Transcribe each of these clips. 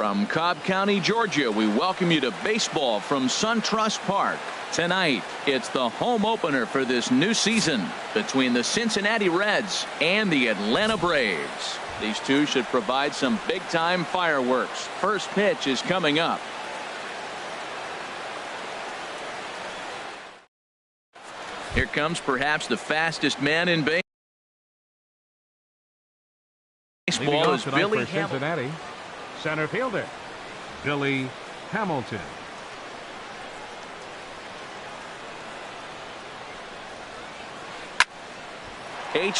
From Cobb County, Georgia, we welcome you to baseball from SunTrust Park. Tonight, it's the home opener for this new season between the Cincinnati Reds and the Atlanta Braves. These two should provide some big-time fireworks. First pitch is coming up. Here comes perhaps the fastest man in baseball is Billy Cincinnati. Center fielder, Billy Hamilton.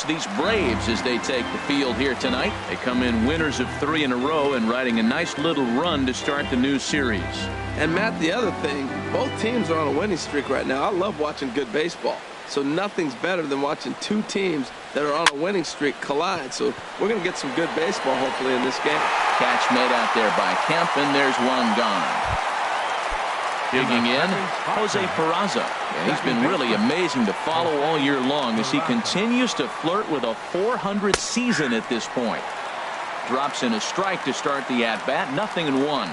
These Braves as they take the field here tonight. They come in winners of 3 in a row and riding a nice little run to start the new series. And Matt, the other thing, both teams are on a winning streak right now. I love watching good baseball. So nothing's better than watching two teams that are on a winning streak collide. So we're going to get some good baseball hopefully in this game. Catch made out there by Kemp, and there's one gone. Digging in, Jose Peraza. And he's been really amazing to follow all year long as he continues to flirt with a .400 season at this point. Drops in a strike to start the at-bat, 0-1.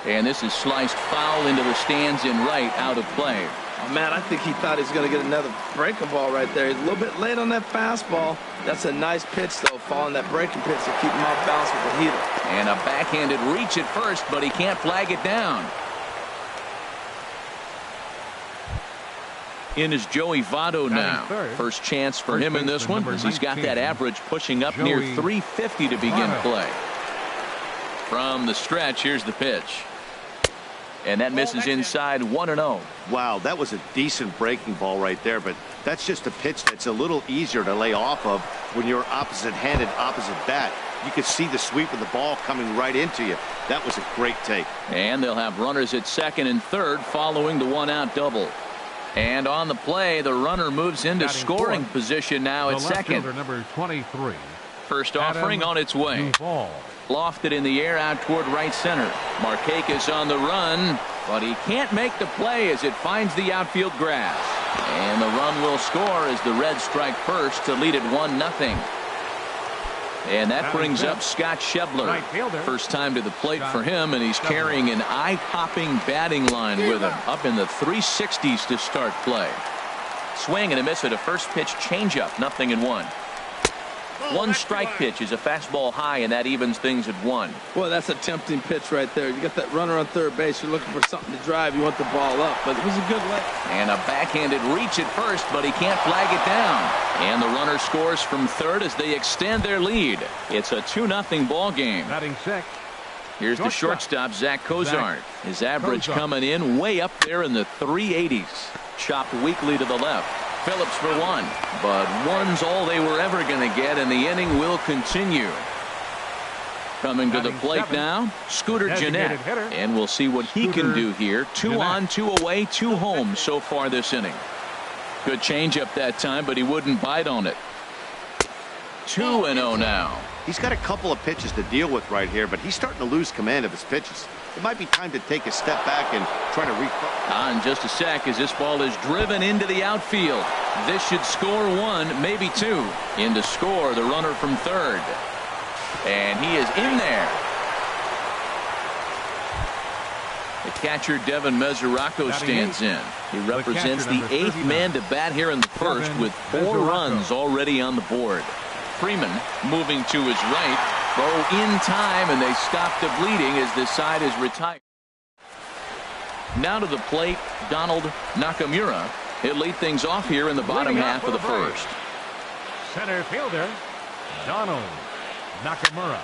And this is sliced foul into the stands in right, out of play. Oh, man, I think he thought he was going to get another breaking ball right there. He's a little bit late on that fastball. That's a nice pitch, though, following that breaking pitch to keep him off balance with the heater. And a backhanded reach at first, but he can't flag it down. In is Joey Votto now. First chance for him in this one, as he's got that average pushing up near .350 to begin play. From the stretch, here's the pitch. And that misses inside, 1-0. Wow, that was a decent breaking ball right there, but that's just a pitch that's a little easier to lay off of when you're opposite-handed, opposite bat. You could see the sweep of the ball coming right into you. That was a great take. And they'll have runners at second and third following the one-out double. And on the play, the runner moves into scoring position now at second. Number 23. First offering on its way. Lofted in the air out toward right center. Markakis on the run, but he can't make the play as it finds the outfield grass. And the run will score as the Reds strike first to lead it 1-0. And that brings up Scott Schebler. First time to the plate for him, and he's carrying an eye-popping batting line with him. Up in the 360s to start play. Swing and a miss at a first pitch changeup, 0-1. One strike pitch is a fastball high, and that evens things at 1. Boy, that's a tempting pitch right there. You got that runner on third base. You're looking for something to drive. You want the ball up, but it was a good lay. And a backhanded reach at first, but he can't flag it down. And the runner scores from third as they extend their lead. It's a 2-0 ball game. Batting sixth. Here's the shortstop, Zach Cozart. His average coming in way up there in the 380s. Chopped weakly to the left. Phillips for one, but one's all they were ever going to get, and the inning will continue. Coming to the plate now, Scooter Gennett, and we'll see what he can do here. 2 on, 2 away, 2 home so far this inning. Good changeup that time, but he wouldn't bite on it. 2-0 now. He's got a couple of pitches to deal with right here, but he's starting to lose command of his pitches. It might be time to take a step back and try to refocus. In just a sec as this ball is driven into the outfield. This should score 1, maybe 2. In to score the runner from third. And he is in there. The catcher Devin Mesoraco stands in. He represents the 8th man to bat here in the first with 4 runs already on the board. Freeman moving to his right. Throw in time, and they stop the bleeding as this side is retired. Now to the plate, Donald Nakamura. He'll lead things off here in the bottom half of the first. Center fielder, Donald Nakamura.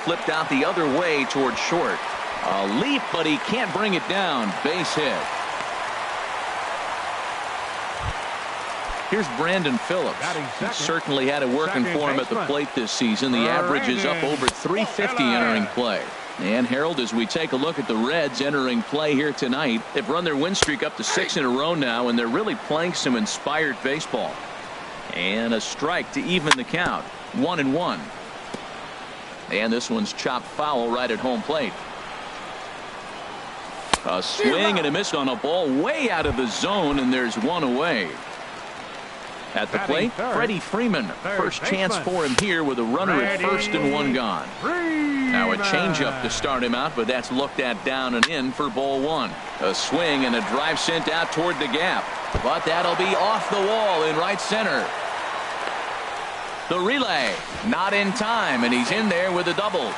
Flipped out the other way toward short. A leap, but he can't bring it down. Base hit. Here's Brandon Phillips. He certainly had it working for him at the plate this season. The average is up over 350 entering play. And Harold, as we take a look at the Reds entering play here tonight, they've run their win streak up to 6 in a row now, and they're really playing some inspired baseball. And a strike to even the count. 1-1. And this one's chopped foul right at home plate. A swing and a miss on a ball way out of the zone, and there's one away. At the plate, Freddie Freeman. First chance for him here with a runner at first and one gone. Now a changeup to start him out, but that's looked at down and in for ball one. A swing and a drive sent out toward the gap. But that'll be off the wall in right center. The relay, not in time, and he's in there with a double.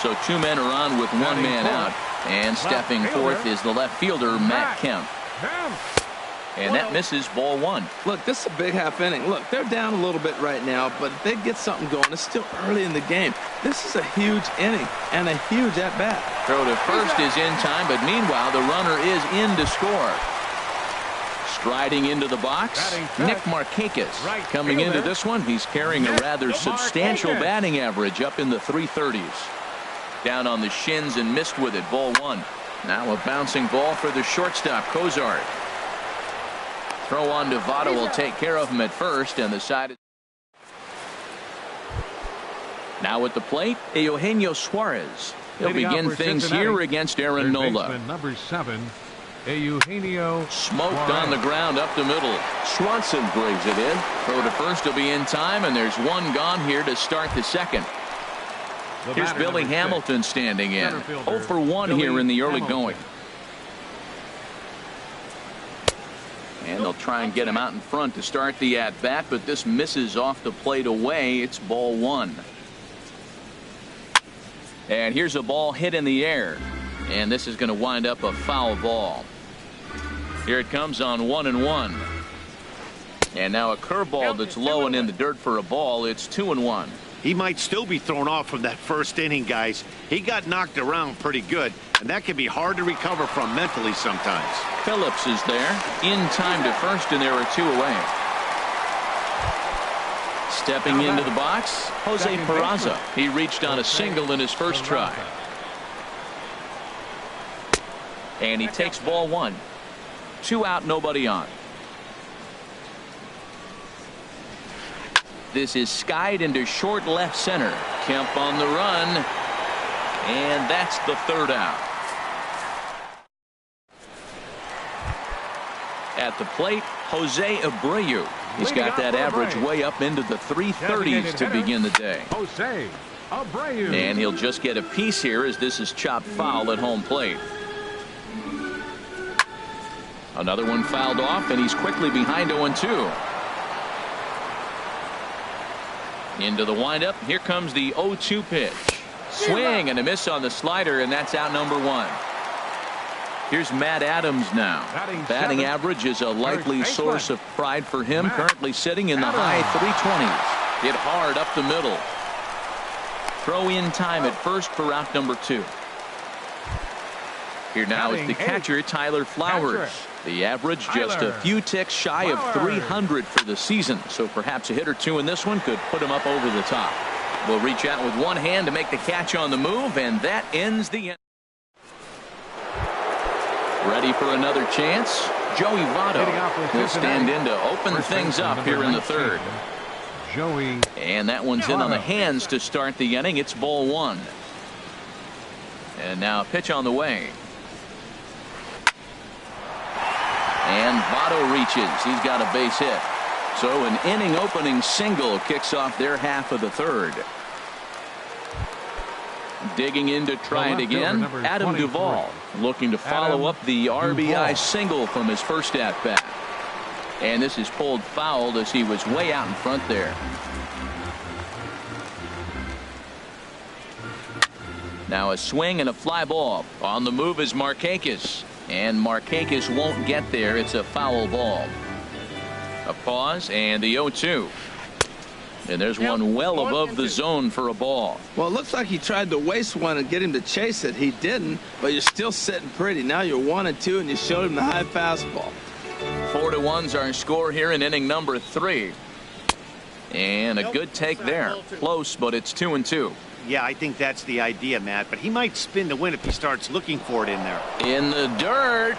So two men are on with one man out. And stepping forth is the left fielder, Matt Kemp. And that misses ball one. Look, this is a big half inning. Look, they're down a little bit right now, but if they get something going, it's still early in the game. This is a huge inning and a huge at-bat. Throw to first is in time, but meanwhile, the runner is in to score. Striding into the box, Nick Markakis. Coming into this one, he's carrying a rather substantial batting average up in the 330s. Down on the shins and missed with it, ball one. Now a bouncing ball for the shortstop, Cozart. Throw on to Votto will take care of him at first, and the side. Now at the plate, Eugenio Suarez. He'll begin things here against Aaron Nola. Number 7, Eugenio. Smoked on the ground up the middle. Swanson brings it in. Throw to first will be in time, and there's one gone here to start the second. Here's Billy Hamilton standing in. 0 for 1 here in the early going. And they'll try and get him out in front to start the at-bat, but this misses off the plate away. It's ball one. And here's a ball hit in the air. And this is going to wind up a foul ball. Here it comes on 1-1. And now a curveball that's low and in the dirt for a ball. It's 2-1. He might still be thrown off from that first inning, guys. He got knocked around pretty good, and that can be hard to recover from mentally sometimes. Phillips is there, in time to first, and there are two away. Stepping into the box, Jose Peraza. He reached on a single in his first try. And he takes ball one. 2 out, nobody on. This is skied into short left center. Kemp on the run. And that's the third out. At the plate, Jose Abreu. He's got that average way up into the 330s to begin the day. Jose Abreu. And he'll just get a piece here as this is chopped foul at home plate. Another one fouled off, and he's quickly behind 0-2. Into the windup. Here comes the 0-2 pitch. Swing and a miss on the slider, and that's out number one. Here's Matt Adams now. Batting average is a likely source of pride for him. Currently sitting in the high 320s. Hit hard up the middle. Throw in time at first for out number 2. Here now is the catcher, Tyler Flowers. The average just a few ticks shy of 300 for the season, so perhaps a hit or two in this one could put him up over the top. Will reach out with one hand to make the catch on the move, and that ends the inning. Ready for another chance? Joey Votto will stand in to open things up here in the third. Joey. And that one's in on the hands to start the inning. It's ball one. And now a pitch on the way. And Votto reaches. He's got a base hit. So an inning opening single kicks off their half of the third. Digging in to try it again, Adam Duvall looking to follow up the RBI single from his first at bat. And this is pulled foul as he was way out in front there. Now a swing and a fly ball. On the move is Markakis. And Markakis won't get there. It's a foul ball. A pause and the 0-2. And there's one well above the zone for a ball. Well, it looks like he tried to waste one and get him to chase it. He didn't, but you're still sitting pretty. Now you're 1-2, and you showed him the high fastball. 4-1's our score here in inning number 3. And a good take there. Close, but it's 2-2. Yeah, I think that's the idea, Matt. But he might spin to win if he starts looking for it in there. In the dirt.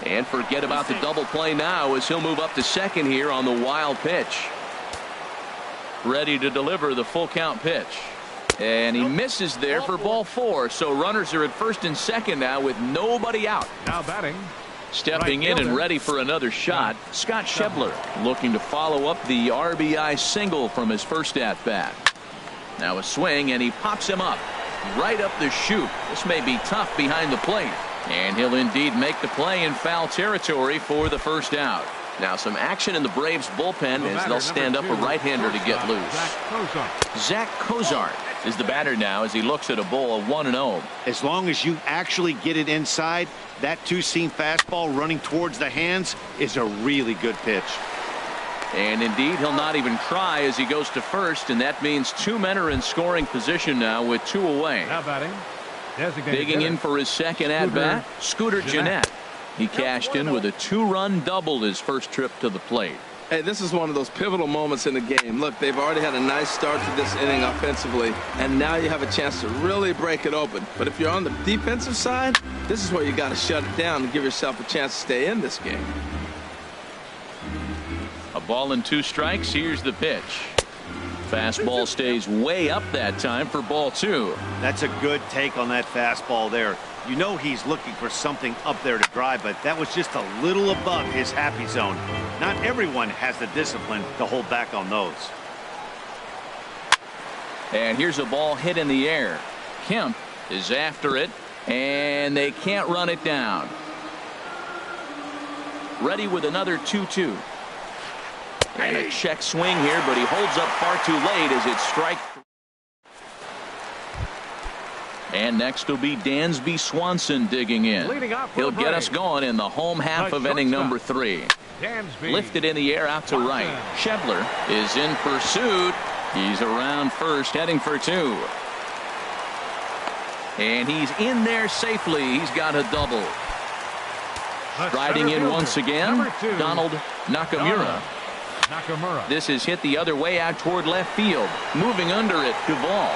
And forget about the double play now as he'll move up to second here on the wild pitch. Ready to deliver the full count pitch. And he misses there for ball 4. So runners are at first and second now with nobody out. Now batting, Stepping in and ready for another shot, Scott Schebler looking to follow up the RBI single from his first at bat. Now a swing, and he pops him up right up the chute. This may be tough behind the plate, and he'll indeed make the play in foul territory for the first out. Now some action in the Braves bullpen as they'll stand up a right-hander to get loose. Zach Cozart is the batter now as he looks at a ball of 1-0. As long as you actually get it inside, that two-seam fastball running towards the hands is a really good pitch. And indeed, he'll not even try as he goes to first, and that means two men are in scoring position now with two away. Now batting, digging in for his second at-bat, Scooter Gennett. He cashed in with a two-run double his first trip to the plate. Hey, this is one of those pivotal moments in the game. Look, they've already had a nice start to this inning offensively, and now you have a chance to really break it open. But if you're on the defensive side, this is where you got to shut it down and give yourself a chance to stay in this game. A ball and 2 strikes. Here's the pitch. Fastball stays way up that time for ball 2. That's a good take on that fastball there. You know he's looking for something up there to drive, but that was just a little above his happy zone. Not everyone has the discipline to hold back on those. And here's a ball hit in the air. Kemp is after it, and they can't run it down. Ready with another 2-2. And a check swing here, but he holds up far too late as it's strike. And next will be Dansby Swanson digging in. He'll get us going in the home half of inning number 3. Lifted in the air out to right. Schebler is in pursuit. He's around first, heading for 2. And he's in there safely. He's got a double. Striding in once again, Donald Nakamura. This is hit the other way out toward left field. Moving under it, Duvall.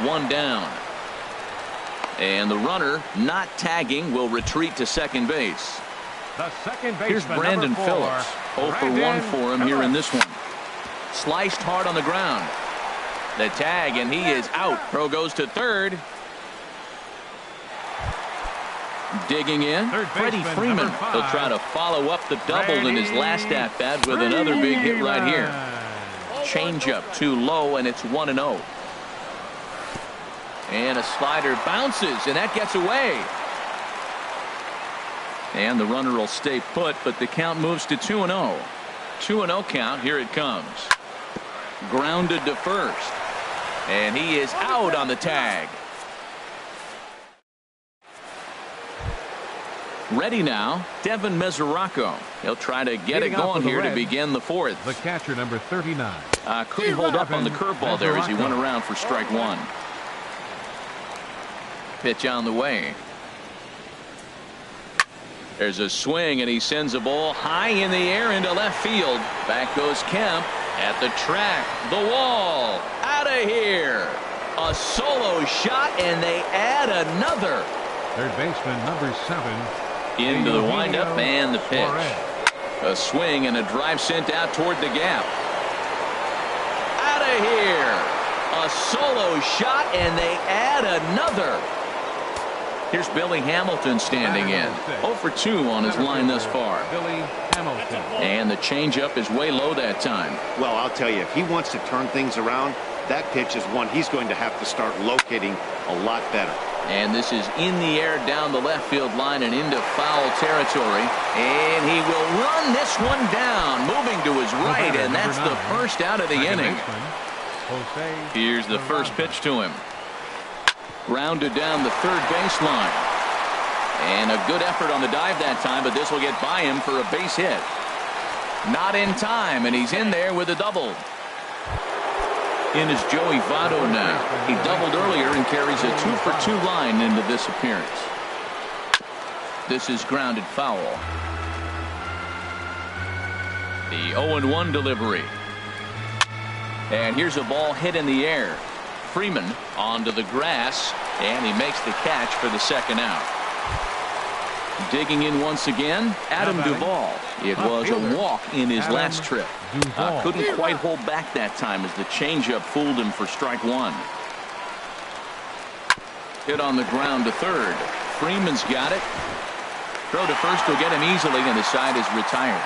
1 down. And the runner, not tagging, will retreat to second base. Here's Brandon Phillips. 0 for 1 for him here in this one. Sliced hard on the ground. The tag, and he is out. Throw goes to third. Digging in, Freddie Freeman. He'll try to follow up the double in his last at-bat with another big hit right here. Changeup too low, and it's 1-0. And a slider bounces, and that gets away. And the runner will stay put, but the count moves to 2-0. 2-0 count. Here it comes. Grounded to first. And he is out on the tag. Ready now, Devin Mesoraco. He'll try to get it going here to begin the 4th. The catcher, number 39. Couldn't hold up on the curveball there as he went around for strike 1. Pitch on the way. There's a swing, and he sends a ball high in the air into left field. Back goes Kemp at the track. The wall. Out of here. A solo shot, and they add another. Third baseman, number 7. Into the windup and the pitch. A swing and a drive sent out toward the gap. Out of here. A solo shot, and they add another. Here's Billy Hamilton standing in. 0 for 2 on his line thus far. Billy Hamilton. And the changeup is way low that time. Well, I'll tell you, if he wants to turn things around, that pitch is one he's going to have to start locating a lot better. And this is in the air down the left field line and into foul territory. And he will run this one down, moving to his right, and that's the first out of the inning. Here's the first pitch to him. Grounded down the third baseline. And a good effort on the dive that time, but this will get by him for a base hit. Not in time, and he's in there with a double. In is Joey Votto now. He doubled earlier and carries a 2 for 2 line into this appearance. This is grounded foul. The 0-1 delivery. And here's a ball hit in the air. Freeman onto the grass, and he makes the catch for the second out. Digging in once again, Adam Duvall. It was a walk in his last trip. Couldn't quite hold back that time as the changeup fooled him for strike 1. Hit on the ground to third. Freeman's got it. Throw to first will get him easily, and the side is retired.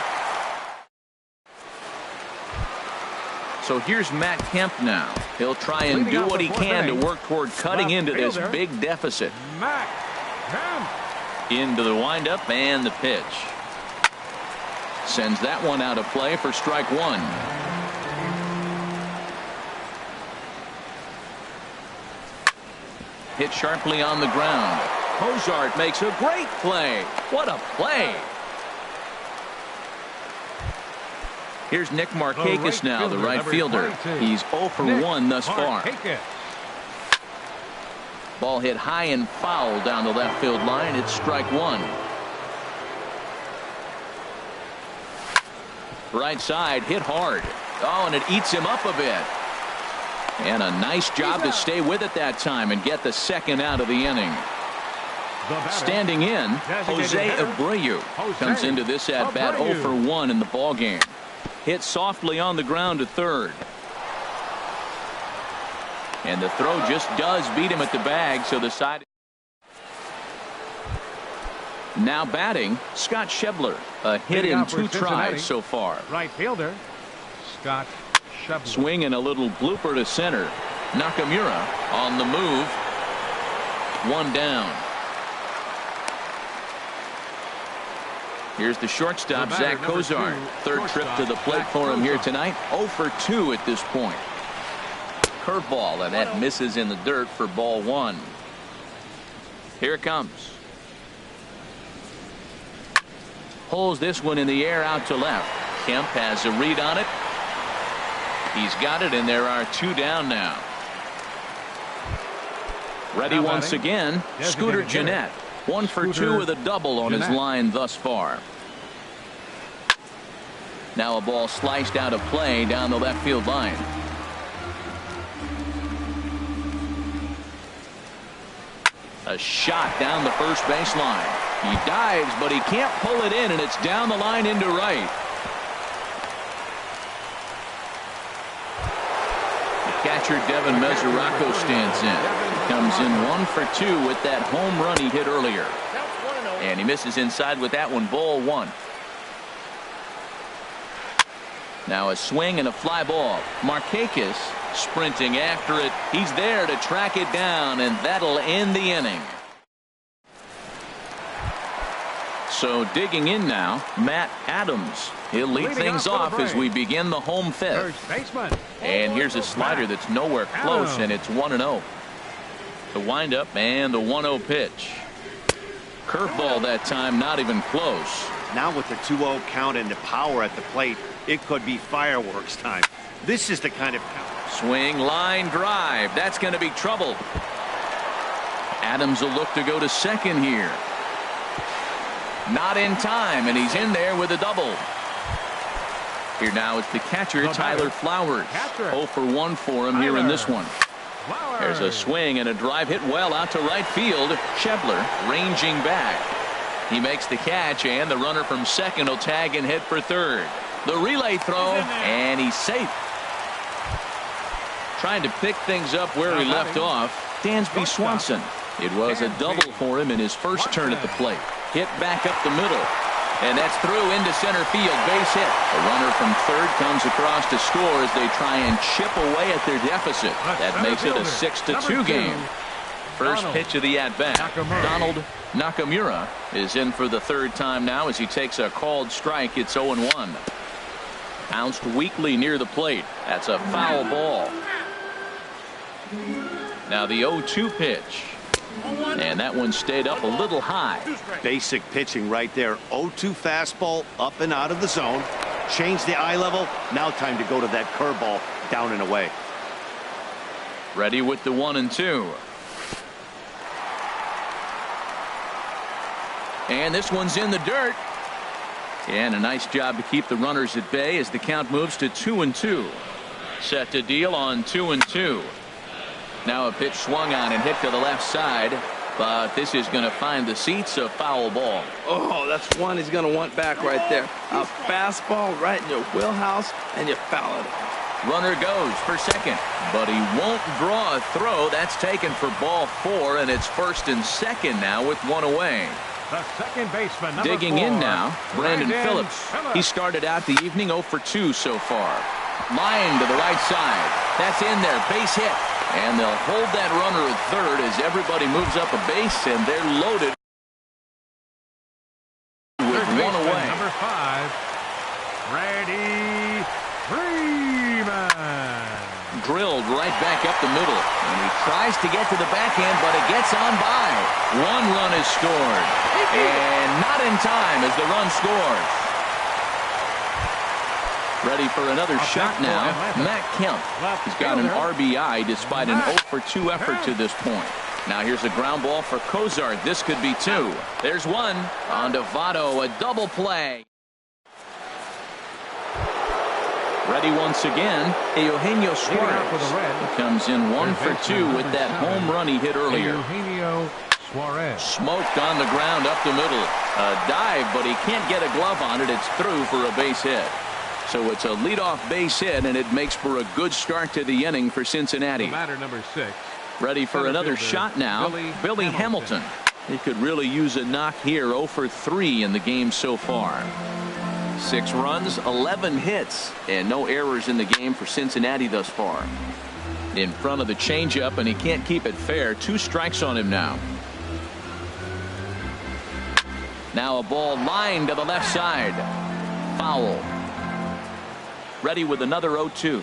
So here's Matt Kemp now. He'll try and do what he can to work toward cutting into this big deficit. Matt Kemp. Into the windup and the pitch. Sends that one out of play for strike one. Hit sharply on the ground. Hozart makes a great play. What a play. Here's Nick Markakis now, the right fielder. He's 0 for 1 thus far. Ball hit high and foul down the left field line. It's strike one. Right side hit hard. Oh, and it eats him up a bit. And a nice job to stay with it that time and get the second out of the inning. Standing in, Jose Abreu comes into this at bat 0 for 1 in the ball game. Hit softly on the ground to third. And the throw just does beat him at the bag, so the side. Now batting, Scott Schebler. A hit in 2 tries so far. Right fielder, Scott Schebler. Swing and a little blooper to center. Nakamura on the move. 1 down. Here's the shortstop, Zach Cozart. Third trip to the plate for him here tonight. 0 for 2 at this point. Curveball, and that misses in the dirt for ball 1. Here it comes. Pulls this one in the air out to left. Kemp has a read on it. He's got it, and there are 2 down now. Ready once again, Scooter Gennett. 1 for 2 with a double on his line thus far. Now a ball sliced out of play down the left field line. A shot down the first baseline. He dives, but he can't pull it in, and it's down the line into right. The catcher, Devin Mesoraco, stands in. Comes in 1 for 2 with that home run he hit earlier. And he misses inside with that one, ball 1. Now a swing and a fly ball. Markakis sprinting after it. He's there to track it down, and that'll end the inning. So digging in now, Matt Adams. He'll lead things off as we begin the home fifth. And here's a slider that's nowhere close, and it's 1-0. The windup and the 1-0 pitch. Curveball that time, not even close. Now with the 2-0 count and the power at the plate, it could be fireworks time. This is the kind of count. Swing, line drive. That's going to be trouble. Adams will look to go to second here. Not in time, and he's in there with a double. Here now is the catcher, Tyler Flowers. 0 for 1 for him here in this one. There's a swing and a drive hit well out to right field. Schebler ranging back. He makes the catch, and the runner from second will tag and head for third. The relay throw, and he's safe. Trying to pick things up where he left off, Dansby Swanson. It was a double for him in his first turn at the plate. Hit back up the middle. And that's through into center field. Base hit. The runner from third comes across to score as they try and chip away at their deficit. That makes it a 6-2 game. First pitch of the at-bat. Donald Nakamura is in for the third time now as he takes a called strike. It's 0-1. Bounced weakly near the plate. That's a foul ball. Now the 0-2 pitch. And that one stayed up a little high. Basic pitching right there. 0-2 fastball up and out of the zone. Change the eye level. Now time to go to that curveball down and away. Ready with the 1-2. And this one's in the dirt. And a nice job to keep the runners at bay as the count moves to 2-2. Set to deal on 2-2. Now a pitch swung on and hit to the left side, but this is going to find the seats, a foul ball. Oh, that's one he's going to want back right there. A fastball right in your wheelhouse, and you foul it. Runner goes for second, but he won't draw a throw. That's taken for ball 4, and it's first and second now with 1 away. The second baseman, number Digging 4, in now, Brandon Phillips. He Phillips. started out the evening 0 for 2 so far. Line to the right side. That's in there. Base hit. And they'll hold that runner at third as everybody moves up a base, and they're loaded with Third one baseman, away. number 5, Freddie Freeman. Drilled right back up the middle. And he tries to get to the backhand, but it gets on by. One run is scored. And not in time as the run scores. Ready for another shot now. Matt Kemp. He's got an RBI despite an 0 for 2 effort to this point. Now here's a ground ball for Cozart. This could be 2. There's one. On to Votto, a double play. Ready once again, Eugenio Suarez. He comes in 1 for 2 with that home run he hit earlier. Eugenio Suarez. Smoked on the ground up the middle. A dive, but he can't get a glove on it. It's through for a base hit. So it's a leadoff base hit, and it makes for a good start to the inning for Cincinnati. The batter, number 6. Ready for another shot now. Billy Hamilton. He could really use a knock here. 0 for 3 in the game so far. 6 runs, 11 hits, and no errors in the game for Cincinnati thus far. In front of the changeup, and he can't keep it fair. 2 strikes on him now. Now a ball lined to the left side. Foul. Ready with another 0-2.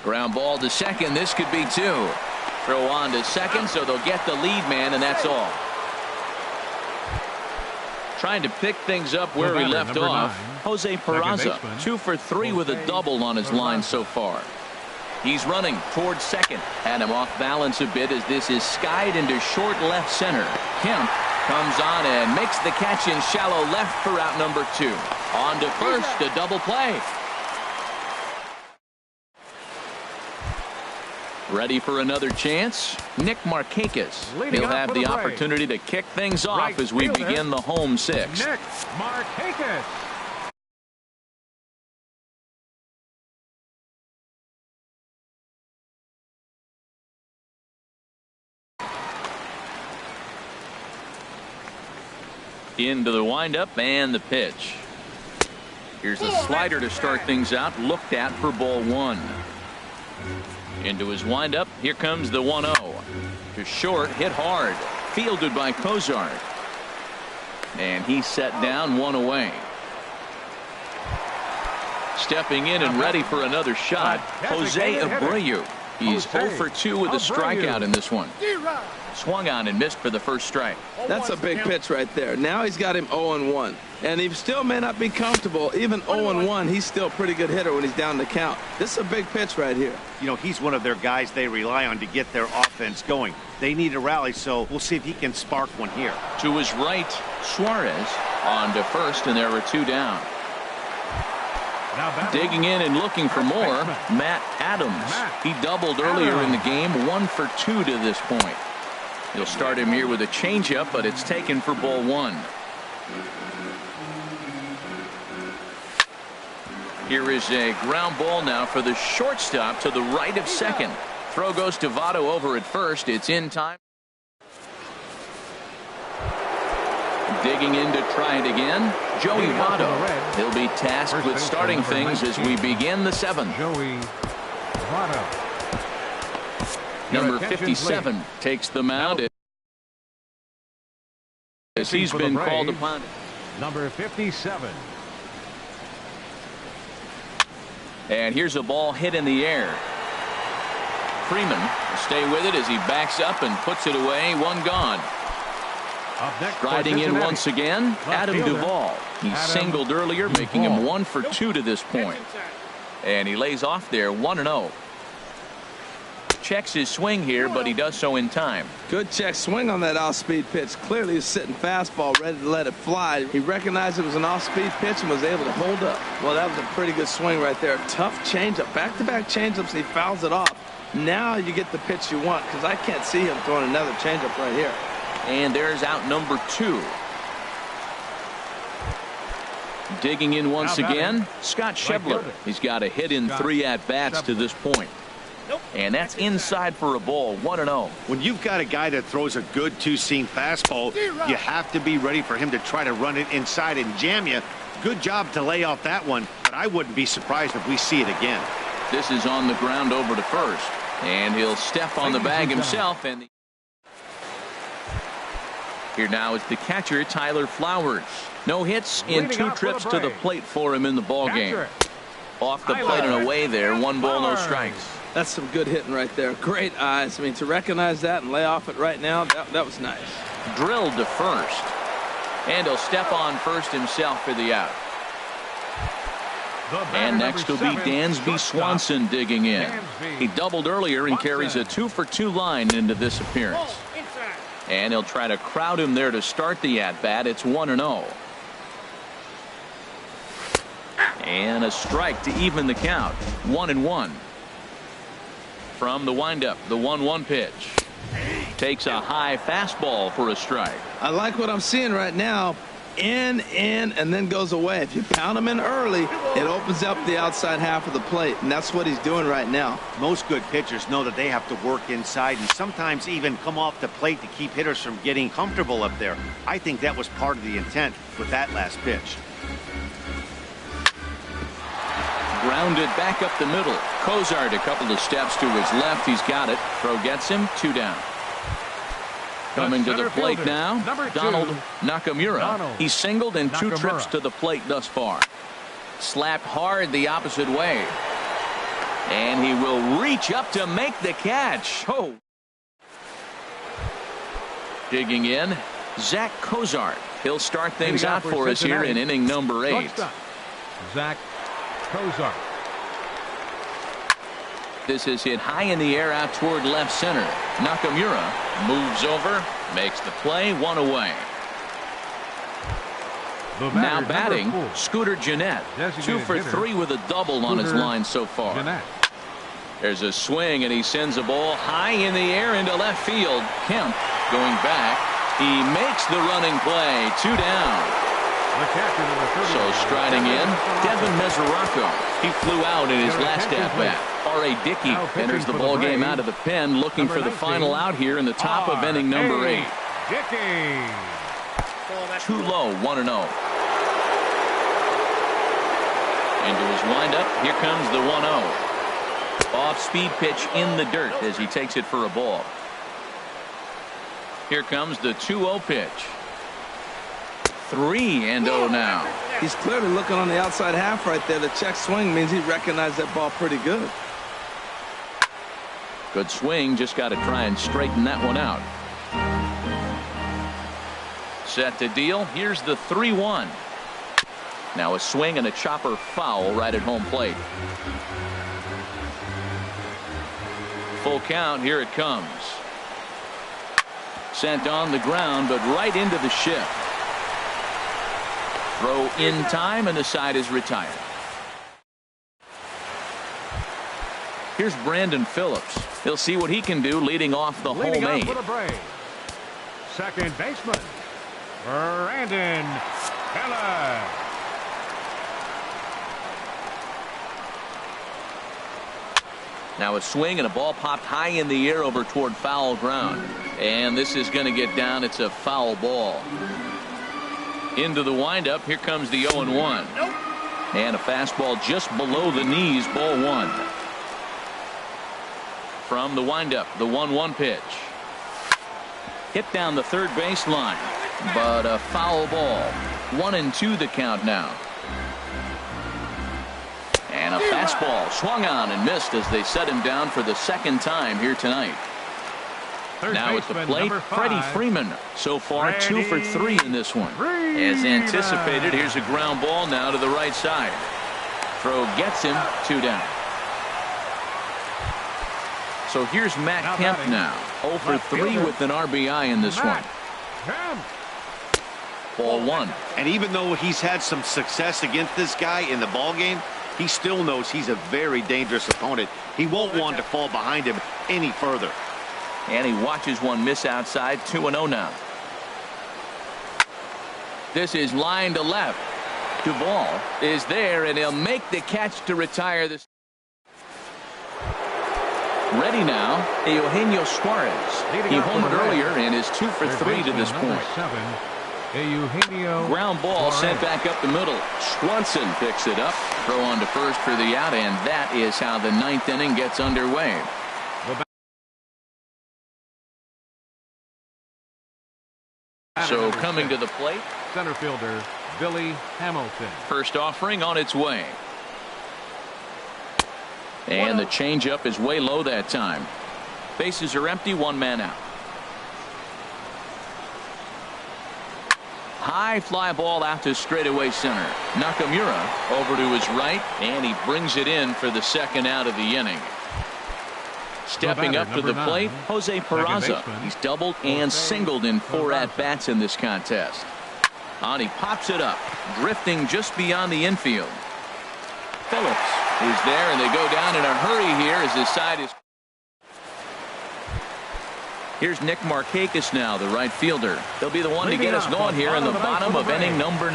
Ground ball to second. This could be 2. Throw on to second, so they'll get the lead man, and that's all. Trying to pick things up where he left off. Jose Peraza, 2 for 3 with a double on his line so far. He's running towards second. Had him off balance a bit as this is skied into short left center. Kemp comes on and makes the catch in shallow left for out number 2. On to first, a double play. Ready for another chance. Nick Markakis. He'll have the opportunity to kick things off as we begin the home 6th. Nick Markakis. Into the windup and the pitch. Here's a slider to start things out. Looked at for ball 1. Into his windup. Here comes the 1-0. To short, hit hard. Fielded by Cozart. And he's set down, 1 away. Stepping in and ready for another shot, Jose Abreu. He's 0 for 2 with a strikeout in this one. Swung on and missed for the first strike. That's a big pitch right there. Now he's got him 0-1. And he still may not be comfortable. Even 0-1, he's still a pretty good hitter when he's down the count. This is a big pitch right here. You know, he's one of their guys they rely on to get their offense going. They need a rally, so we'll see if he can spark one here. To his right, Suarez on to first, and there were 2 down. Digging in and looking for more, Matt Adams. He doubled earlier in the game, 1 for 2 to this point. He'll start him here with a changeup, but it's taken for ball 1. Here is a ground ball now for the shortstop to the right of second. Throw goes to Votto over at first. It's in time. Digging in to try it again, Joey Votto. He'll be tasked with starting things as we begin the 7th. Joey Votto. Number 57 takes the mound as he's been called upon. Number 57. And here's a ball hit in the air. Freeman will stay with it as he backs up and puts it away. 1 gone. Riding in once again, Adam Duvall. He singled earlier, making him 1 for 2 to this point. And he lays off there, 1-0. Checks his swing here, but he does so in time. Good check swing on that off-speed pitch. Clearly he's sitting fastball, ready to let it fly. He recognized it was an off-speed pitch and was able to hold up. Well, that was a pretty good swing right there. Tough changeup. Back-to-back changeups, he fouls it off. Now you get the pitch you want, because I can't see him throwing another changeup right here. And there's out number 2. Digging in once again, Scott Schebler. He's got a hit in 3 at-bats to this point. And that's inside for a ball, 1-0. When you've got a guy that throws a good two-seam fastball, you have to be ready for him to try to run it inside and jam you. Good job to lay off that one, but I wouldn't be surprised if we see it again. This is on the ground over to first, and he'll step on the bag himself. And here now is the catcher, Tyler Flowers. No hits in 2 trips to the plate for him in the ball game. Off the plate and away there, 1 ball, no strikes. That's some good hitting right there. Great eyes. I mean, to recognize that and lay off it right now, that was nice. Drilled to first. And he'll step on first himself for the out. And next will be Dansby Swanson digging in. He doubled earlier and carries a 2-for-2 line into this appearance. And he'll try to crowd him there to start the at-bat. It's 1-0. And a strike to even the count. 1-1. From the windup, the 1-1 pitch. Takes a high fastball for a strike. I like what I'm seeing right now. In, and then goes away. If you pound him in early, it opens up the outside half of the plate, and that's what he's doing right now. Most good pitchers know that they have to work inside and sometimes even come off the plate to keep hitters from getting comfortable up there. I think that was part of the intent with that last pitch. Grounded back up the middle. Cozart a couple of steps to his left. He's got it. Throw gets him. 2 down. Coming to the plate now, Donald Nakamura. He's singled in 2 trips to the plate thus far. Slapped hard the opposite way. And he will reach up to make the catch. Oh. Digging in, Zach Cozart. He'll start things out for us here in inning number 8. Zach Cozart. This is hit high in the air out toward left center. Nakamura moves over, makes the play, 1 away. Now batting, Scooter Gennett. 2 for 3 with a double on his line so far. There's a swing, and he sends a ball high in the air into left field. Kemp going back. He makes the running play. 2 down. So striding in, Devin Mesoraco. He flew out in his last at-bat. R.A. Dickey enters the ball game out of the pen, looking for the final out here in the top of inning number 8. Too low, 1-0. Into his windup, here comes the 1-0. Off-speed pitch in the dirt as he takes it for a ball. Here comes the 2-0 pitch. 3-0 now. He's clearly looking on the outside half right there. The check swing means he recognized that ball pretty good. Good swing, just got to try and straighten that one out. Set to deal. Here's the 3-1. Now a swing and a chopper foul right at home plate. Full count. Here it comes. Sent on the ground, but right into the shift. Throw in time, and the side is retired. Here's Brandon Phillips. He'll see what he can do leading off the home 8. Second baseman, Brandon Phillips. Now a swing and a ball popped high in the air over toward foul ground. And this is going to get down. It's a foul ball. Into the windup. Here comes the 0-1. And a fastball just below the knees. Ball 1. From the windup, the 1-1 pitch. Hit down the third baseline. But a foul ball. 1-2 the count now. And a fastball swung on and missed as they set him down for the second time here tonight. Now at the plate, Freddie Freeman. So far, 2 for 3 in this one. As anticipated, here's a ground ball now to the right side. Throw gets him. 2 down. So here's Matt Kemp now. 0 for 3 with an RBI in this one. Ball 1. And even though he's had some success against this guy in the ball game, he still knows he's a very dangerous opponent. He won't want to fall behind him any further. And he watches one miss outside. 2-0 now. This is line to left. Duvall is there, and he'll make the catch to retire this. Ready now, Eugenio Suarez. He homered earlier and is 2 for 3 to this point. Ground ball sent back up the middle. Swanson picks it up. Throw on to first for the out, and that is how the 9th inning gets underway. So coming to the plate, center fielder Billy Hamilton. First offering on its way. And the changeup is way low that time. Bases are empty, 1 man out. High fly ball out to straightaway center. Nakamura over to his right, and he brings it in for the 2nd out of the inning. Stepping up to the plate, Jose Peraza. He's doubled and singled in 4 at-bats in this contest. And he pops it up, drifting just beyond the infield. Phillips is there, and they go down in a hurry here as his side is. Here's Nick Markakis now, the right fielder. He'll be the one to get us going here in the bottom of inning number 9.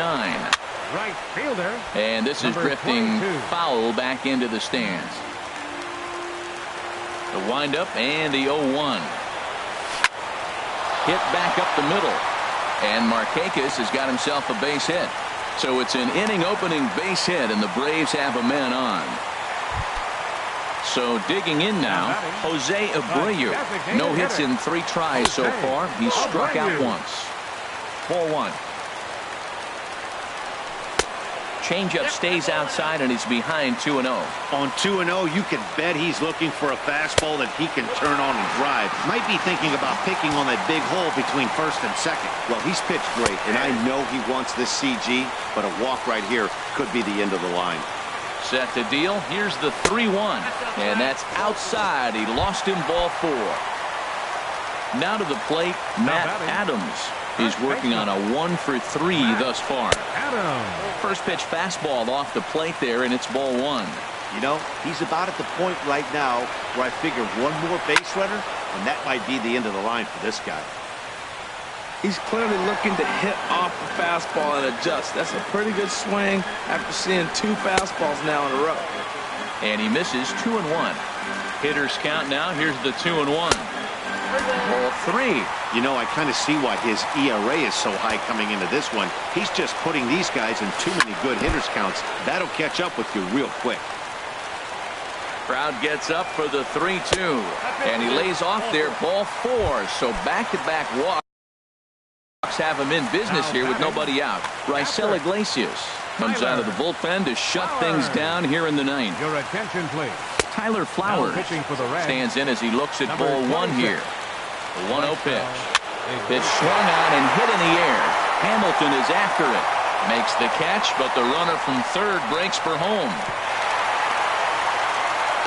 Right fielder. And this is drifting foul back into the stands. The windup and the 0-1. Hit back up the middle. And Markakis has got himself a base hit. So it's an inning opening base hit, and the Braves have a man on. So digging in now, Jose Abreu. No hits in 3 tries so far. He's struck out once. 4-1. Changeup stays outside, and he's behind 2-0. On 2-0, you can bet he's looking for a fastball that he can turn on and drive. Might be thinking about picking on that big hole between first and second. Well, he's pitched great, and I know he wants this CG, but a walk right here could be the end of the line. Set to deal. Here's the 3-1, and that's outside. He lost him, ball 4. Now to the plate, Matt Adams. He's working on a 1 for 3 thus far. First pitch fastball off the plate there, and it's ball 1. You know, he's about at the point right now where I figure one more base runner, and that might be the end of the line for this guy. He's clearly looking to hit off the fastball and adjust. That's a pretty good swing after seeing 2 fastballs now in a row. And he misses 2-1. Hitters count now. Here's the 2-1. Ball 3. You know, I kind of see why his ERA is so high coming into this one. He's just putting these guys in too many good hitters counts. That'll catch up with you real quick. Crowd gets up for the 3-2. And he lays off there, ball 4. So back-to-back walks have him in business here with nobody out. Raisel Iglesias comes out of the bullpen to shut things down here in the 9th. Your attention, please. Tyler Flowers stands in as he looks at ball 1 here. The 1-0 pitch. Pitch swung on and hit in the air. Hamilton is after it. Makes the catch, but the runner from third breaks for home.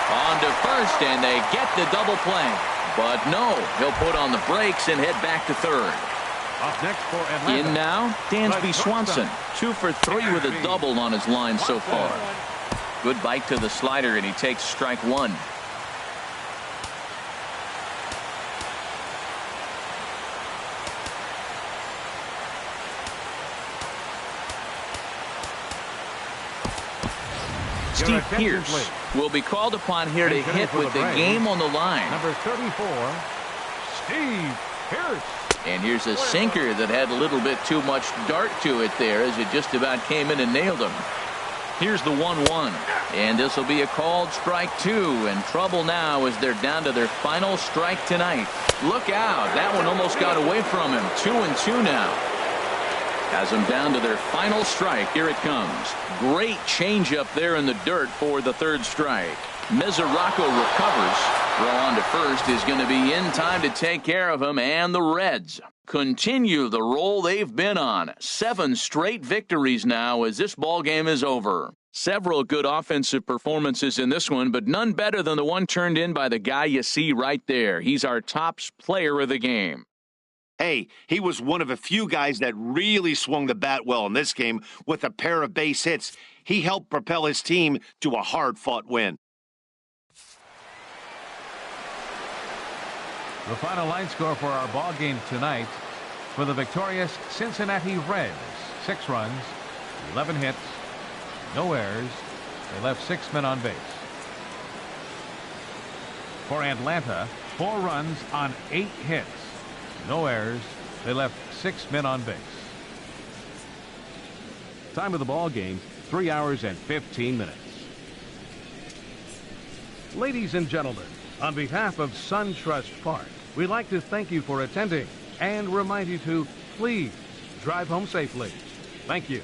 On to first, and they get the double play. But no, he'll put on the brakes and head back to third. Up next for Atlanta. In now, Dansby Swanson. 2 for 3 with a double on his line so far. Good bite to the slider, and he takes strike 1. Steve Pierce will be called upon here to hit with the game on the line. Number 34, Steve Pierce. And here's a sinker that had a little bit too much dart to it there as it just about came in and nailed him. Here's the 1-1. And this will be a called strike 2. And trouble now as they're down to their final strike tonight. Look out. That one almost got away from him. 2-2 now. Has them down to their final strike. Here it comes. Great changeup there in the dirt for the 3rd strike. Mesoraco recovers. Throw on to first is going to be in time to take care of him, and the Reds continue the roll they've been on. 7 straight victories now as this ball game is over. Several good offensive performances in this one, but none better than the one turned in by the guy you see right there. He's our top player of the game. Hey, he was one of a few guys that really swung the bat well in this game with a pair of base hits. He helped propel his team to a hard-fought win. The final line score for our ball game tonight for the victorious Cincinnati Reds. 6 runs, 11 hits, no errors. They left 6 men on base. For Atlanta, 4 runs on 8 hits. No errors. They left 6 men on base. Time of the ball game, 3 hours and 15 minutes. Ladies and gentlemen, on behalf of SunTrust Park, we'd like to thank you for attending and remind you to please drive home safely. Thank you.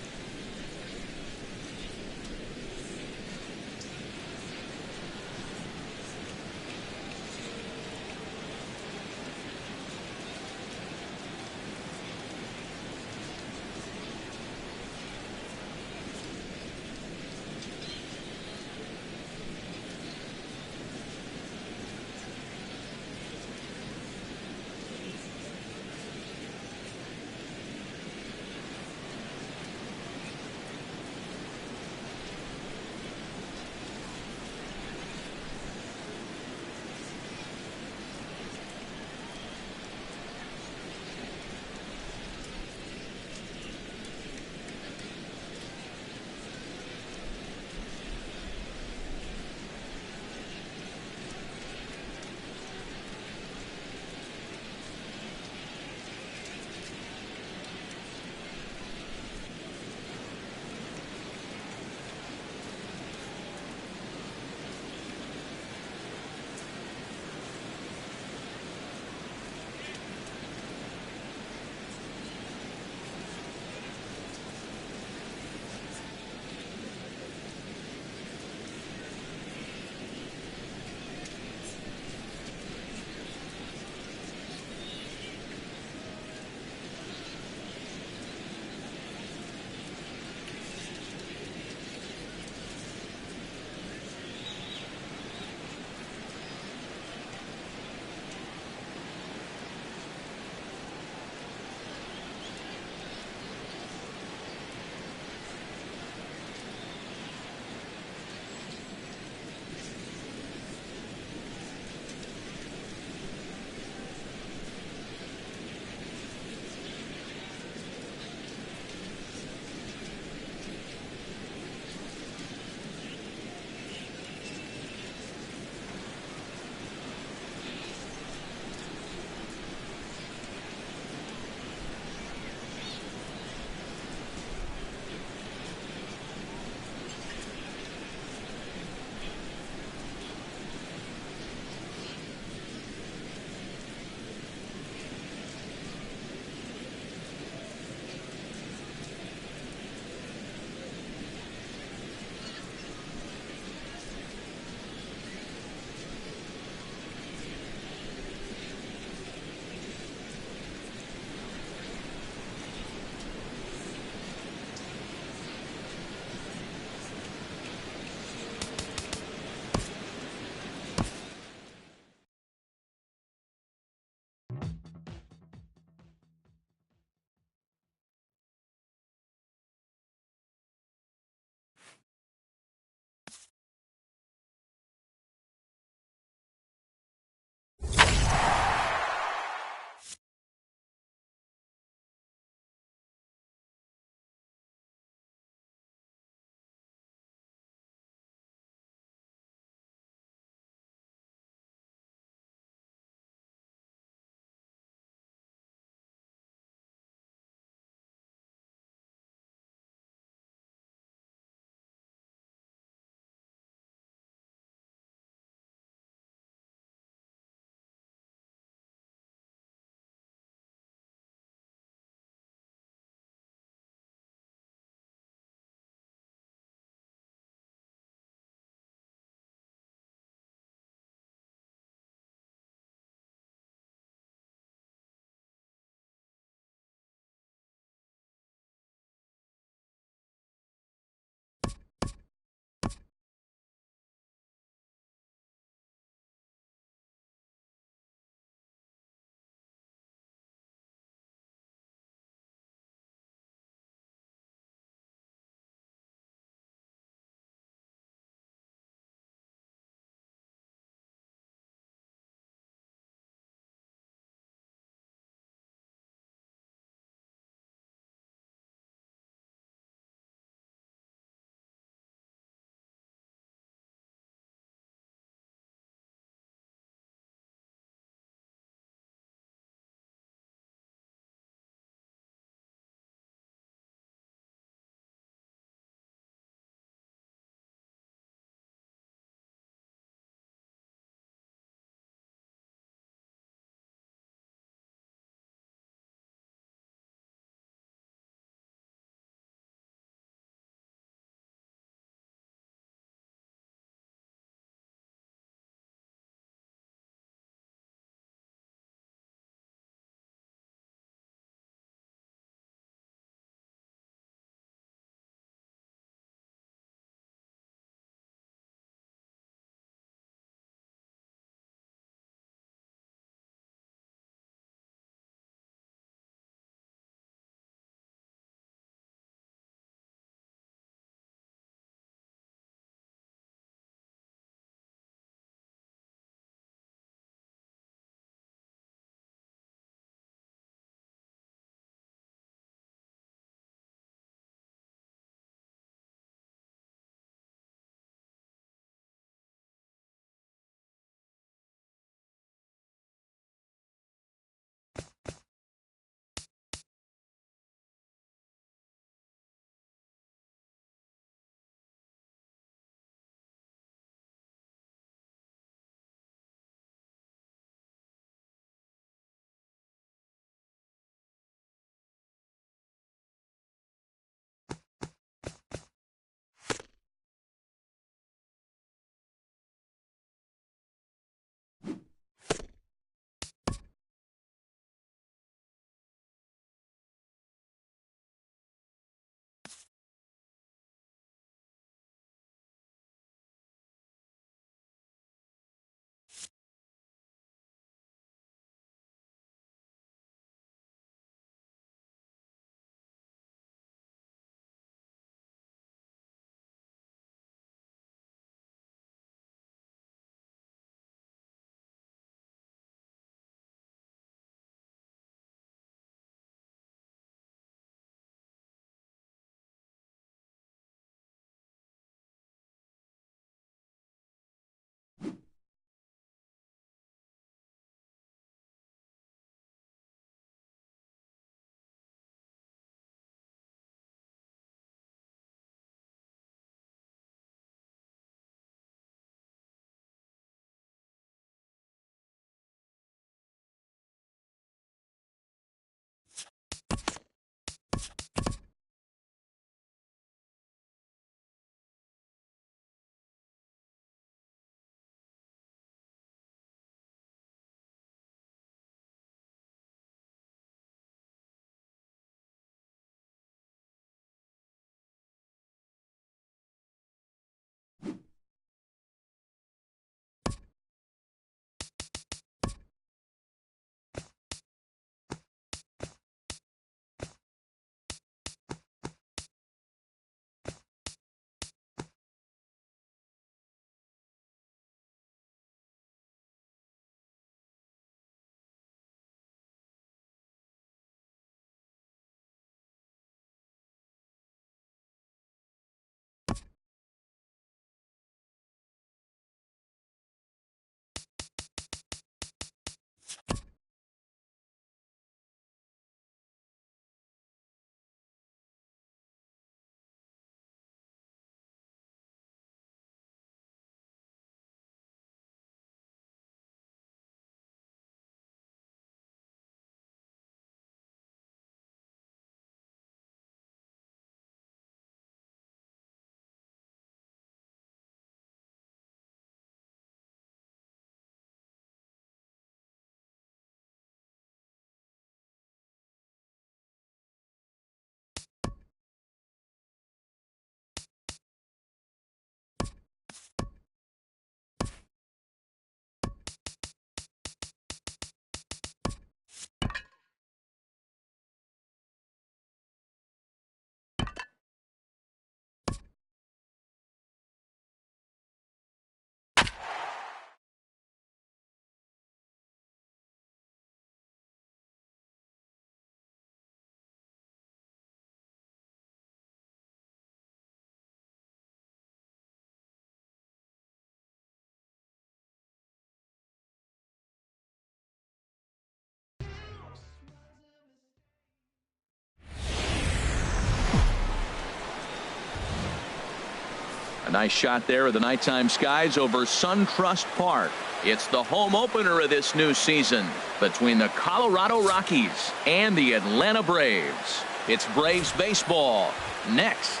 Nice shot there of the nighttime skies over SunTrust Park. It's the home opener of this new season between the Colorado Rockies and the Atlanta Braves. It's Braves baseball next.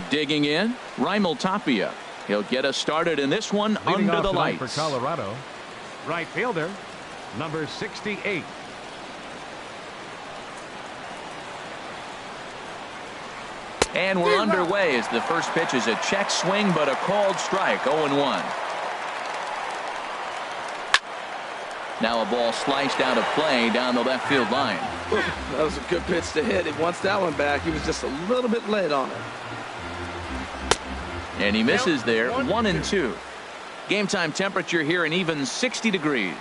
Digging in, Raimel Tapia. He'll get us started in this one. Leading under the lights. For Colorado, right fielder, number 68. And we're underway as the first pitch is a check swing, but a called strike. 0-1. Now a ball sliced out of play down the left field line. That was a good pitch to hit. He wants that one back. He was just a little bit late on it. And he misses there. 1-2. Game time temperature here an even 60 degrees.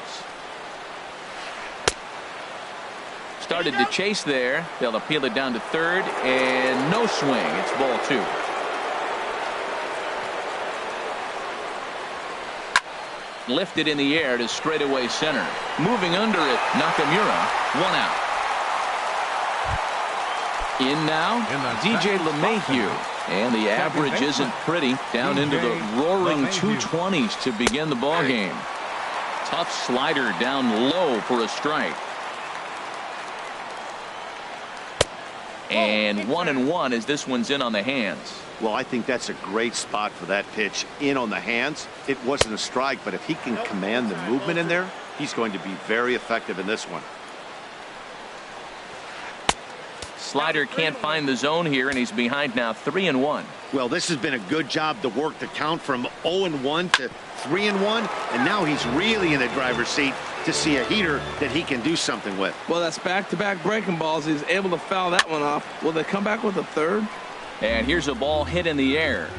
Started to chase there. They'll appeal it down to third, and no swing. It's ball 2. Lifted in the air to straightaway center. Moving under it, Nakamura. 1 out. In now, DJ LeMahieu. And the average isn't pretty. Down into the roaring 220s to begin the ball game. Tough slider down low for a strike. And 1-1 as this one's in on the hands. Well, I think that's a great spot for that pitch. In on the hands. It wasn't a strike, but if he can command the movement in there, he's going to be very effective in this one. Slider can't find the zone here, and he's behind now 3-1. Well, this has been a good job to work the count from 0-1 to 3-1, and now he's really in the driver's seat to see a heater that he can do something with. Well, that's back-to-back breaking balls. He's able to foul that one off. Will they come back with a third? And here's a ball hit in the air.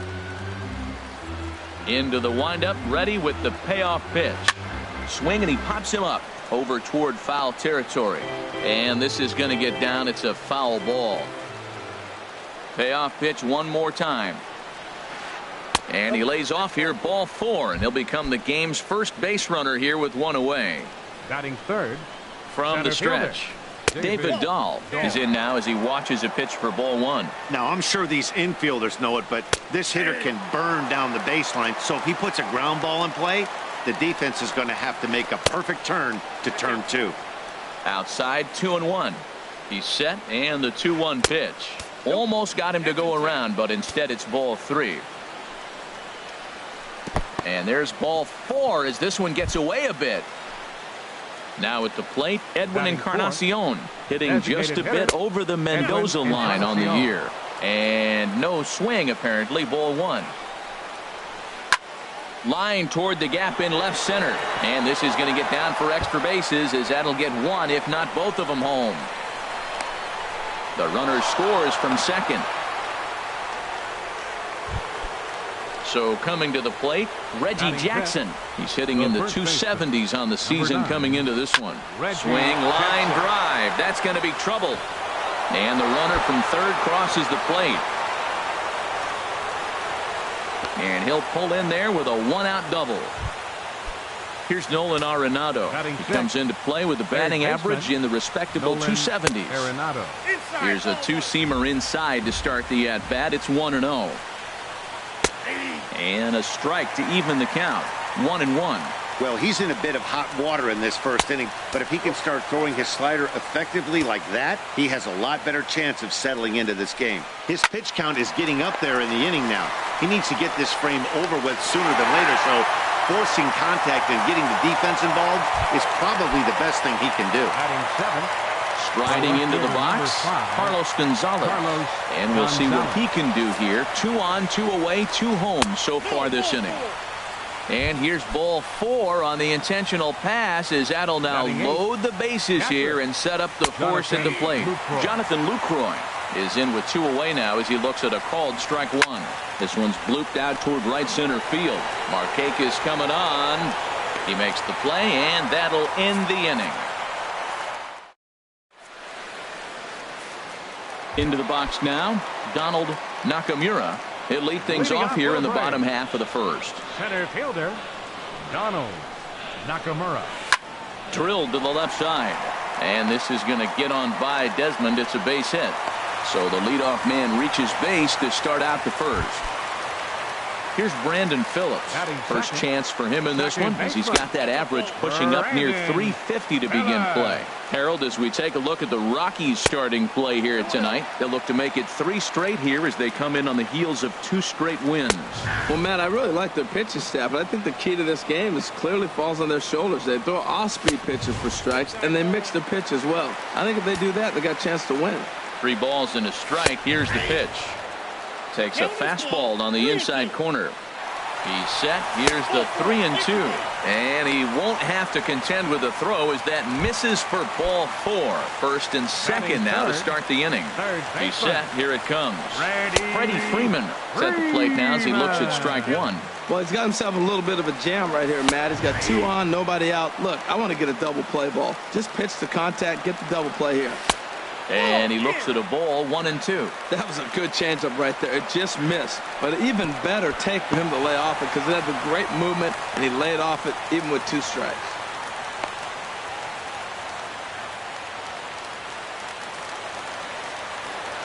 Into the windup, ready with the payoff pitch. Swing, and he pops him up over toward foul territory. And this is going to get down. It's a foul ball. Payoff pitch one more time. And he lays off here, ball 4, and he'll become the game's first base runner here with 1 away. Batting third. From the stretch, David Dahl is in now as he watches a pitch for ball 1. Now, I'm sure these infielders know it, but this hitter can burn down the baseline. So if he puts a ground ball in play, the defense is going to have to make a perfect turn to turn 2. Outside, 2-1. He's set, and the 2-1 pitch. Almost got him to go around, but instead it's ball 3. And there's ball 4 as this one gets away a bit. Now at the plate, Edwin Encarnacion hitting just a bit over the Mendoza line on the year. And no swing, apparently. Ball 1. Line toward the gap in left center. And this is going to get down for extra bases as that'll get 1, if not both of them, home. The runner scores from second. So coming to the plate, Reggie Jackson. He's hitting in the 270s on the season coming into this one. Swing, line drive. That's going to be trouble. And the runner from third crosses the plate. And he'll pull in there with a 1-out double. Here's Nolan Arenado. He comes into play with a batting average in the respectable 270s. Here's a two-seamer inside to start the at-bat. It's 1-0. And a strike to even the count. 1-1. Well, he's in a bit of hot water in this first inning, but if he can start throwing his slider effectively like that, he has a lot better chance of settling into this game. His pitch count is getting up there in the inning now. He needs to get this frame over with sooner than later, so forcing contact and getting the defense involved is probably the best thing he can do. Striding into the box, Carlos Gonzalez. And we'll see what he can do here. 2 on, 2 away, 2 home so far this inning. And here's ball 4 on the intentional pass as that'll now load the bases here and set up the force at the plate. Jonathan Lucroy is in with 2 away now as he looks at a called strike 1. This one's blooped out toward right center field. Markakis coming on. He makes the play, and that'll end the inning. Into the box now, Donald Nakamura. He'll lead things off here in the bottom half of the first. Center fielder, Donald Nakamura. drilled to the left side. And this is going to get on by Desmond. It's a base hit. So the leadoff man reaches base to start out the first. Here's Brandon Phillips. First chance for him in this one, as he's got that average pushing up near 350 to begin play. Harold, as we take a look at the Rockies starting play here tonight, they'll look to make it 3 straight here as they come in on the heels of 2 straight wins. Well, Matt, I really like their pitching staff, but I think the key to this game is clearly falls on their shoulders. They throw off-speed pitches for strikes, and they mix their pitch as well. I think if they do that, they got a chance to win. 3 balls and a strike. Here's the pitch. Takes a fastball on the inside corner. He's set. Here's the 3-2. And he won't have to contend with a throw as that misses for ball 4. First and second now to start the inning. He's set. Here it comes. Freddie Freeman is at the plate now as he looks at strike 1. Well, he's got himself a little bit of a jam right here, Matt. He's got 2 on, nobody out. Look, I want to get a double play ball. Just pitch to contact, get the double play here. And he looks at a ball, 1-2. That was a good changeup right there. It just missed. But an even better take for him to lay off it because it had the great movement, and he laid off it even with 2 strikes.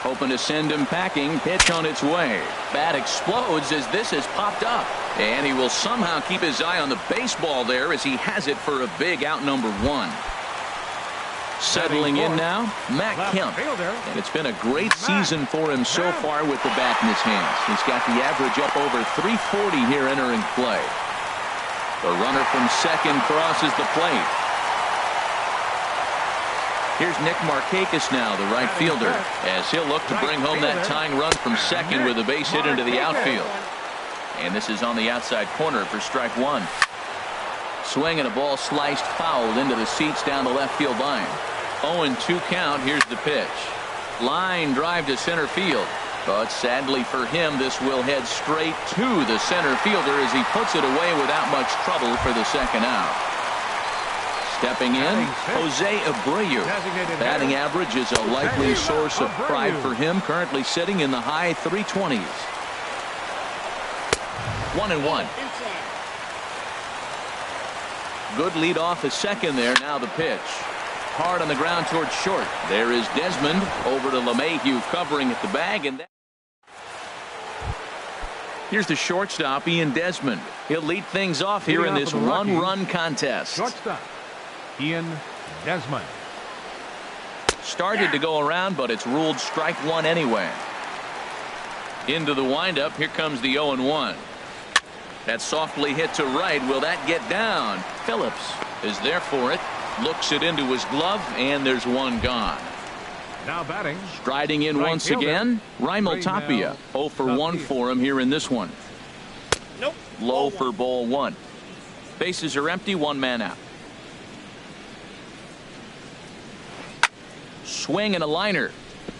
Hoping to send him packing. Pitch on its way. Bat explodes as this has popped up. And he will somehow keep his eye on the baseball there as he has it for a big out number 1. Settling in now, Matt Kemp. And it's been a great season for him so far with the bat in his hands. He's got the average up over 340 here entering play. The runner from second crosses the plate. Here's Nick Markakis now, the right fielder, as he'll look to bring home that tying run from second with a base hit into the outfield. And this is on the outside corner for strike 1. Swing and a ball sliced foul into the seats down the left field line. 0-2 count. Here's the pitch. Line drive to center field. But sadly for him, this will head straight to the center fielder as he puts it away without much trouble for the second out. Stepping in, Jose Abreu. Batting average is a likely source of pride for him, currently sitting in the high 320s. 1-1. Good lead off a second there. Now the pitch. Hard on the ground towards short. There is Desmond over to LeMahieu covering at the bag. And here's the shortstop, Ian Desmond. He'll lead things off here in this one-run contest. Shortstop, Ian Desmond. Started to go around, but it's ruled strike 1 anyway. Into the windup. Here comes the 0-1. That softly hit to right. Will that get down? Phillips is there for it. Looks it into his glove, and there's one gone. Now batting. Striding in once again, Raimel Tapia. 0 for 1 for him here in this one. Nope. Low for ball 1. Bases are empty, 1 man out. Swing and a liner,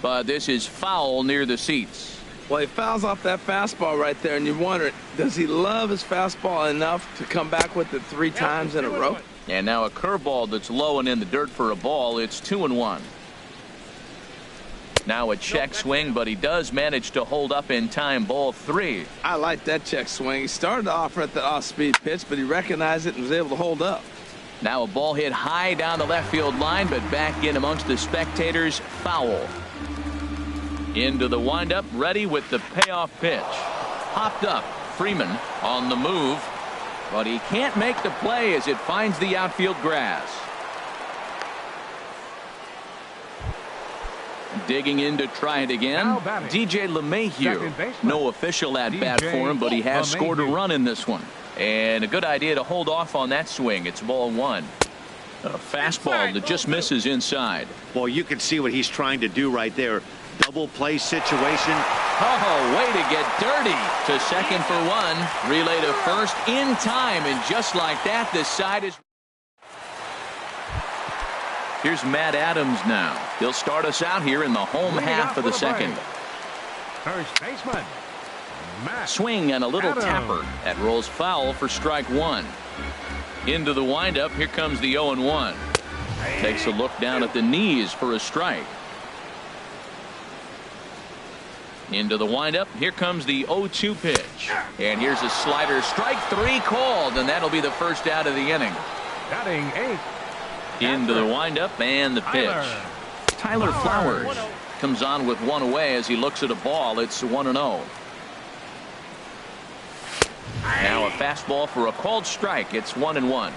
but this is foul near the seats. Well, he fouls off that fastball right there, and you wonder, does he love his fastball enough to come back with it 3 times in a row? And now a curveball that's low and in the dirt for a ball. It's 2-1. Now a check swing, but he does manage to hold up in time. Ball 3. I like that check swing. He started to offer at the off-speed pitch, but he recognized it and was able to hold up. Now a ball hit high down the left field line, but back in amongst the spectators. Foul. Into the windup, ready with the payoff pitch. Popped up. Freeman on the move, but he can't make the play as it finds the outfield grass. Digging in to try it again. DJ LeMahieu. No official at bat for him, but he has scored a run in this one. And a good idea to hold off on that swing. It's ball 1. A fastball that just misses inside. Well, you can see what he's trying to do right there. Double play situation. Oh, way to get dirty. To second for 1. Relay to first in time. And just like that, this side is. Here's Matt Adams now. He'll start us out here in the home half of the second. First baseman, Matt Swing and a little Adams. tapper. That rolls foul for strike 1. Into the windup. Here comes the 0-1. Takes a look down at the knees for a strike. Into the windup. Here comes the 0-2 pitch. And here's a slider. Strike 3 called, and that'll be the first out of the inning. batting 8th, Into the windup and the pitch. Tyler Flowers comes on with one away as he looks at a ball. It's 1-0. Now a fastball for a called strike. It's 1-1.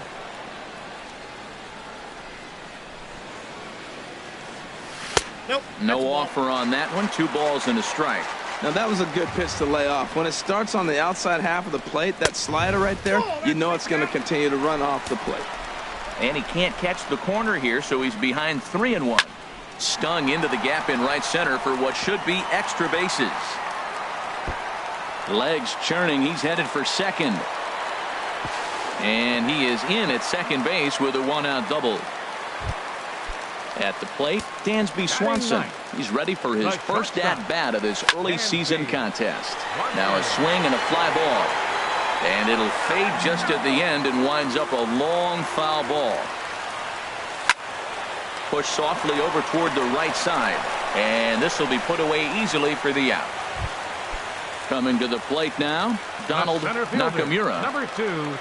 Nope. No offer on that one. 2 balls and a strike. Now that was a good pitch to lay off. When it starts on the outside half of the plate, that slider right there, you know it's going to continue to run off the plate. And he can't catch the corner here, so he's behind 3-1. Stung into the gap in right center for what should be extra bases. Legs churning. He's headed for second. And he is in at second base with a 1-out double. At the plate, Dansby Swanson. He's ready for his first at-bat of this early season contest. Now a swing and a fly ball. And it'll fade just at the end and winds up a long foul ball. Pushed softly over toward the right side. And this will be put away easily for the out. Coming to the plate now, Donald Nakamura. Number 2.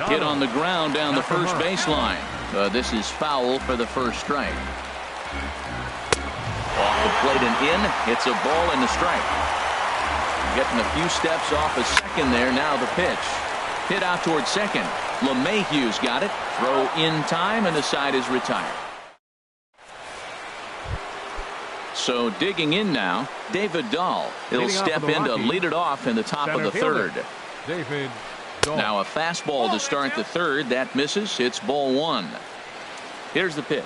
Hit on the ground down the first baseline. This is foul for the first strike. Off the plate and in. It's a ball and a strike. Getting a few steps off a second there. Now the pitch. Hit out towards second. LeMahieu's got it. Throw in time, and the side is retired. So digging in now, David Dahl. He'll step in to lead it off in the top of the third. David. Now a fastball to start the third. That misses. It's ball 1. Here's the pitch.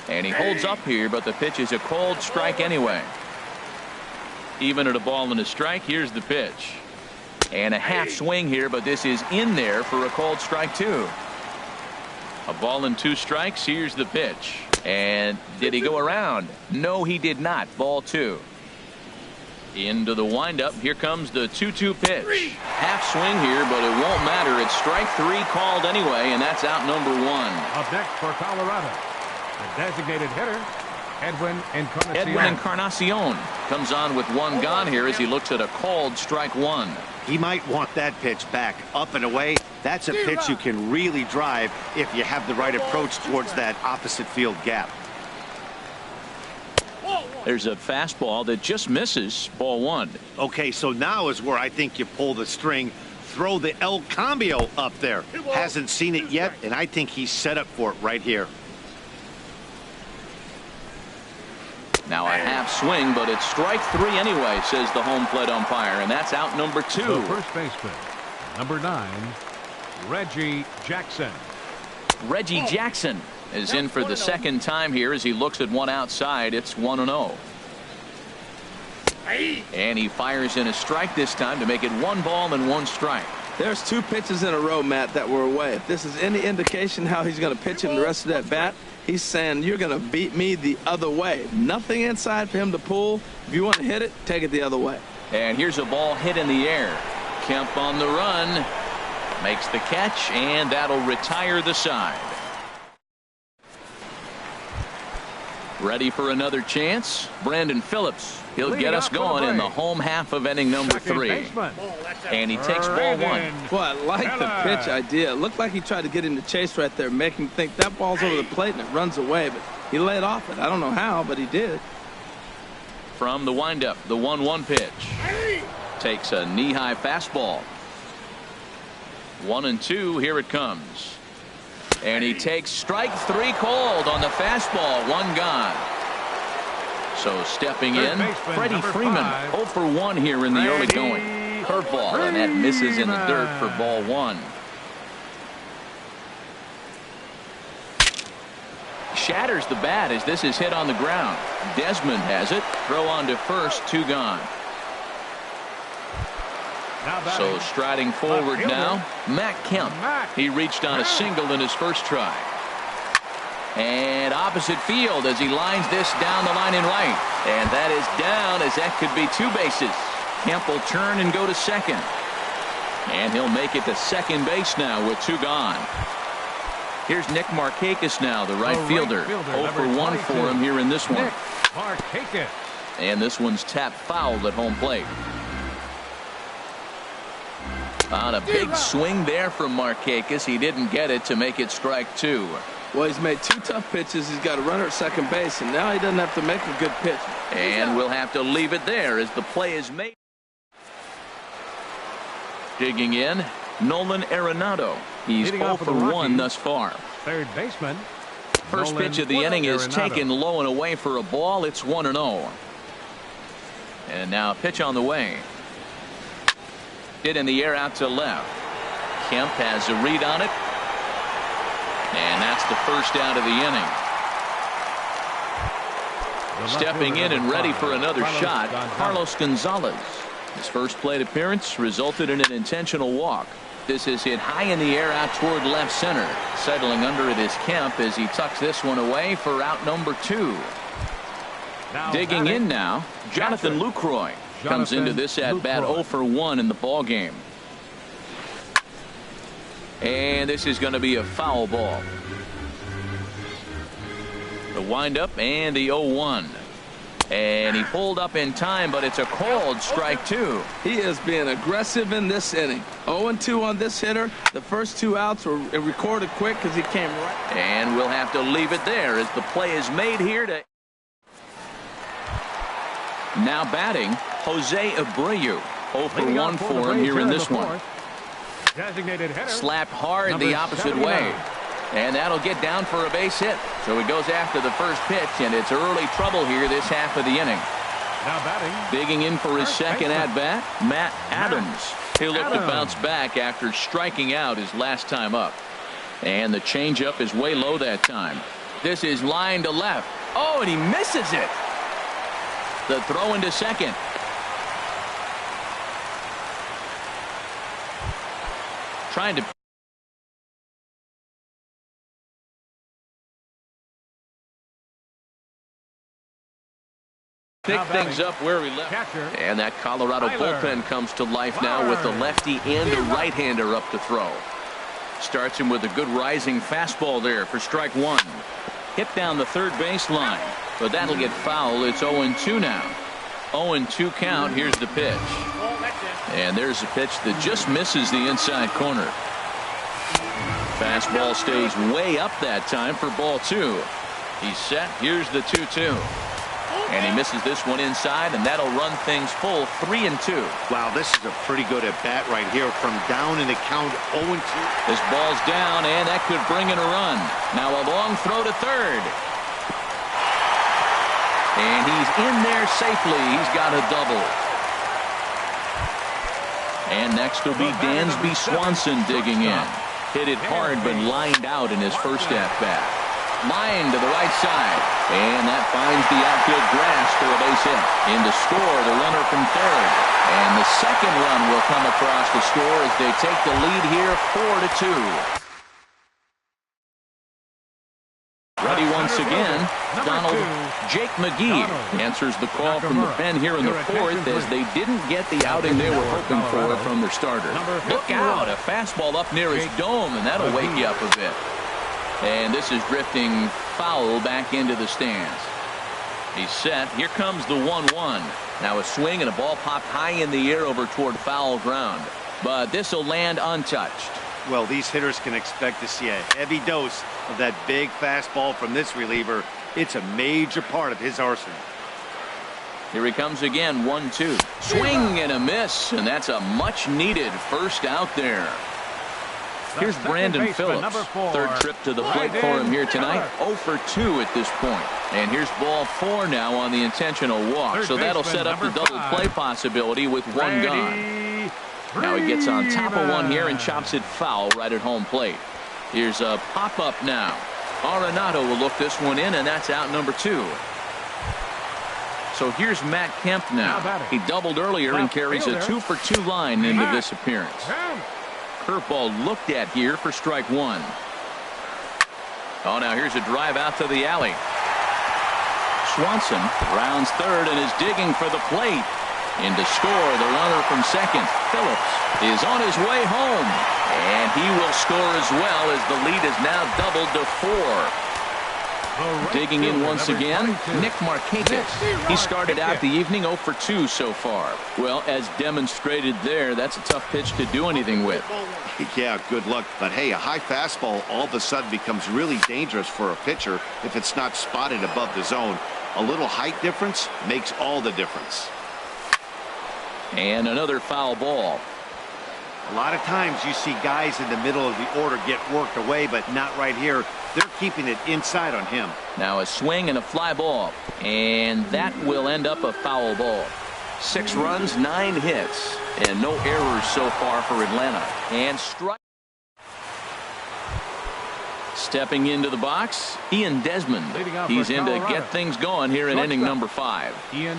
And he holds up here, but the pitch is a called strike anyway. Even at a ball and a strike, here's the pitch. And a half swing here, but this is in there for a called strike too. A ball and 2 strikes. Here's the pitch. And did he go around? No, he did not. Ball 2. Into the windup. Here comes the 2-2 pitch. Half swing here, but it won't matter. It's strike 3 called anyway, and that's out number 1. Up next for Colorado, the designated hitter, Edwin Encarnacion. Edwin Encarnacion comes on with 1 gone here as he looks at a called strike 1. He might want that pitch back up and away. That's a pitch you can really drive if you have the right approach towards that opposite field gap. There's a fastball that just misses. Ball 1. Okay, so now is where I think you pull the string. Throw the El Cambio up there. Hasn't seen it yet, and I think he's set up for it right here. Now a half swing, but it's strike 3 anyway, says the home plate umpire, and that's out number 2. The first baseman, number 9, Reggie Jackson. Reggie Jackson is in for the second time here as he looks at one outside. It's 1-0. And he fires in a strike this time to make it 1 ball and 1 strike. There's 2 pitches in a row, Matt, that were away. If this is any indication how he's going to pitch in the rest of that bat, he's saying you're going to beat me the other way. Nothing inside for him to pull. If you want to hit it, take it the other way. And here's a ball hit in the air. Kemp on the run. Makes the catch, and that'll retire the side. Ready for another chance? Brandon Phillips. He'll get us going in the home half of inning number 3. And he takes ball 1. Boy, I like the pitch idea. It looked like he tried to get him to chase right there, make him think that ball's over the plate and it runs away. But he laid off it. I don't know how, but he did. From the windup, the 1-1 pitch. Takes a knee-high fastball. 1-2. Here it comes. And he takes strike 3 called on the fastball. 1 gone. So stepping in, Freddie Freeman 0 for 1 here in the early going. Curveball, and that misses in the dirt for ball 1. Shatters the bat as this is hit on the ground. Desmond has it. Throw on to first. 2 gone. So striding forward now, Matt Kemp. He reached on a single in his first try. And opposite field as he lines this down the line in right. And that is down as that could be 2 bases. Kemp will turn and go to second. And he'll make it to second base now with 2 gone. Here's Nick Markakis now, the right fielder. 0 for 1 for him here in this one. And this one's tapped foul at home plate. On a big swing there from Markakis. He didn't get it to make it strike 2. Well, he's made 2 tough pitches. He's got a runner at second base, and now he doesn't have to make a good pitch. And we'll have to leave it there as the play is made. Digging in, Nolan Arenado. He's 0 for 1 thus far. Third baseman. First pitch of the inning is taken low and away for a ball. It's 1-0. And now a pitch on the way. Hit in the air out to left. Kemp has a read on it. And that's the first out of the inning. Stepping in and ready for another shot, Carlos Gonzalez. His first plate appearance resulted in an intentional walk. This is hit high in the air out toward left center. Settling under it is Kemp as he tucks this one away for out number 2. Digging in now, Jonathan Lucroy comes into this at bat 0 for 1 in the ball game. And this is going to be a foul ball. The windup and the 0-1. And he pulled up in time, but it's a called strike 2. He is being aggressive in this inning. 0-2 on this hitter. The first 2 outs were recorded quick because he came right. And we'll have to leave it there as the play is made here to. Now batting, Jose Abreu. 0 for 1 for him here in this one. Designated hitter. Slapped hard the opposite way. And that'll get down for a base hit. So he goes after the first pitch, and it's early trouble here this half of the inning. Now batting. Digging in for his second at-bat, Matt Adams. He'll look to bounce back after striking out his last time up. And the changeup is way low that time. This is line to left. Oh, and he misses it. The throw into second. Trying to pick things up where we left. And that Colorado bullpen comes to life now with a lefty and a right-hander up to throw. Starts him with a good rising fastball there for strike 1. Hit down the third baseline, but that'll get foul. It's 0-2 now. 0-2 count. Here's the pitch. And there's a pitch that just misses the inside corner. Fastball stays way up that time for ball 2. He's set. Here's the 2-2. And he misses this one inside, and that'll run things full 3-2. Wow, this is a pretty good at bat right here from down in the count 0-2. This ball's down, and that could bring in a run. Now a long throw to third. And he's in there safely. He's got a double. And next will be Dansby Swanson digging in. Hit it hard, but lined out in his first at-bat. Line to the right side. And that finds the outfield grass for a base hit. In to score, the runner from third. And the second run will come across the score as they take the lead here 4-2. Ready once again, Jake McGee answers the call from the pen here in the fourth as they didn't get the outing they were hoping for from their starter. Look out, a fastball up near his dome, and that'll wake you up a bit. And this is drifting foul back into the stands. He's set. Here comes the 1-1. Now a swing and a ball popped high in the air over toward foul ground. But this will land untouched. Well, these hitters can expect to see a heavy dose of that big fastball from this reliever. It's a major part of his arsenal. Here he comes again, 1-2. Swing and a miss, and that's a much-needed first out there. Here's Brandon Phillips. Third trip to the plate for him here tonight. 0 for 2 at this point. And here's ball 4 now on the intentional walk. So that'll set up the double play possibility with one gone. Now he gets on top of one here and chops it foul right at home plate. Here's a pop-up now. Arenado will look this one in, and that's out number 2. So here's Matt Kemp now. He doubled earlier and carries a 2 for 2 line into this appearance. Curveball looked at here for strike 1. Oh, now here's a drive out to the alley. Swanson rounds third and is digging for the plate. In to score, the runner from second, Phillips, is on his way home. And he will score as well as the lead is now doubled to 4. Digging in once again, Nick Markakis. He started out the evening 0 for 2 so far. Well, as demonstrated there, that's a tough pitch to do anything with. Yeah, good luck. But hey, a high fastball all of a sudden becomes really dangerous for a pitcher if it's not spotted above the zone. A little height difference makes all the difference. And another foul ball. A lot of times you see guys in the middle of the order get worked away, but not right here. They're keeping it inside on him. Now a swing and a fly ball, and that will end up a foul ball. 6 runs, 9 hits, and no errors so far for Atlanta. And strike. Stepping into the box, Ian Desmond. He's in to get things going here in inning number 5. Ian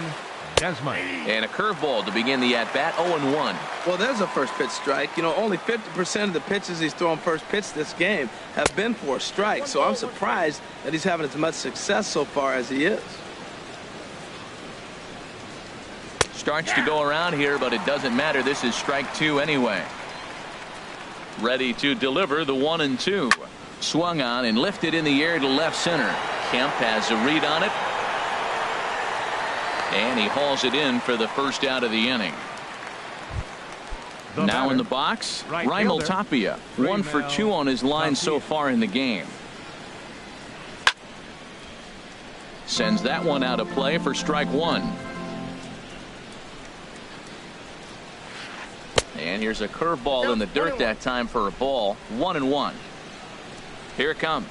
Desmond. And a curveball to begin the at-bat, 0-1. Well, there's a first pitch strike. You know, only 50% of the pitches he's thrown first pitch this game have been for a strike. So I'm surprised that he's having as much success so far as he is. Starts to go around here, but it doesn't matter. This is strike 2 anyway. Ready to deliver the 1-2. Swung on and lifted in the air to left center. Kemp has a read on it. And he hauls it in for the first out of the inning. Now in the box, Raimel Tapia. 1 for 2 on his line so far in the game. Sends that one out of play for strike 1. And here's a curveball in the dirt that time for a ball. 1-1. Here it comes.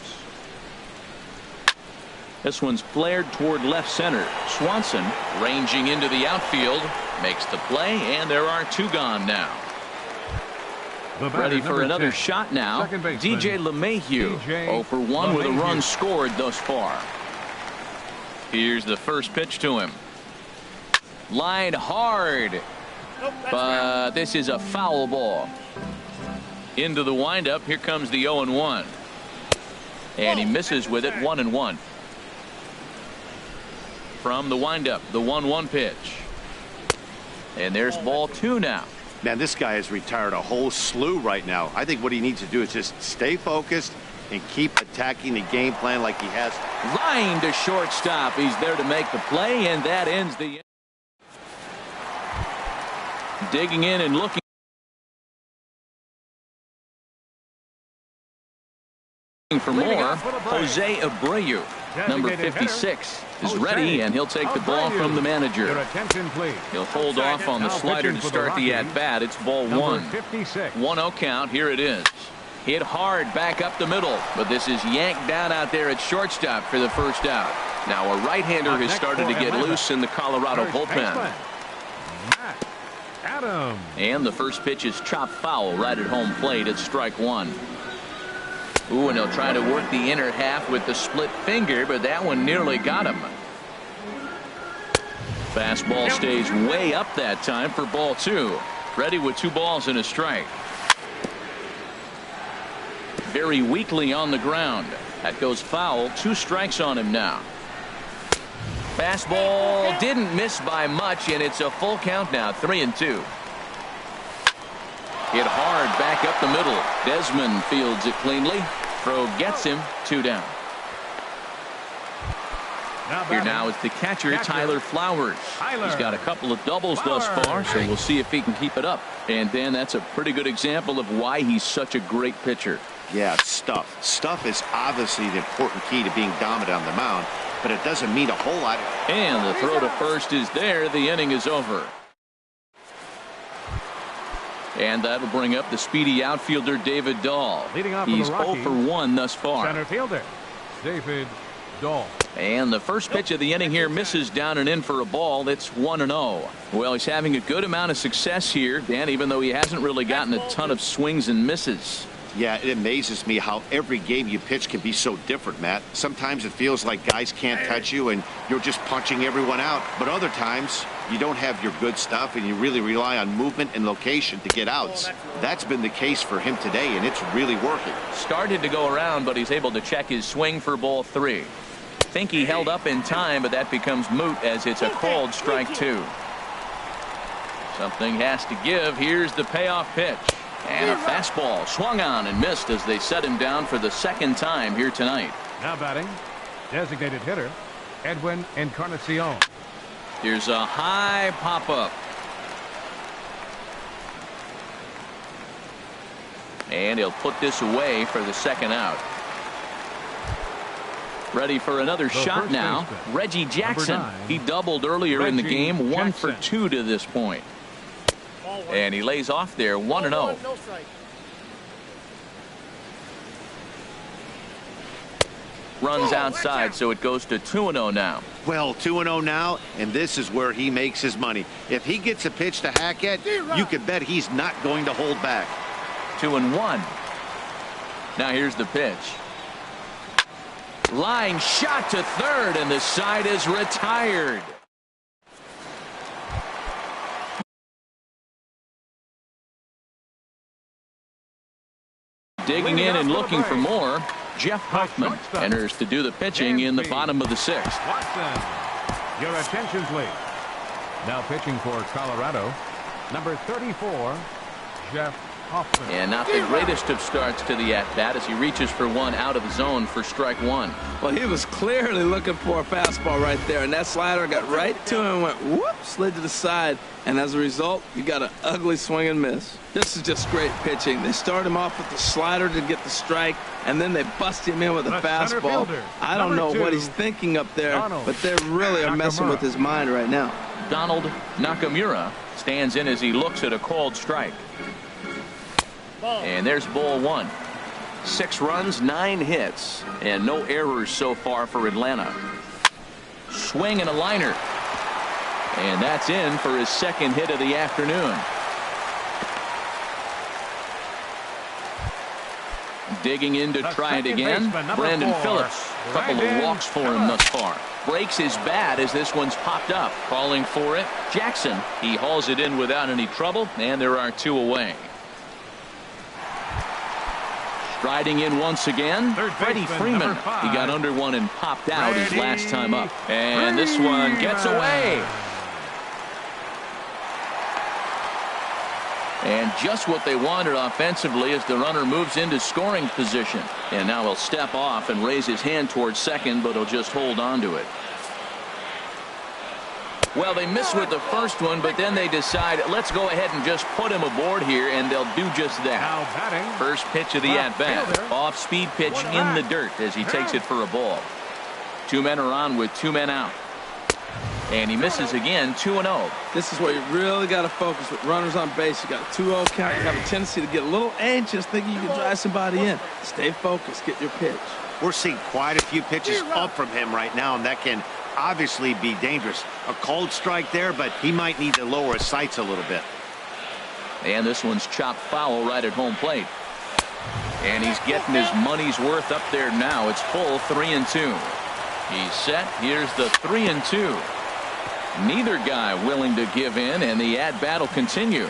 This one's flared toward left center. Swanson ranging into the outfield, makes the play, and there are 2 gone now. Ready for another shot now. DJ LeMahieu, 0 for 1 with a run scored thus far. Here's the first pitch to him. Line hard, but this is a foul ball. Into the windup. Here comes the 0-1. And he misses with it. 1-1. From the windup, the 1-1 pitch. And there's ball 2 now. Man, this guy has retired a whole slew right now. I think what he needs to do is just stay focused and keep attacking the game plan like he has. Line to shortstop. He's there to make the play, and that ends the inning. Digging in and looking for more. Jose Abreu, number 56, is ready, and he'll take the ball from the manager. He'll hold off on the slider to start the at-bat. It's ball 1. 1-0 count. Here it is. Hit hard back up the middle, but this is yanked down out there at shortstop for the first out. Now a right-hander has started to get loose in the Colorado bullpen. And the first pitch is chopped foul right at home plate. It's strike 1. Ooh, and he'll try to work the inner half with the split finger, but that one nearly got him. Fastball stays way up that time for ball 2. Ready with 2 balls and a strike. Very weakly on the ground. That goes foul. 2 strikes on him now. Fastball didn't miss by much, and it's a full count now. 3-2. Hit hard back up the middle. Desmond fields it cleanly. Throw gets him. 2 down. Here now is the catcher, Tyler Flowers. He's got a couple of doubles thus far, so we'll see if he can keep it up. And Dan, that's a pretty good example of why he's such a great pitcher. Yeah, stuff. Stuff is obviously the important key to being dominant on the mound, but it doesn't mean a whole lot. And the throw to first is there. The inning is over. And that'll bring up the speedy outfielder David Dahl. He's 0 for 1 thus far. Center fielder David Dahl. And the first pitch of the inning here misses down and in for a ball. It's 1-0. Well, he's having a good amount of success here, Dan, even though he hasn't really gotten a ton of swings and misses. Yeah, it amazes me how every game you pitch can be so different, Matt. Sometimes it feels like guys can't touch you and you're just punching everyone out. But other times you don't have your good stuff and you really rely on movement and location to get outs. That's been the case for him today, and it's really working. Started to go around, but he's able to check his swing for ball 3. Think he held up in time, but that becomes moot as it's a called strike 2. Something has to give. Here's the payoff pitch. And a fastball swung on and missed as they set him down for the second time here tonight. Now batting Designated hitter, Edwin Encarnacion. Here's a high pop-up. And he'll put this away for the second out. Ready for another shot now. Reggie Jackson. He doubled earlier in the game. 1 for 2 to this point. And he lays off there 1-0. Runs outside, so it goes to 2-0 now. Well, 2-0 now, and this is where he makes his money. If he gets a pitch to hack at, you can bet he's not going to hold back. 2-1. Now here's the pitch. Line shot to third, and the side is retired. Digging in and looking for more, Jeff Hoffman enters to do the pitching in the bottom of the 6th. Watson, your attention, please. Now pitching for Colorado, number 34, Jeff Hoffman. And not the greatest of starts to the at-bat as he reaches for one out of the zone for strike 1. Well, he was clearly looking for a fastball right there, and that slider got right to him and went whoop, slid to the side, and as a result, you got an ugly swing and miss. This is just great pitching. They start him off with the slider to get the strike, and then they bust him in with a fastball. I don't know what he's thinking up there, but they really are messing with his mind right now. Donald Nakamura stands in as he looks at a called strike. And there's ball 1. 6 runs, 9 hits, and no errors so far for Atlanta. Swing and a liner. And that's in for his second hit of the afternoon. Digging in to try it again. Brandon Phillips. A couple of walks for him thus far. Breaks his bat as this one's popped up. Calling for it, Jackson. He hauls it in without any trouble, and there are 2 away. Striding in once again, Freddie Freeman. He got under one and popped out his last time up. And this one gets away. And just what they wanted offensively as the runner moves into scoring position. And now he'll step off and raise his hand towards second, but he'll just hold on to it. Well, they miss with the first one, but then they decide, let's go ahead and just put him aboard here, and they'll do just that. First pitch of the at-bat. Off-speed pitch in the dirt as he takes it for a ball. 2 men are on with 2 men out. And he misses again, 2-0. This is where you really got to focus with runners on base. You got a 2-0 count. You have a tendency to get a little anxious thinking you can drive somebody in. Stay focused. Get your pitch. We're seeing quite a few pitches up from him right now, and that can obviously be dangerous. A cold strike there, but he might need to lower his sights a little bit. And this one's chopped foul right at home plate. And he's getting his money's worth up there now. It's full 3-2. He's set. Here's the 3-2. Neither guy willing to give in, and the at-bat will continue.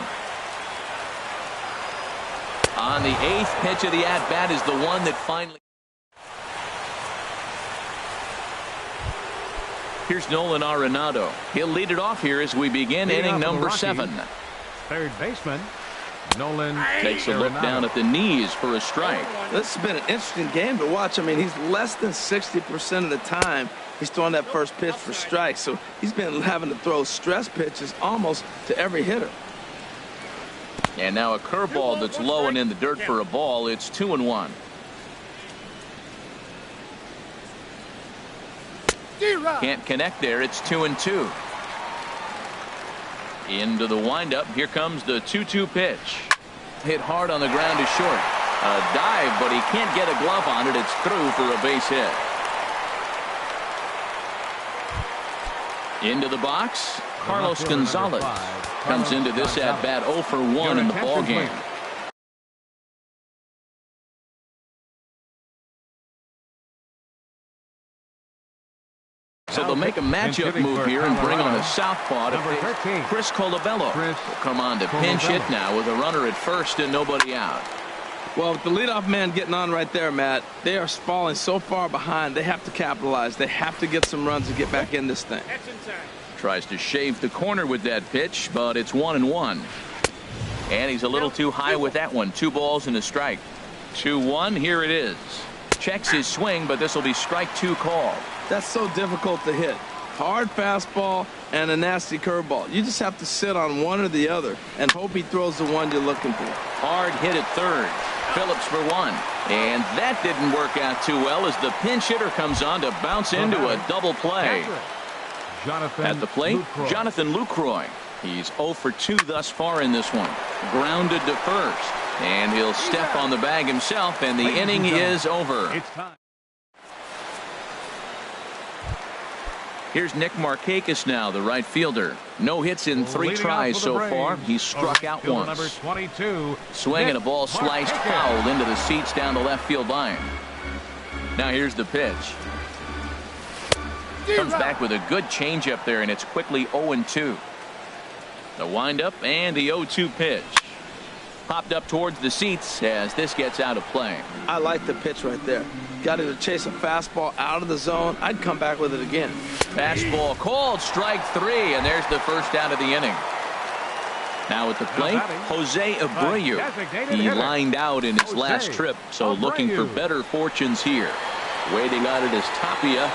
On the 8th pitch of the at-bat is the one that finally. Here's Nolan Arenado. He'll lead it off here as we begin inning number 7. Third baseman Nolan takes a look down at the knees for a strike. This has been an interesting game to watch. I mean, he's less than 60% of the time he's throwing that first pitch for strikes. So he's been having to throw stress pitches almost to every hitter. And now a curveball that's low and in the dirt for a ball. It's 2-1. Can't connect there. It's 2-2. Into the windup. Here comes the 2-2 pitch. Hit hard on the ground to short. A dive, but he can't get a glove on it. It's through for a base hit. Into the box. Carlos Gonzalez comes into this at bat 0 for 1 in the ball game. So they'll make a matchup move here and bring on a southpaw to face Chris Colabello. Will come on to pinch hit now with a runner at first and nobody out. Well, with the leadoff man getting on right there, Matt, they are falling so far behind. They have to capitalize. They have to get some runs to get back in this thing. Tries to shave the corner with that pitch, but it's 1-1. And he's a little too high with that one. 2 balls and a strike. 2-1. Here it is. Checks his swing, but this will be strike 2 called. That's so difficult to hit. Hard fastball and a nasty curveball. You just have to sit on one or the other and hope he throws the one you're looking for. Hard hit at third. Phillips for 1. And that didn't work out too well as the pinch hitter comes on to bounce into a double play. At the plate, Jonathan Lucroy. He's 0 for 2 thus far in this one. Grounded to first. And he'll step on the bag himself, and the inning is over. It's time. Here's Nick Markakis now, the right fielder. No hits in 3 tries so far. He's struck out once. Number 22. Swing and a ball sliced foul into the seats down the left field line. Now here's the pitch. Comes back with a good changeup there, and it's quickly 0-2. The windup and the 0-2 pitch. Popped up towards the seats as this gets out of play. I like the pitch right there. Got him to chase a fastball out of the zone. I'd come back with it again. Fastball called, strike 3, and there's the first out of the inning. Now at the plate, Jose Abreu. He lined out in his last trip, so looking for better fortunes here. Waiting on it is Tapia.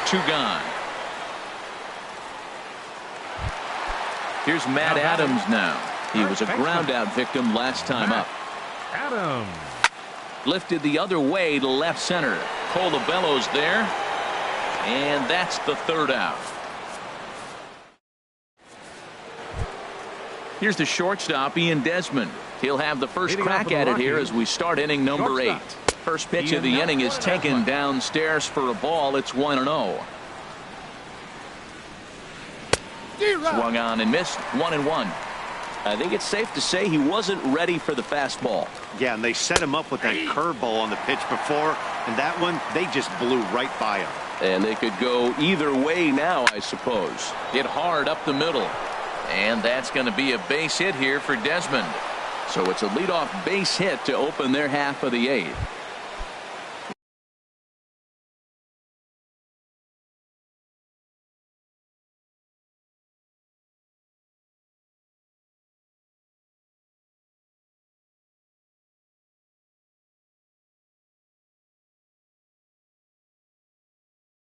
2 gone. Here's Matt Adams now. He was a ground-out victim last time up. Adams. Lifted the other way to left center. Colabello's there. And that's the 3rd out. Here's the shortstop, Ian Desmond. He'll have the first crack at it here as we start inning number 8. First pitch of the inning is taken downstairs for a ball. It's 1-0. Swung on and missed. 1-1. I think it's safe to say he wasn't ready for the fastball. Yeah, and they set him up with that curveball on the pitch before, and that one, they just blew right by him. And they could go either way now, I suppose. Hit hard up the middle. And that's going to be a base hit here for Desmond. So it's a leadoff base hit to open their half of the 8th.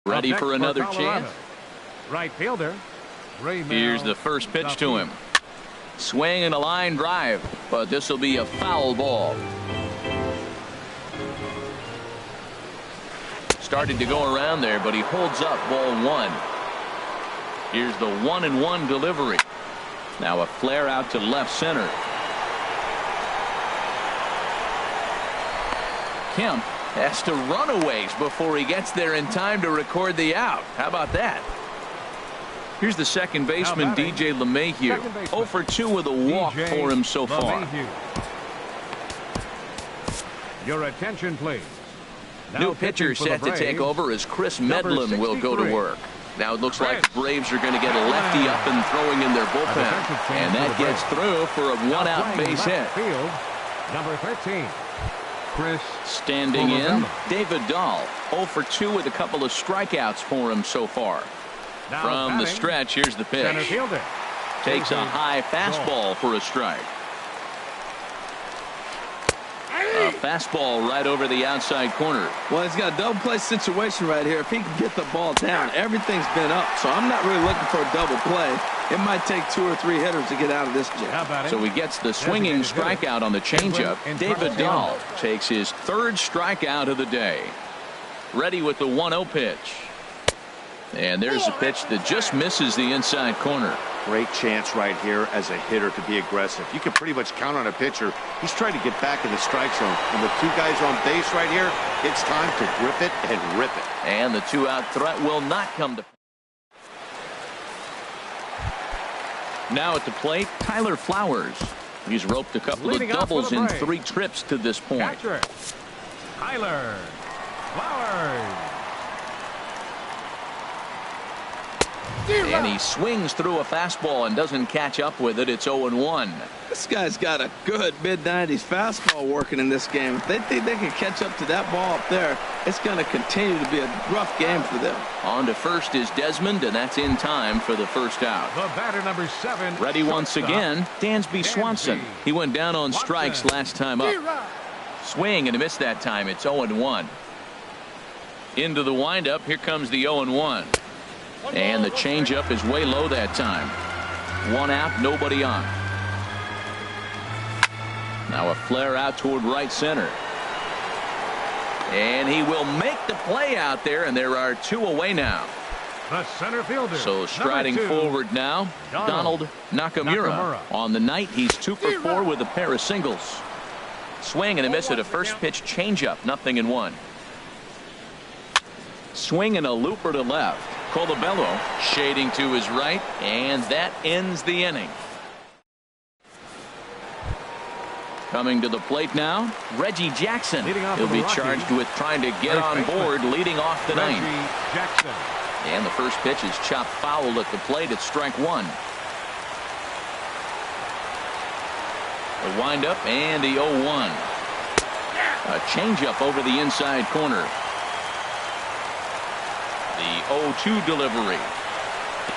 Ready for another chance? Right fielder. Here's the first pitch to him. Swing and a line drive, but this will be a foul ball. Started to go around there, but he holds up ball 1. Here's the 1-1 delivery. Now a flare out to left center. Kemp has to run a ways before he gets there in time to record the out. How about that? Here's the second baseman, DJ LeMahieu. 0 for 2 with a walk for him so far. Your attention, please. New pitcher set to take over as Chris Medlin will go to work. Now it looks like the Braves are going to get a lefty up and throwing in their bullpen. And that gets through for a 1-out base hit. Number 13. Chris standing in, David Dahl. 0 for 2 with a couple of strikeouts for him so far. From the stretch, here's the pitch. Takes a high fastball for a strike. A fastball right over the outside corner. Well, he's got a double play situation right here. If he can get the ball down, everything's been up. So I'm not really looking for a double play. It might take 2 or 3 hitters to get out of this jam. So he gets the swinging strikeout on the changeup. David Dahl takes his 3rd strikeout of the day. Ready with the 1-0 pitch. And there's a pitch that just misses the inside corner. Great chance right here as a hitter to be aggressive. You can pretty much count on a pitcher. He's trying to get back in the strike zone. And with 2 guys on base right here, it's time to grip it and rip it. And the 2-out threat will not come to. Now at the plate, Tyler Flowers. He's roped a couple of doubles in 3 trips to this point. Tyler Flowers. And he swings through a fastball and doesn't catch up with it. It's 0-1. This guy's got a good mid-90s fastball working in this game. If they think they can catch up to that ball up there, it's going to continue to be a rough game for them. On to first is Desmond, and that's in time for the first out. The batter, number 7. Ready once again, Dansby Swanson. He went down on strikes last time up. Swing and a miss that time. It's 0-1. Into the windup. Here comes the 0-1. And the changeup is way low that time. One out, nobody on. Now a flare out toward right center. And he will make the play out there, and there are two away now. The center fielder. So striding forward now, Donald Nakamura. On the night, he's 2 for 4 with a pair of singles. Swing and a miss at a first pitch changeup, 0-1. Swing and a looper to left. Colabello shading to his right, and that ends the inning. Coming to the plate now, Reggie Jackson. He'll be charged with trying to get on board leading off the ninth. Jackson. And the first pitch is chopped foul at the plate at strike one. The windup and the 0-1. A changeup over the inside corner. The 0-2 delivery.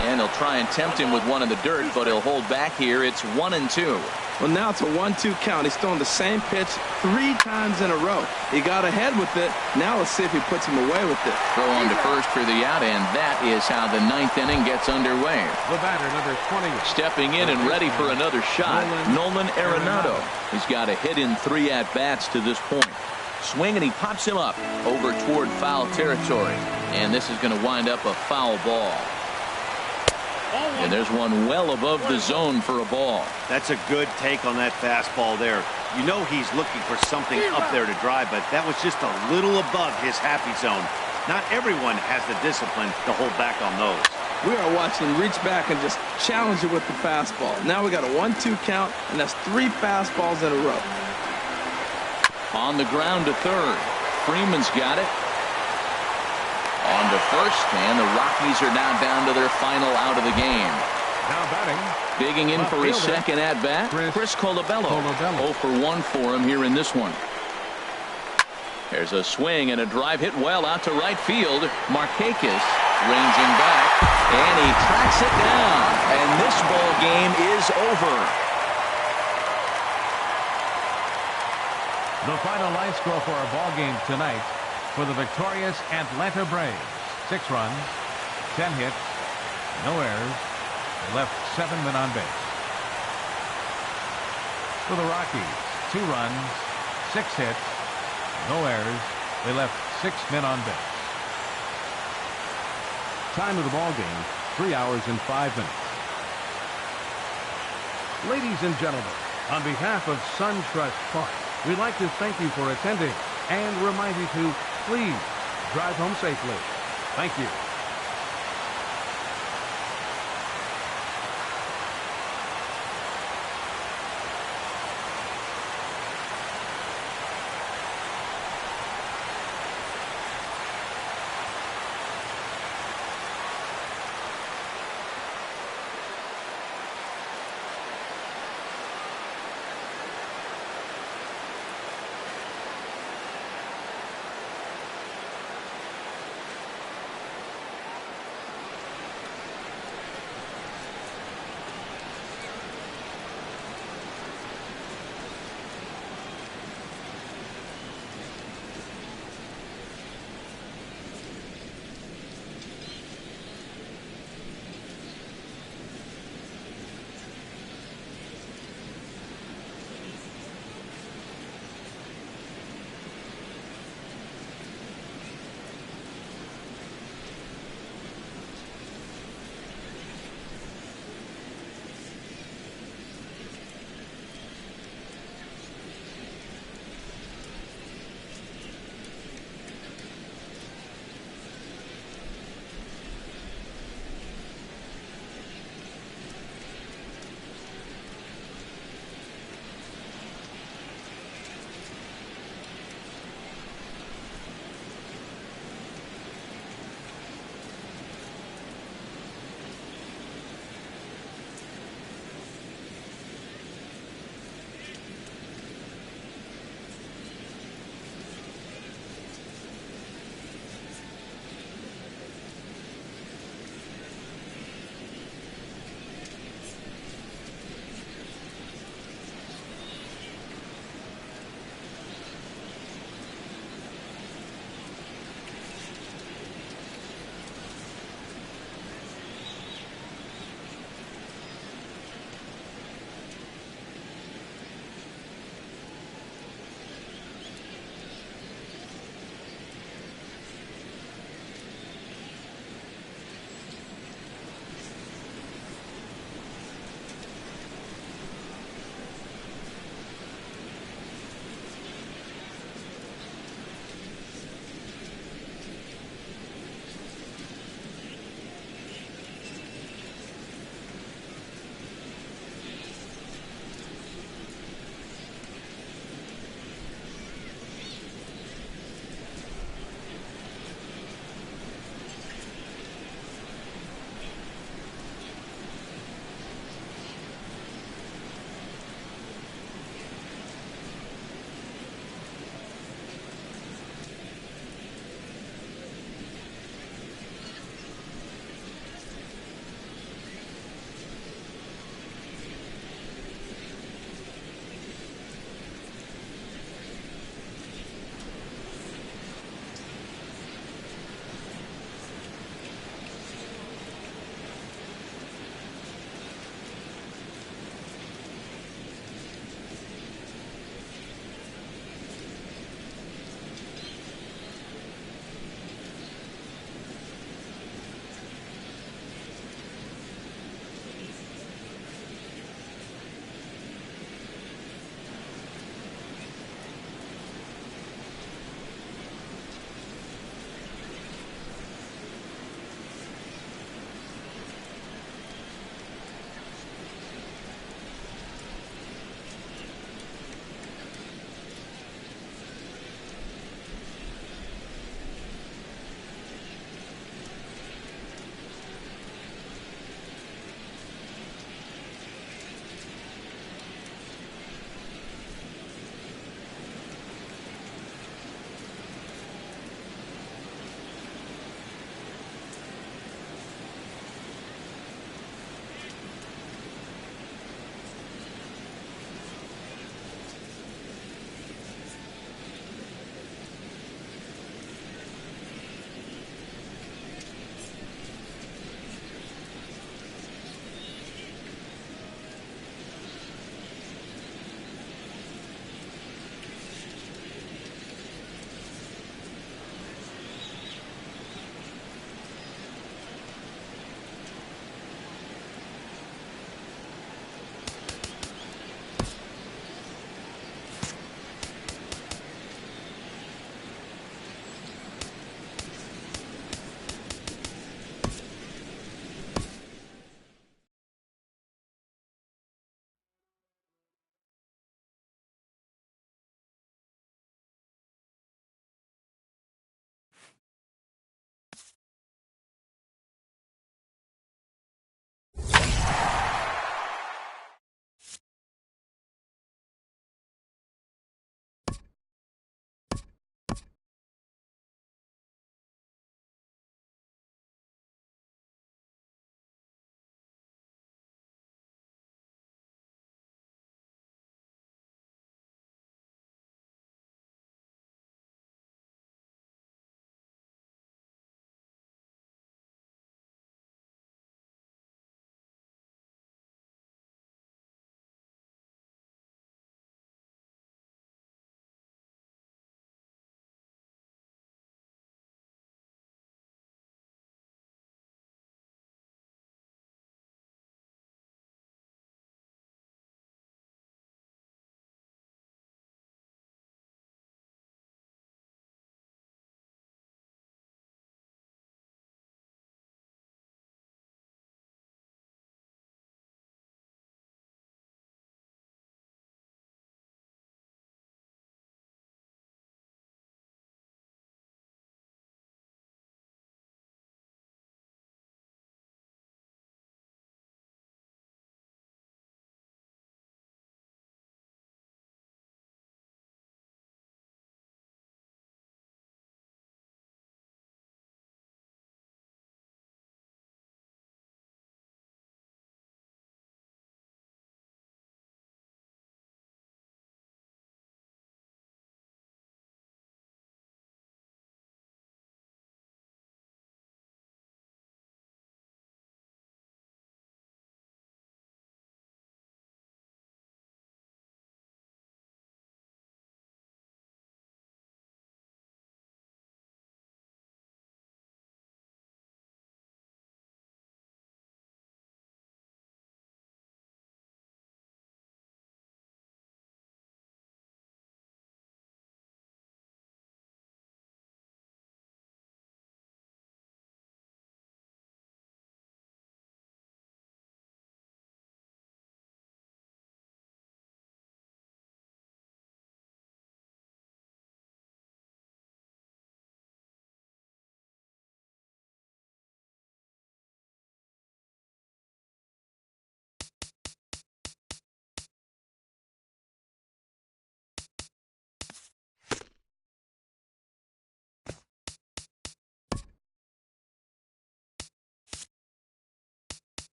And he'll try and tempt him with one in the dirt, but he'll hold back here. It's 1-2. Well, now it's a 1-2 count. He's throwing the same pitch 3 times in a row. He got ahead with it. Now let's see if he puts him away with it. Throw on to first for the out, and that is how the ninth inning gets underway. The batter, number 20. Stepping in and ready for another shot, Nolan Arenado. He's got a hit in 3 at-bats to this point. Swing, and he pops him up over toward foul territory. And this is going to wind up a foul ball. And there's one well above the zone for a ball. That's a good take on that fastball there. You know he's looking for something up there to drive, but that was just a little above his happy zone. Not everyone has the discipline to hold back on those. We are watching him reach back and just challenge it with the fastball. Now we got a 1-2 count, and that's 3 fastballs in a row. On the ground to third. Freeman's got it. On to first, and the Rockies are now down to their final out of the game. Now batting. Digging in for his second at-bat, Chris Colabello. 0 for 1 for him here in this one. There's a swing and a drive hit well out to right field. Markakis reins him back, and he tracks it down. And this ball game is over. The final line score for our ball game tonight for the victorious Atlanta Braves. 6 runs, 10 hits, no errors. They left 7 men on base. For the Rockies, 2 runs, 6 hits, no errors. They left 6 men on base. Time of the ball game, 3 hours and 5 minutes. Ladies and gentlemen, on behalf of SunTrust Park, we'd like to thank you for attending and remind you to please drive home safely. Thank you.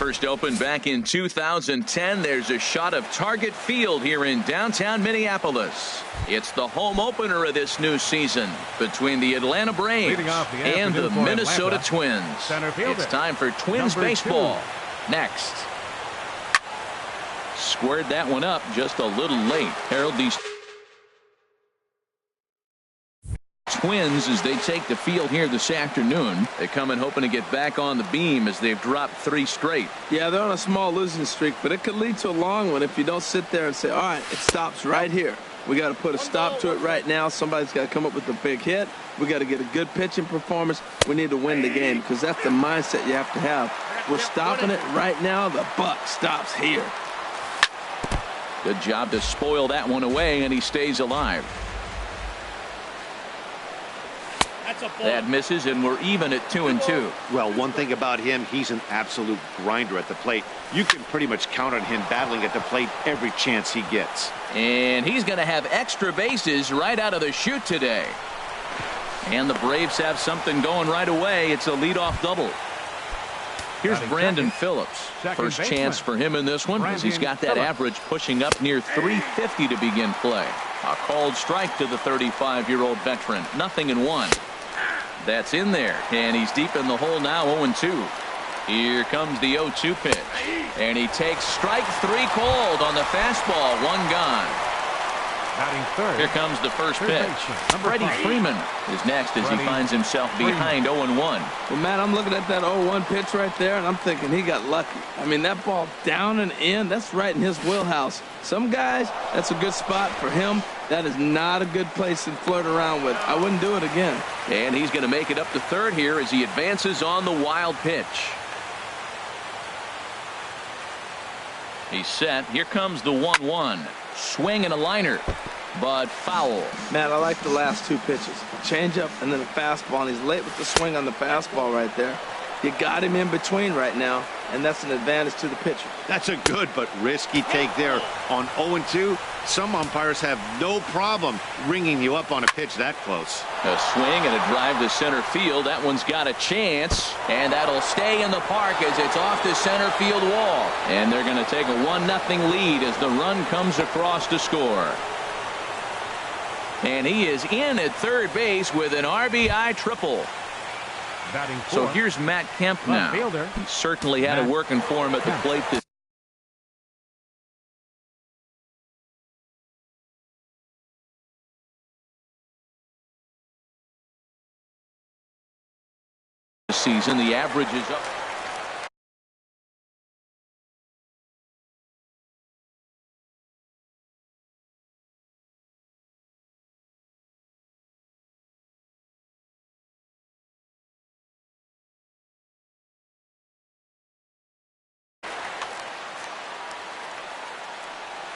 First opened back in 2010. There's a shot of Target Field here in downtown Minneapolis. It's the home opener of this new season between the Atlanta Braves and the Minnesota Twins. It's time for Twins baseball. Next. Squared that one up just a little late. Harold, these Twins, as they take the field here this afternoon, they come in hoping to get back on the beam as they've dropped 3 straight. Yeah, they're on a small losing streak, but it could lead to a long one if you don't sit there and say, all right, it stops right here. We got to put a stop to it right now. Somebody's got to come up with a big hit. We got to get a good pitching performance. We need to win the game because that's the mindset you have to have. We're stopping it right now. The buck stops here. Good job to spoil that one away, and he stays alive. That misses, and we're even at 2-2. Well, one thing about him, he's an absolute grinder at the plate. You can pretty much count on him battling at the plate every chance he gets. And he's going to have extra bases right out of the chute today. And the Braves have something going right away. It's a leadoff double. Here's Brandon Phillips. First chance for him in this one, as he's got that average pushing up near 350 to begin play. A called strike to the 35-year-old veteran. 0-1. That's in there, and he's deep in the hole now. 0-2. Here comes the 0-2 pitch, and he takes strike 3 called on the fastball. 1 gone. Here comes the first pitch. Freddie Freeman is next as he finds himself behind 0-1. Well, Matt, I'm looking at that 0-1 pitch right there, and I'm thinking he got lucky. I mean, that ball down and in, that's right in his wheelhouse. Some guys, that's a good spot. For him, that is not a good place to flirt around with. I wouldn't do it again. And he's going to make it up to third here as he advances on the wild pitch. He's set. Here comes the 1-1. Swing and a liner, but foul. Matt, I like the last 2 pitches. A changeup and then a fastball, and he's late with the swing on the fastball right there. You got him in between right now, and that's an advantage to the pitcher. That's a good but risky take there. On 0-2, some umpires have no problem ringing you up on a pitch that close. A swing and a drive to center field. That one's got a chance, and that'll stay in the park as it's off the center field wall. And they're going to take a 1-0 lead as the run comes across to score. And he is in at third base with an RBI triple. So here's Matt Kemp now. He certainly had it working for him at the plate this season. The average is up.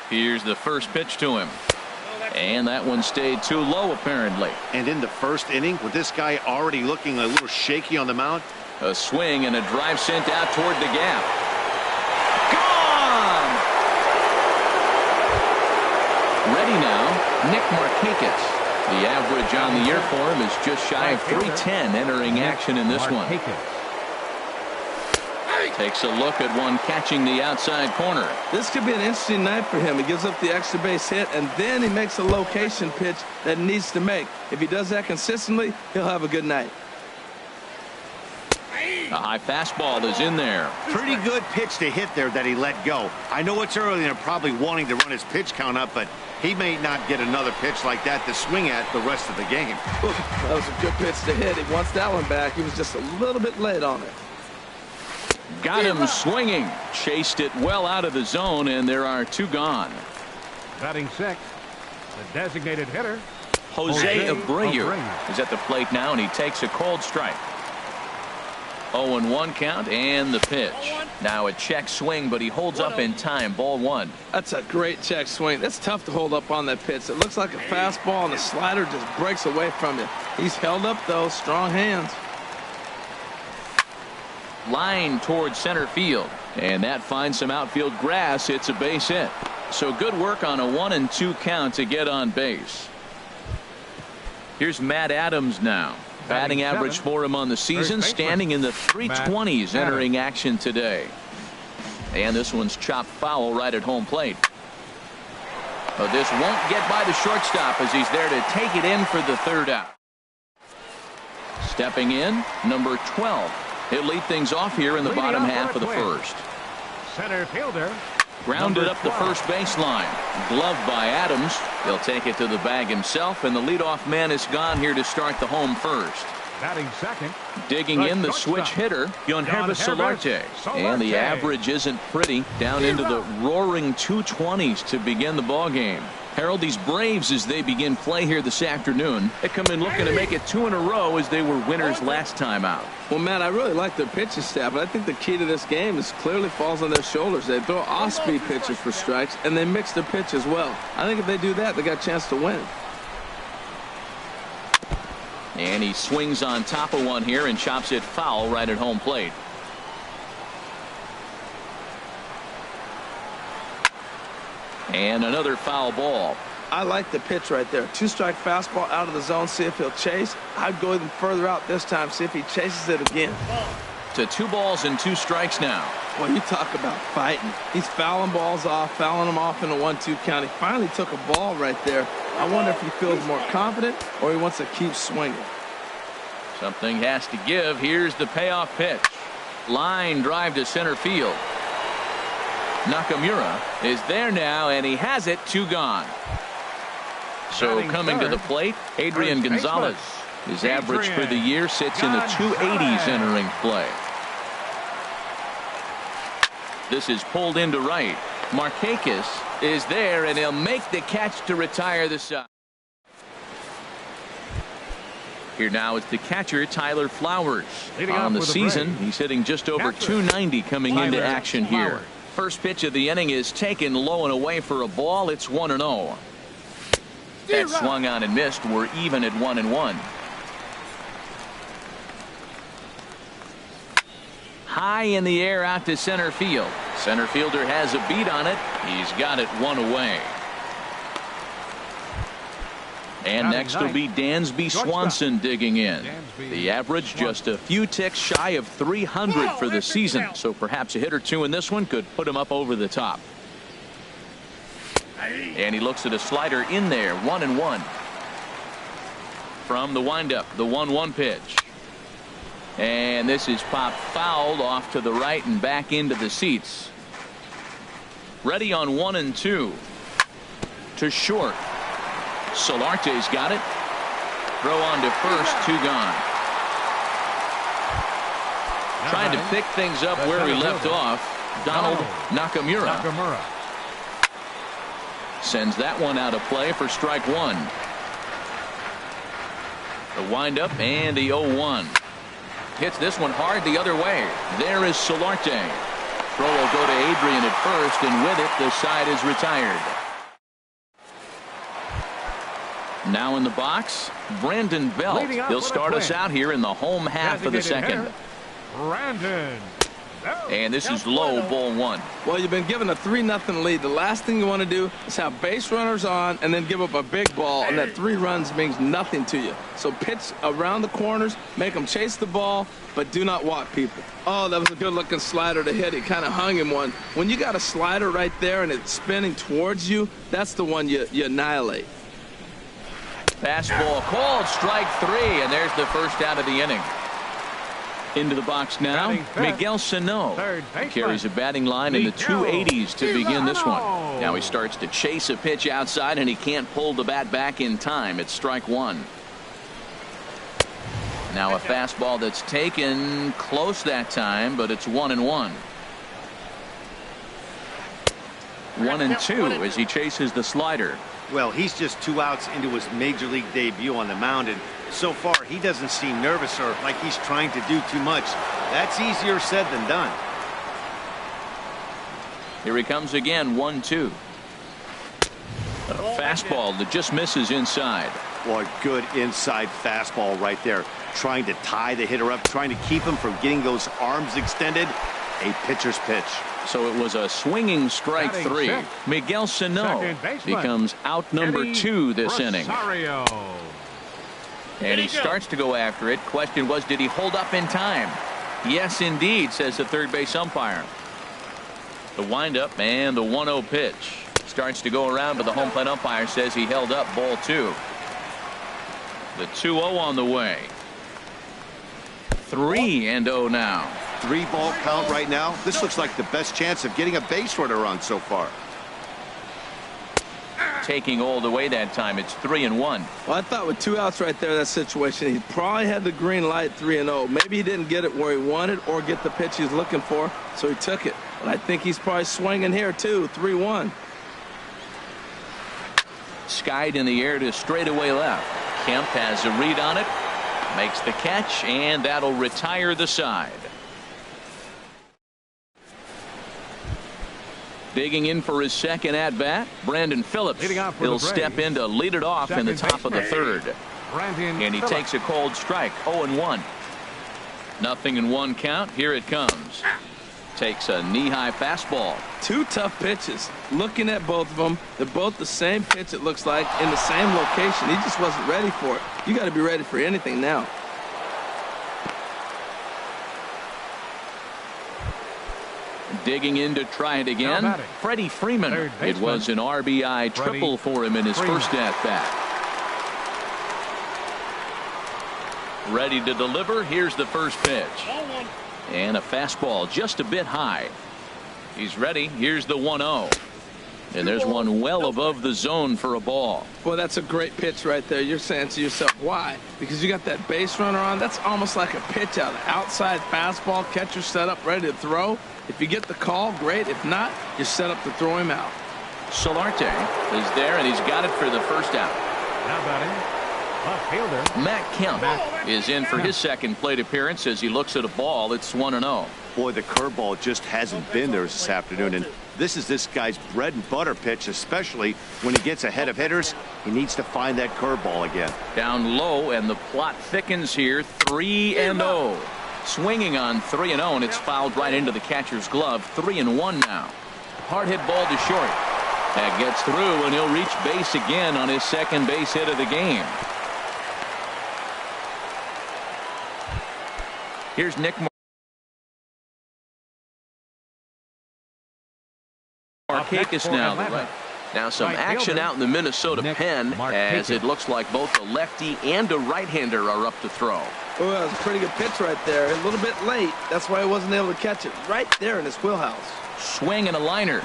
Here's the first pitch to him. And that one stayed too low, apparently. And in the first inning, with this guy already looking a little shaky on the mound. A swing and a drive sent out toward the gap. Gone! Ready now, Nick Markakis. The average on the year for him is just shy of 310 entering action in this one. Takes a look at one catching the outside corner. This could be an interesting night for him. He gives up the extra base hit, and then he makes a location pitch that he needs to make. If he does that consistently, he'll have a good night. A high fastball is in there. Pretty good pitch to hit there that he let go. I know it's early and they're probably wanting to run his pitch count up, but he may not get another pitch like that to swing at the rest of the game. That was a good pitch to hit. He wants that one back. He was just a little bit late on it. Got him swinging. Chased it well out of the zone, and there are 2 gone. Batting 6, the designated hitter, Jose Abreu is at the plate now, and he takes a cold strike. 0-1 count, and the pitch. Now a check swing, but he holds up in time. Ball 1. That's a great check swing. That's tough to hold up on that pitch. It looks like a fastball, and the slider just breaks away from you. He's held up, though. Strong hands. Line towards center field, and that finds some outfield grass. It's a base hit. So good work on a 1-2 count to get on base. Here's Matt Adams now. Batting average for him on the season standing in the 320s entering action today. And this one's chopped foul right at home plate. But this won't get by the shortstop as he's there to take it in for the third out. Stepping in, number 12. He'll lead things off here in the bottom half of the first. Center fielder. Grounded up the first baseline. Gloved by Adams. He'll take it to the bag himself, and the leadoff man is gone here to start the home first. Batting second. Digging in the switch hitter, Yonhervis Solarte. And the average isn't pretty. Down into the roaring 220s to begin the ball game. Harold, these Braves, as they begin play here this afternoon, they come in looking to make it 2 in a row as they were winners last time out. Well, Matt, I really like their pitching staff, but I think the key to this game is clearly falls on their shoulders. They throw off-speed pitches for strikes, and they mix their pitch as well. I think if they do that, they got a chance to win. And he swings on top of one here and chops it foul right at home plate. And another foul ball. I like the pitch right there. 2-strike fastball out of the zone, see if he'll chase. I'd go even further out this time, see if he chases it again. To 2 balls and 2 strikes now. Well, you talk about fighting. He's fouling balls off, fouling them off in a 1-2 count. He finally took a ball right there. I wonder if he feels more confident or he wants to keep swinging. Something has to give. Here's the payoff pitch. Line drive to center field. Nakamura is there now, and he has it. 2 gone. So coming to the plate, Adrian Gonzalez. His average for the year sits in the 280s entering play. This is pulled into right. Markakis is there, and he'll make the catch to retire the side. Here now is the catcher, Tyler Flowers. On the season, he's hitting just over 290 coming into action here. First pitch of the inning is taken low and away for a ball. It's 1-0. That swung on and missed. We're even at 1-1. High in the air out to center field. Center fielder has a beat on it. He's got it 1 away. And next will be Dansby Swanson digging in. The average just a few ticks shy of 300 for the season. So perhaps a hit or 2 in this one could put him up over the top. And he looks at a slider in there. 1-1. From the windup, the 1-1 pitch. And this is popped fouled off to the right and back into the seats. Ready on 1-2. To short. Solarte's got it. Throw on to first. 2 gone. Trying to pick things up where he left off. Donald Nakamura. Sends that one out of play for strike 1. The windup and the 0-1. Hits this one hard the other way. There is Solarte. Throw will go to Adrian at first, and with it, the side is retired. Now in the box, Brandon Belt. He'll start us out here in the home half of the second. Brandon. And this is low, ball 1. Well, you've been given a 3-0 lead. The last thing you want to do is have base runners on and then give up a big ball, and that 3 runs means nothing to you. So pitch around the corners, make them chase the ball, but do not walk people. Oh, that was a good-looking slider to hit. He kind of hung him one. When you got a slider right there and it's spinning towards you, that's the one you annihilate. Fastball called, strike 3, and there's the first out of the inning. Into the box now, Miguel Sano carries a batting line in the 280s to begin this one. Now he starts to chase a pitch outside, and he can't pull the bat back in time. It's strike 1. Now a fastball that's taken close that time, but it's 1-1. 1-2 as he chases the slider. Well, he's just 2 outs into his major league debut on the mound, and so far he doesn't seem nervous or like he's trying to do too much. That's easier said than done. Here he comes again. 1-2. A fastball that just misses inside. Boy, good inside fastball right there, trying to tie the hitter up, trying to keep him from getting those arms extended. A pitcher's pitch. So it was a swinging strike 3. Miguel Sano becomes out number 2 this inning. And he starts to go after it. Question was, did he hold up in time? Yes, indeed, says the third base umpire. The windup and the 1-0 pitch. Starts to go around, but the home plate umpire says he held up ball 2. The 2-0 on the way. 3-0 now. 3-ball count right now. This looks like the best chance of getting a base runner on so far. Taking all the way that time. It's 3-1. Well, I thought with 2 outs right there in that situation, he probably had the green light 3-0. Maybe he didn't get it where he wanted or get the pitch he was looking for, so he took it. But I think he's probably swinging here too. 3-1. Skied in the air to straightaway left. Kemp has a read on it, makes the catch, and that'll retire the side. Digging in for his second at bat, Brandon Phillips. He'll step in to lead it off in the top of the third. And he takes a cold strike. 0-1. 0-1 count. Here it comes. Takes a knee-high fastball. 2 tough pitches. Looking at both of them, they're both the same pitch, it looks like, in the same location. He just wasn't ready for it. You got to be ready for anything now. Digging in to try it again. Freddie Freeman. It was an RBI triple for him in his first at-bat. Ready to deliver. Here's the first pitch. And a fastball just a bit high. He's ready. Here's the 1-0. And there's one well above the zone for a ball. Boy, that's a great pitch right there. You're saying to yourself, why? Because you got that base runner on. That's almost like a pitch out. Outside fastball, catcher set up, ready to throw. If you get the call, great. If not, you're set up to throw him out. Solarte is there, and he's got it for the first out. Now batting, left fielder Matt Kemp is in for his second plate appearance as he looks at a ball. It's 1-0. Boy, the curveball just hasn't been there this afternoon, and this is this guy's bread and butter pitch, especially when he gets ahead of hitters. He needs to find that curveball again. Down low, and the plot thickens here. 3-0. Swinging on 3-0, and it's fouled right into the catcher's glove. 3-1 now. Hard hit ball to short. That gets through, and he'll reach base again on his second base hit of the game. Here's Nick Markakis now. Now some action out in the Minnesota pen as it looks like both a lefty and a right-hander are up to throw. Oh, that was a pretty good pitch right there. A little bit late. That's why he wasn't able to catch it. Right there in his wheelhouse. Swing and a liner.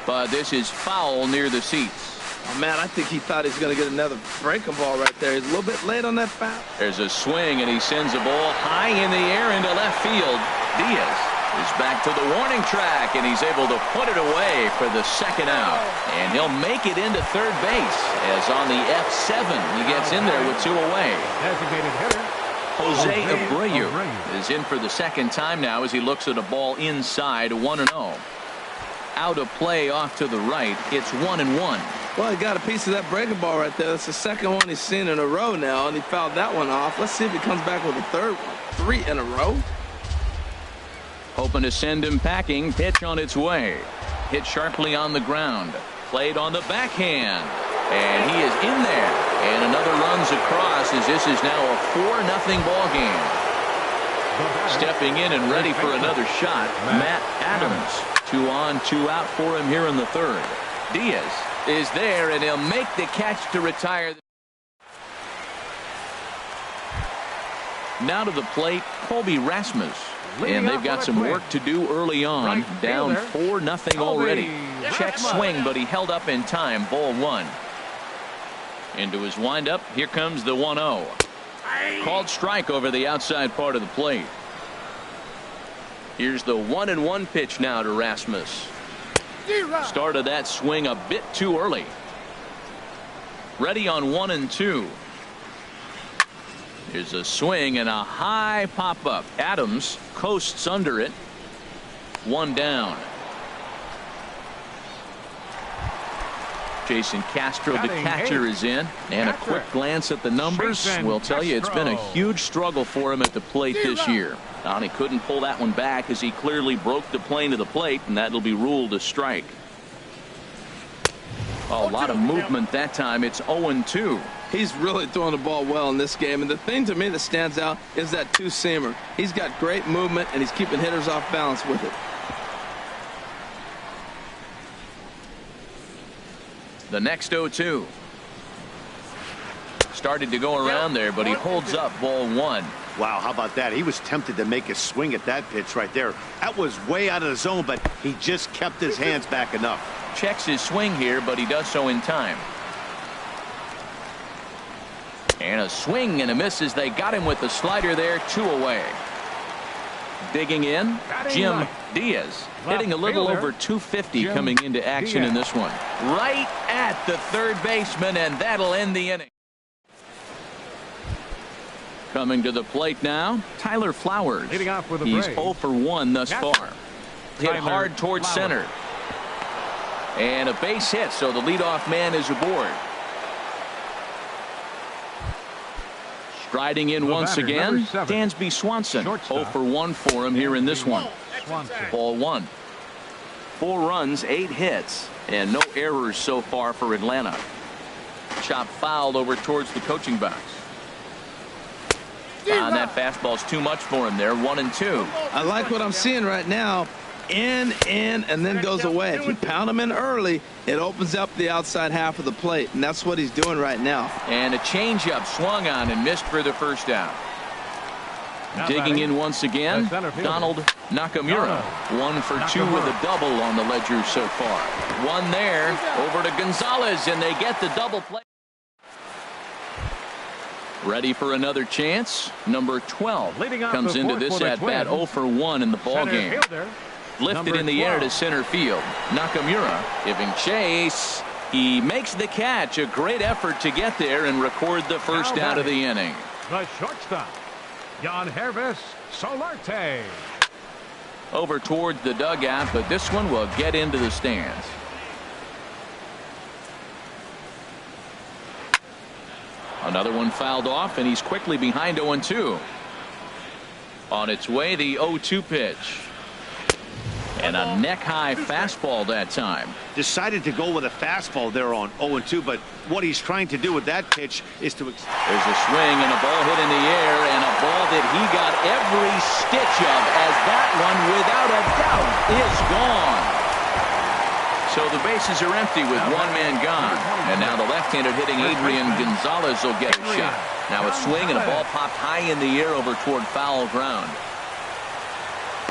But this is foul near the seats. Oh, man, I think he thought he was going to get another breaking ball right there. He's a little bit late on that foul. There's a swing, and he sends a ball high in the air into left field. Diaz is back to the warning track, and he's able to put it away for the second out. And he'll make it into third base as on the F7 he gets in there with 2 away. Designated hitter Jose Abreu is in for the second time now as he looks at a ball inside. 1-0. Out of play off to the right. It's 1-1. Well, he got a piece of that breaking ball right there. That's the second one he's seen in a row now, and he fouled that one off. Let's see if he comes back with a third one. 3 in a row. Hoping to send him packing. Pitch on its way. Hit sharply on the ground. Played on the backhand. And he is in there. And another runs across as this is now a 4-0 ball game. Stepping in and ready for another shot, Matt Adams. 2 on, 2 out for him here in the third. Diaz is there, and he'll make the catch to retire. Now to the plate, Colby Rasmus. And they've got some work to do early on. Down 4-0 already. Check swing, but he held up in time. Ball 1. Into his windup. Here comes the 1-0. Called strike over the outside part of the plate. Here's the 1-1 pitch now to Rasmus. Started that swing a bit too early. Ready on 1-2. Here's a swing and a high pop up. Adams coasts under it. 1 down. Jason Castro, the catcher, is in, and a quick glance at the numbers will tell you it's been a huge struggle for him at the plate this year. He couldn't pull that one back as he clearly broke the plane of the plate, and that'll be ruled a strike. A lot of movement that time. It's 0-2. He's really throwing the ball well in this game, and the thing to me that stands out is that two-seamer. He's got great movement, and he's keeping hitters off balance with it. The next 0-2. Started to go around there, but he holds up ball 1. Wow, how about that? He was tempted to make a swing at that pitch right there. That was way out of the zone, but he just kept his hands back enough. Checks his swing here, but he does so in time. And a swing and a miss as they got him with the slider there, 2 away. Digging in, Jim Diaz, hitting a little over 250 coming into action in this one. Right at the third baseman, and that'll end the inning. Coming to the plate now, Tyler Flowers. He's 0 for 1 thus far. Hit hard towards center. And a base hit, so the leadoff man is aboard. Striding in once again, Dansby Swanson. 0 for 1 for him here in this one. Ball 1. 4 runs, 8 hits, and no errors so far for Atlanta. Chop fouled over towards the coaching box. And that fastball's too much for him there. 1-2. I like what I'm seeing right now. In, and then goes away. If you pound him in early, it opens up the outside half of the plate, and that's what he's doing right now. And a changeup swung on and missed for the first out. Digging in once again, Donald Nakamura. 1 for 2 with a double on the ledger so far. 1 there, over to Gonzalez, and they get the double play. Ready for another chance. Number 12 comes into this at-bat 0 for 1 in the ball game. Lifted in the air to center field. Nakamura giving chase. He makes the catch. A great effort to get there and record the first out of the inning. The shortstop, Jan Hervis Solarte. Over towards the dugout, but this one will get into the stands. Another one fouled off, and he's quickly behind 0-2. On its way, the 0-2 pitch. And a neck-high fastball that time. Decided to go with a fastball there on 0-2, but what he's trying to do with that pitch is to... There's a swing and a ball hit in the air, and a ball that he got every stitch of, as that one, without a doubt, is gone. So the bases are empty with 1 man gone. And now the left-hander hitting Adrian Gonzalez will get a shot. Now a swing and a ball popped high in the air over toward foul ground.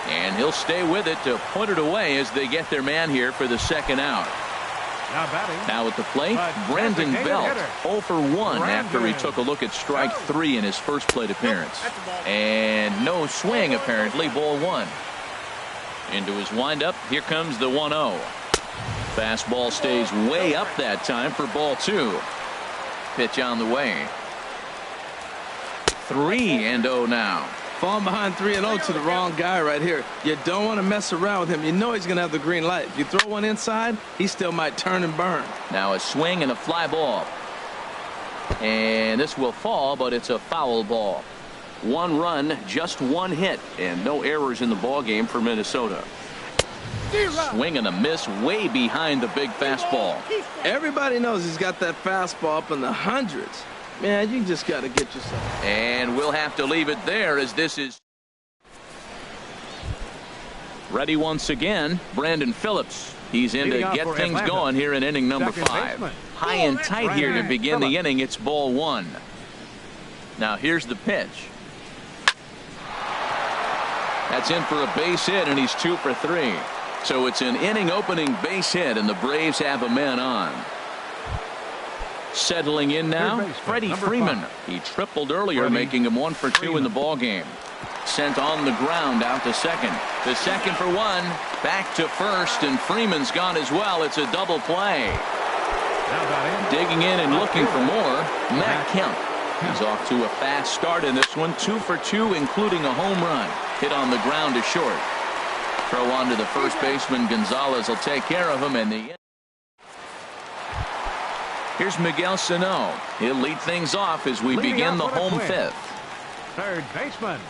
And he'll stay with it to put it away as they get their man here for the second out. Now at the plate, Brandon Belt, 0 for 1 after he took a look at strike 3 in his first plate appearance. And no swing apparently, ball 1. Into his windup, here comes the 1-0. Fastball stays way up that time for ball 2. Pitch on the way. 3-0 now. Falling behind 3-0 to the wrong guy right here. You don't want to mess around with him. You know he's going to have the green light. If you throw one inside, he still might turn and burn. Now a swing and a fly ball. And this will fall, but it's a foul ball. 1 run, just 1 hit, and no errors in the ball game for Minnesota. Swing and a miss way behind the big fastball. Everybody knows he's got that fastball up in the hundreds. Man, you just got to get yourself. And we'll have to leave it there as this is ready once again. Brandon Phillips. He's in to get things going here in inning number 5. High and tight here to begin the inning. It's ball 1. Now here's the pitch. That's in for a base hit, and he's 2 for 3. So it's an inning opening base hit, and the Braves have a man on. Settling in now, Freddie Freeman. He tripled earlier, making him 1 for 2 in the ball game. Sent on the ground out to second. To second for 1. Back to first, and Freeman's gone as well. It's a double play. Digging in and looking for more, Matt Kemp. He's off to a fast start in this one. 2 for 2, including a home run. Hit on the ground to short. Throw on to the first baseman. Gonzalez will take care of him. And here's Miguel Sano. He'll lead things off as we begin the home 5th. Third baseman,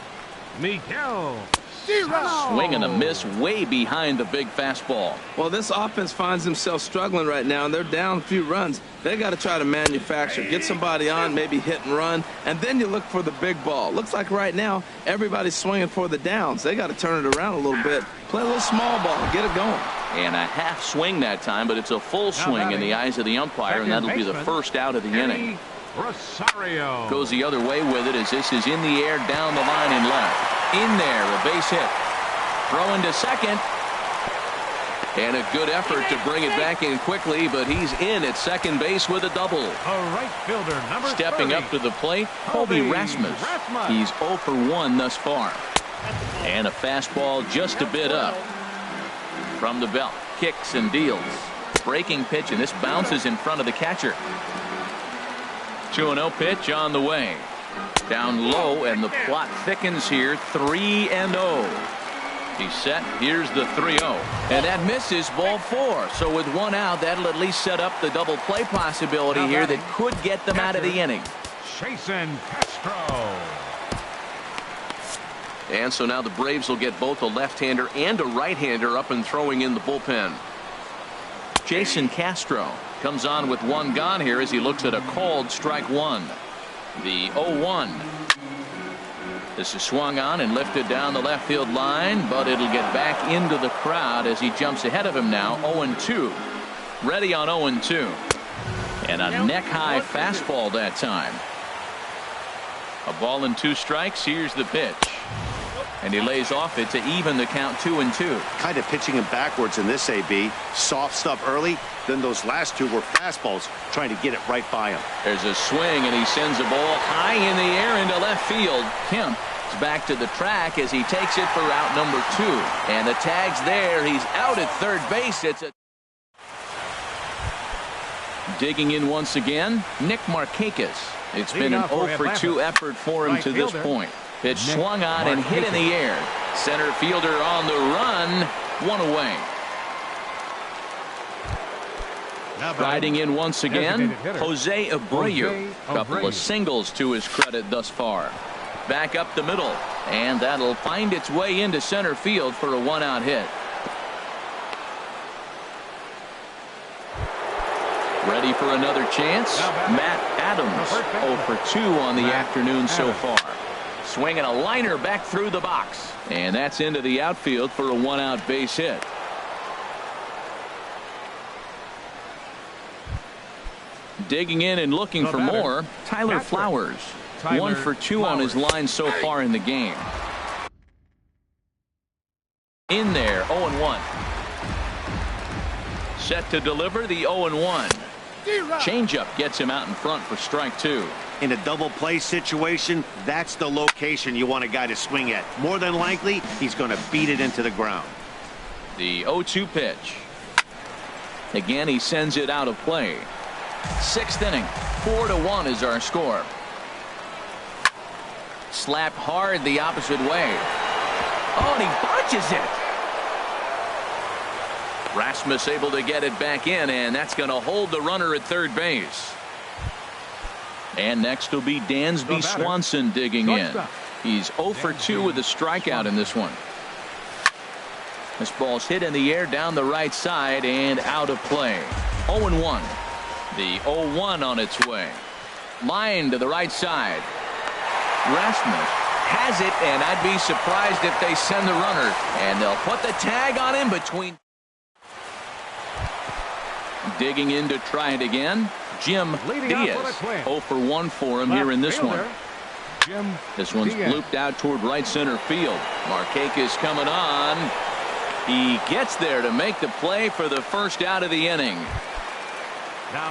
Miguel. Swing and a miss way behind the big fastball. Well, this offense finds themselves struggling right now, and they're down a few runs. They got to try to manufacture, get somebody on, maybe hit and run, and then you look for the big ball. Looks like right now everybody's swinging for the downs. They got to turn it around a little bit, play a little small ball, get it going. And a half swing that time, but it's a full swing in the eyes of the umpire, and that'll be the first out of the inning. Rosario goes the other way with it as this is in the air down the line and left. In there, a base hit. Throw into second. And a good effort to bring it back in quickly, but he's in at second base with a double. A right fielder, number Stepping 30. up to the plate, Kobe Rasmus. He's 0 for 1 thus far. And a fastball just a bit up. From the belt, kicks and deals. Breaking pitch, and this bounces in front of the catcher. 2-0 pitch on the way. Down low, and the plot thickens here. 3-0. He's set. Here's the 3-0. And that misses, ball 4. So with one out, that'll at least set up the double play possibility here that could get them out of the inning. Jason Castro. And so now the Braves will get both a left-hander and a right-hander up and throwing in the bullpen. Jason Castro comes on with one gone here as he looks at a called strike one. The 0-1. This is swung on and lifted down the left field line, but it'll get back into the crowd as he jumps ahead of him now. 0-2. Ready on 0-2. And a neck-high fastball that time. A ball and 2 strikes. Here's the pitch. And he lays off it to even the count 2-2. Kind of pitching him backwards in this AB. Soft stuff early. Then those last 2 were fastballs, trying to get it right by him. There's a swing, and he sends a ball high in the air into left field. Kemp is back to the track as he takes it for out number 2. And the tag's there. He's out at third base. It's a digging in once again, Nick Markakis. It's been an 0 for 2 effort for him to this point. Pitch swung on and hit in the air. Center fielder on the run. 1 away. Riding in once again, Jose Abreu. Couple of singles to his credit thus far. Back up the middle, and that'll find its way into center field for a 1-out hit. Ready for another chance? Matt Adams, 0 for 2 on the afternoon so far. Swinging a liner back through the box. And that's into the outfield for a 1-out base hit. Digging in and looking for more, Tyler Flowers. 1 for 2 on his line so far in the game. In there, 0-1. Set to deliver the 0-1. Changeup gets him out in front for strike 2. In a double play situation, that's the location you want a guy to swing at. More than likely, he's going to beat it into the ground. The 0-2 pitch. Again, he sends it out of play. 6th inning, 4-1 is our score. Slapped hard the opposite way. Oh, and he botches it. Rasmus able to get it back in, and that's going to hold the runner at third base. And next will be Dansby Swanson digging in. He's 0 for 2 with a strikeout in this one. This ball's hit in the air down the right side and out of play. 0-1. The 0-1 on its way. Line to the right side. Rasmus has it, and I'd be surprised if they send the runner. And they'll put the tag on him between. Digging in to try it again. Jim Diaz. 0 for 1 for him here in this one. This one's blooped out toward right center field. Markakis coming on. He gets there to make the play for the first out of the inning.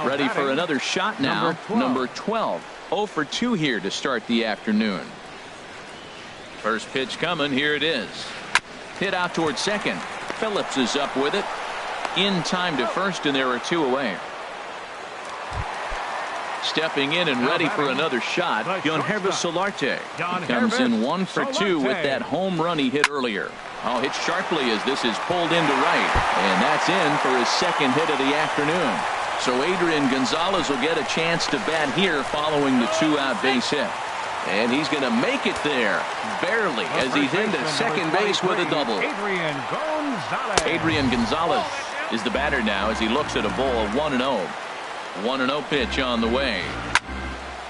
Ready for another shot now. Number 12. 0 for 2 here to start the afternoon. First pitch coming. Here it is. Hit out toward second. Phillips is up with it. In time to first, and there are 2 away. Stepping in and ready for another shot, Yangervis Solarte. He comes in 1 for 2 with that home run he hit earlier. Oh, hit sharply as this is pulled into right. And that's in for his second hit of the afternoon. So Adrian Gonzalez will get a chance to bat here following the 2-out base hit. And he's going to make it there, barely, as he's into second base with a double. Adrian Gonzalez is the batter now as he looks at a ball of 1-0. 1-0 pitch on the way.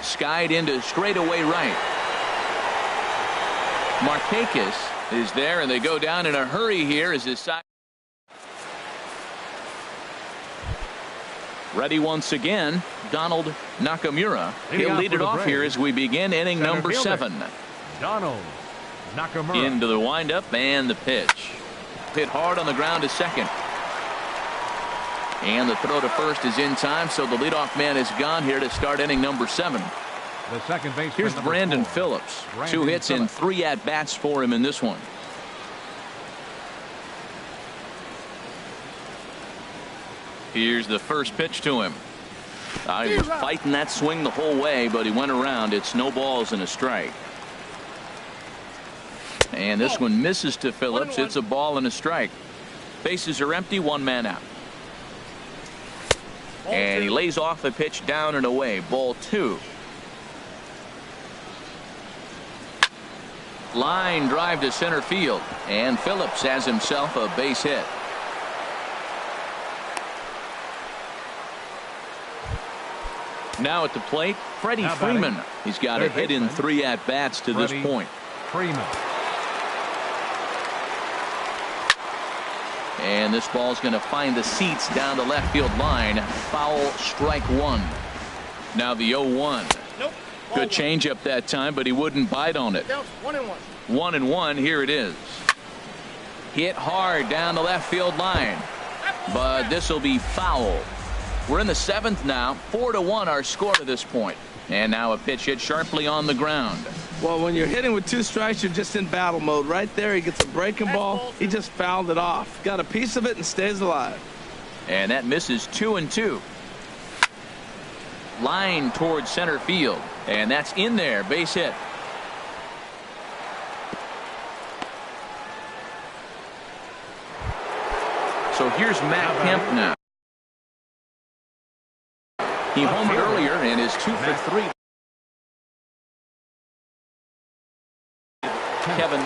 Skied into straightaway right. Markakis is there, and they go down in a hurry here as his side. Ready once again, Donald Nakamura. He'll lead it off here as we begin inning number 7. Donald Nakamura. Into the windup and the pitch. Hit hard on the ground to second. And the throw to first is in time, so the leadoff man is gone here to start inning number 7. The second baseman. Here's Brandon Phillips. 2 hits and 3 at-bats for him in this one. Here's the first pitch to him. He was fighting that swing the whole way, but he went around. It's no balls and a strike. And this one misses to Phillips. It's a ball and a strike. Bases are empty, 1 man out. And he lays off the pitch down and away. Ball 2. Line drive to center field. And Phillips has himself a base hit. Now at the plate, Freddie Freeman. He's got a hit in 3 at-bats to this point. Freeman. And this ball's going to find the seats down the left field line. Foul, strike 1. Now the 0-1. Nope. Good changeup that time, but he wouldn't bite on it. 1-1. 1-1. Here it is. Hit hard down the left field line, but this will be foul. We're in the 7th now. 4-1 our score to this point. And now a pitch hit sharply on the ground. Well, when you're hitting with 2 strikes, you're just in battle mode. Right there, he gets a breaking ball. He just fouled it off. Got a piece of it and stays alive. And that misses 2-2. Line towards center field. And that's in there. Base hit. So here's Matt Kemp now. He homered earlier and is 2 for 3. Kevin,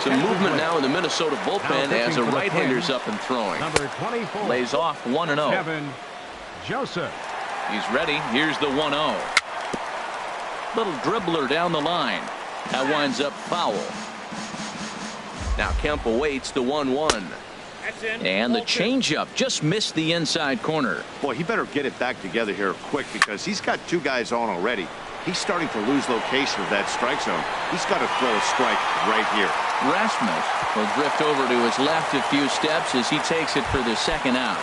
some movement now in the Minnesota bullpen as a right-hander's up and throwing. Number 24. Lays off 1-0. Kevin Joseph. He's ready. Here's the 1-0. Little dribbler down the line. That winds up foul. Now Kemp awaits the 1-1. And the changeup just missed the inside corner. Boy, he better get it back together here quick because he's got 2 guys on already. He's starting to lose location of that strike zone. He's got to throw a strike right here. Rasmus will drift over to his left a few steps as he takes it for the second out.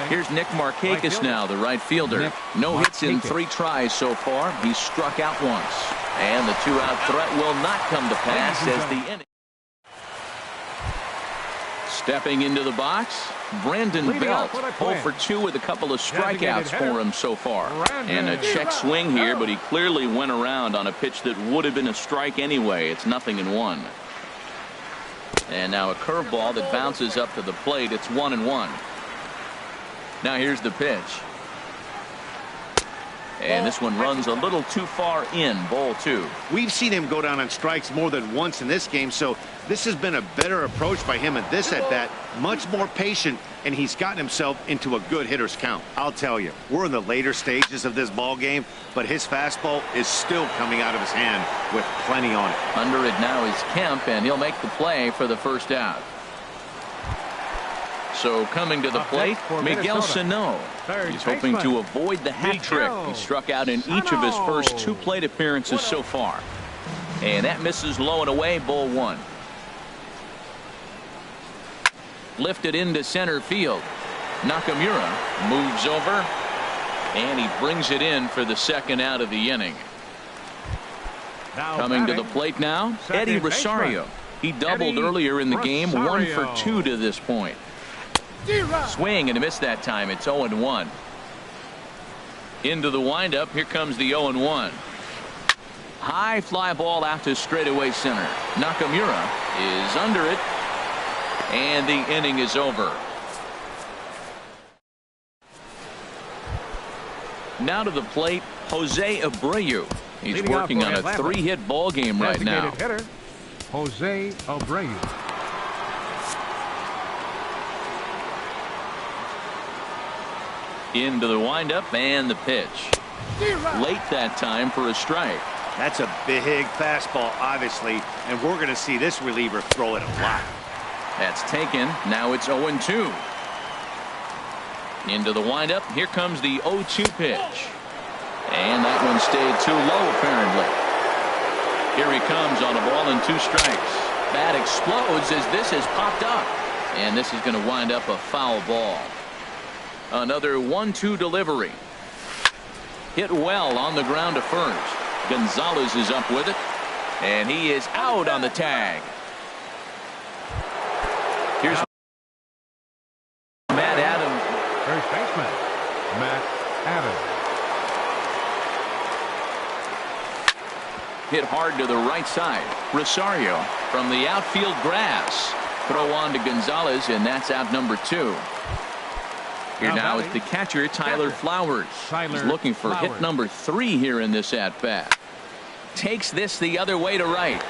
Here's Nick Markakis now, the right fielder. No hits in 3 tries so far. He's struck out once. And the 2-out threat will not come to pass as the inning. Stepping into the box, Brandon Belt, 0 for 2 with a couple of strikeouts for him so far. And a check swing here, but he clearly went around on a pitch that would have been a strike anyway. It's 0-1. And now a curveball that bounces up to the plate. It's 1-1. Now here's the pitch. And this one runs a little too far in. Ball 2. We've seen him go down on strikes more than once in this game, so this has been a better approach by him at this at-bat. Much more patient, and he's gotten himself into a good hitter's count. I'll tell you, we're in the later stages of this ball game, but his fastball is still coming out of his hand with plenty on it. Under it now is Kemp, and he'll make the play for the first out. So coming to the plate, Miguel Sano. He's hoping to avoid the hat trick. He struck out in each of his first 2 plate appearances so far. And that misses low and away. Ball 1. Lifted into center field. Nakamura moves over, and he brings it in for the second out of the inning. Coming to the plate now, Eddie Rosario. He doubled earlier in the game, 1 for 2 to this point. Swing and a miss that time. It's 0-1. Into the windup. Here comes the 0-1. High fly ball out to straightaway center. Nakamura is under it, and the inning is over. Now to the plate, Jose Abreu. He's working on a 3-hit ball game right now. Hitter, Jose Abreu. Into the windup and the pitch. Late that time for a strike. That's a big fastball, obviously, and we're going to see this reliever throw it a lot. That's taken. Now it's 0-2. Into the windup. Here comes the 0-2 pitch. And that one stayed too low, apparently. Here he comes on a ball and 2 strikes. Bat explodes as this has popped up. And this is going to wind up a foul ball. Another 1-2 delivery. Hit well on the ground to first. Gonzalez is up with it. And he is out on the tag. Here's Matt Adams. First baseman, Matt Adams. Hit hard to the right side. Rosario from the outfield grass. Throw on to Gonzalez, and that's out number 2. Here now is the catcher, Tyler Flowers. He's looking for hit number 3 here in this at-bat. Takes this the other way to right.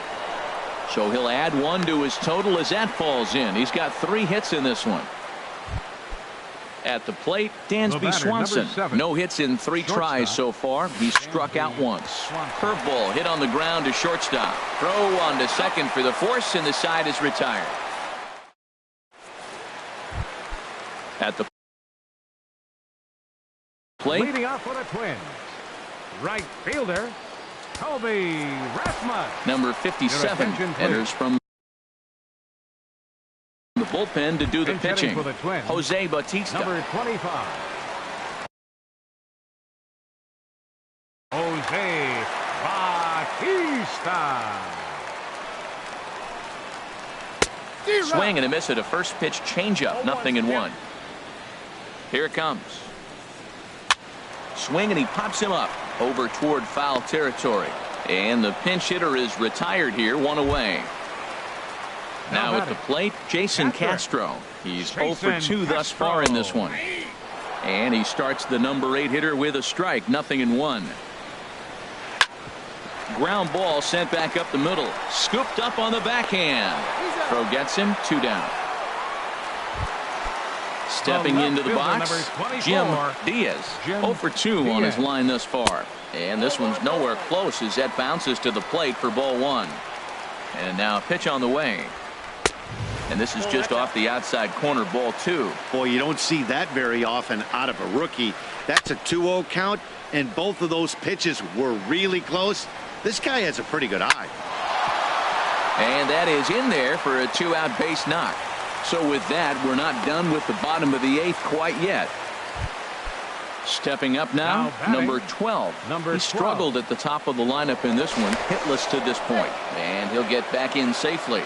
So he'll add 1 to his total as that falls in. He's got 3 hits in this one. At the plate, Dansby Swanson. No hits in 3 tries so far. He's struck out once. Curveball hit on the ground to shortstop. Throw on to second for the force, and the side is retired. At the plate. Leading off for the Twins, right fielder, Kobe Rasmus. Number 57 enters from the bullpen to do the pitching. For the Twins, Jose Bautista. Number 25. Jose Bautista. Swing and a miss at a first pitch changeup. 0-1. Here it comes. Swing and he pops him up over toward foul territory. And the pinch hitter is retired here, 1 away. Now at the plate, Jason Castro. He's 0 for 2 thus far in this one. And he starts the number 8 hitter with a strike. 0-1. Ground ball sent back up the middle. Scooped up on the backhand. Throw gets him. 2 down. Stepping into the box, Jim Diaz. 0 for 2 on his line thus far. And this one's nowhere close as that bounces to the plate for ball 1. And now a pitch on the way. And this is just off the outside corner, ball 2. Boy, you don't see that very often out of a rookie. That's a 2-0 count, and both of those pitches were really close. This guy has a pretty good eye. And that is in there for a 2-out base knock. So with that, we're not done with the bottom of the 8th quite yet. Stepping up now number 12. He struggled at the top of the lineup in this one, hitless to this point. And he'll get back in safely.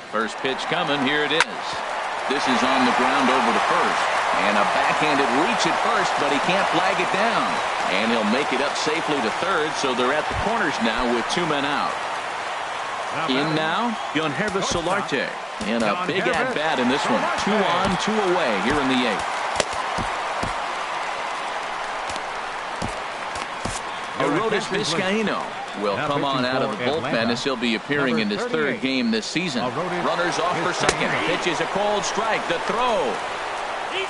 First pitch coming. Here it is. This is on the ground over to first. And a backhanded reach at first, but he can't flag it down. And he'll make it up safely to third, so they're at the corners now with 2 men out. In now, Yonhervis Solarte. And a big at-bat in this one. 2 on, 2 away here in the 8th. Arodys Vizcaíno will come on out of the bullpen as he'll be appearing in his 3rd game this season. Runners off for second. Pitch is a cold strike. The throw.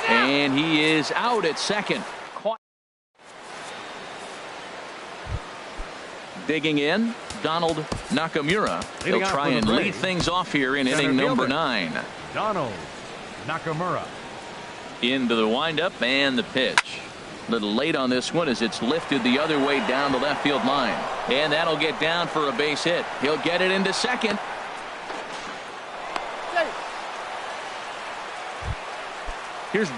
And he is out at second. Digging in, Donald Nakamura. He'll try and lead things off here in inning number 9. Donald Nakamura. Into the windup and the pitch. A little late on this one as it's lifted the other way down the left field line. And that'll get down for a base hit. He'll get it into second. Here's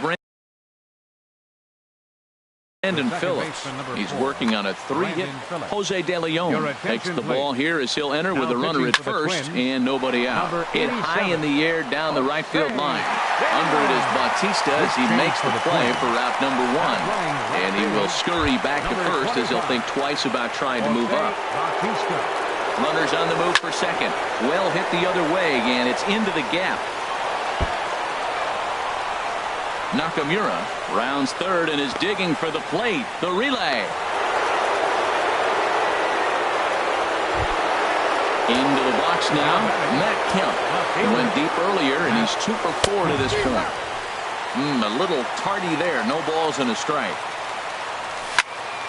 Brandon Phillips. He's working on a 3-hit. Jose De Leon takes the ball here as he'll enter with a runner at first and nobody out. Hit high in the air down the right field line. Under it is Bautista as he makes the play for route number 1. And he will scurry back to first as he'll think twice about trying to move up. Runners on the move for second. Well hit the other way, and it's into the gap. Nakamura rounds third and is digging for the plate. The relay. Into the box now, Matt Kemp. He went deep earlier, and he's 2 for 4 to this point. A little tardy there. No balls and a strike.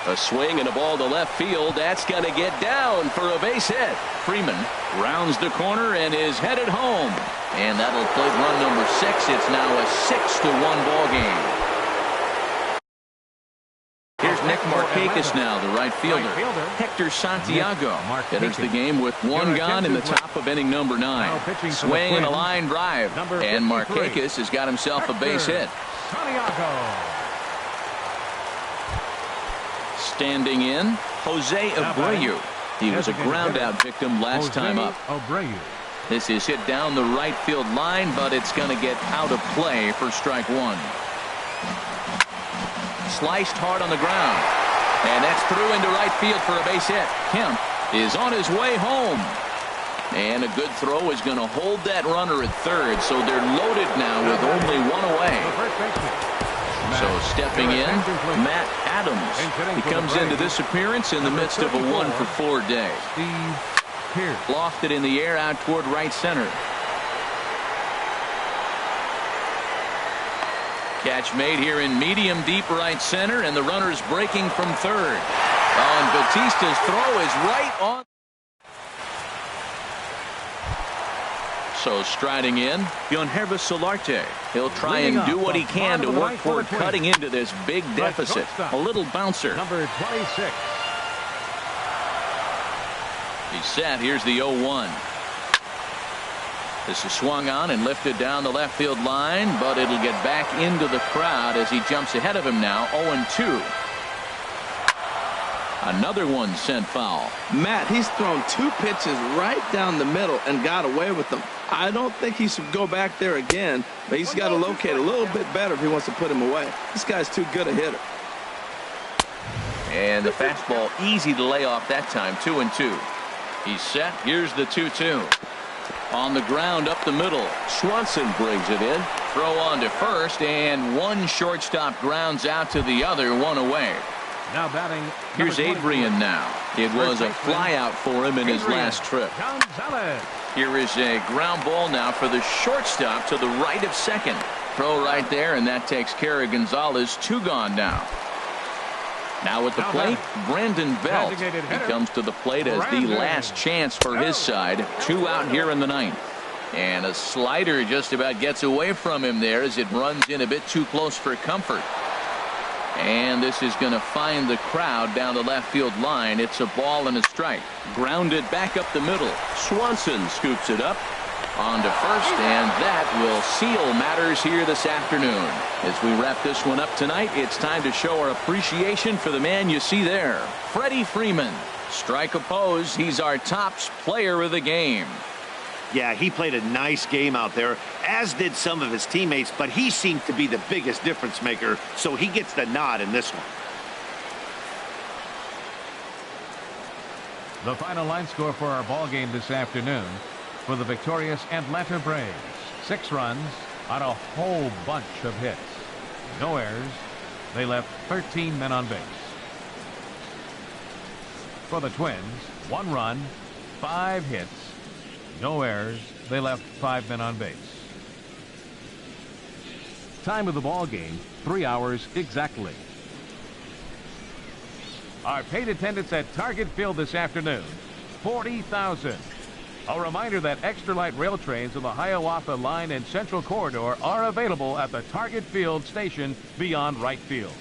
A swing and a ball to left field. That's going to get down for a base hit. Freeman rounds the corner and is headed home. And that'll play run number 6. It's now a 6-1 ball game. Here's Nick Markakis now, the right fielder. Hector Santiago enters the game with 1 gone in the top of inning number 9. Swing and a line drive. And Markakis has got himself a base hit. Standing in, Jose Abreu. He was a ground out victim last time up. This is hit down the right field line, but it's going to get out of play for strike 1. Sliced hard on the ground. And that's through into right field for a base hit. Kemp is on his way home. And a good throw is going to hold that runner at third, so they're loaded now with only 1 away. So stepping in, Matt Adams. He comes into this appearance in the midst of a 1-for-4 day. Lofted in the air out toward right center. Catch made here in medium deep right center, and the runner's breaking from third. And Batista's throw is right on. So striding in, Yonhervis Solarte. He'll try and do what he can to work toward cutting into this big deficit. A little bouncer. Number 26. He's set. Here's the 0-1. This is swung on and lifted down the left field line, but it'll get back into the crowd as he jumps ahead of him now. 0-2. Another one sent foul. Matt, he's thrown 2 pitches right down the middle and got away with them. I don't think he should go back there again, but he's got to locate a little bit better if he wants to put him away. This guy's too good a hitter. And the fastball easy to lay off that time. 2-2. He's set. Here's the 2-2. On the ground up the middle. Swanson brings it in. Throw on to first, and one shortstop grounds out to the other. 1 away. Now batting. Here's Adrian now. It was a flyout for him in his last trip. Here is a ground ball now for the shortstop to the right of second. Throw right there, and that takes care of Gonzalez. 2 gone now. Now at the plate, Brandon Belt. He comes to the plate as the last chance for his side. 2 out here in the 9th. And a slider just about gets away from him there as it runs in a bit too close for comfort. And this is going to find the crowd down the left field line. It's a ball and a strike. Grounded back up the middle. Swanson scoops it up on to first, and that will seal matters here this afternoon. As we wrap this one up tonight, it's time to show our appreciation for the man you see there, Freddie Freeman. Strike oppose. He's our tops player of the game. Yeah, he played a nice game out there, as did some of his teammates, but he seemed to be the biggest difference maker, so he gets the nod in this one. The final line score for our ball game this afternoon for the victorious Atlanta Braves. 6 runs on a whole bunch of hits. No errors. They left 13 men on base. For the Twins, 1 run, 5 hits. No errors. They left 5 men on base. Time of the ball game, 3 hours exactly. Our paid attendance at Target Field this afternoon, 40,000. A reminder that extra light rail trains on the Hiawatha Line and Central Corridor are available at the Target Field station beyond right field.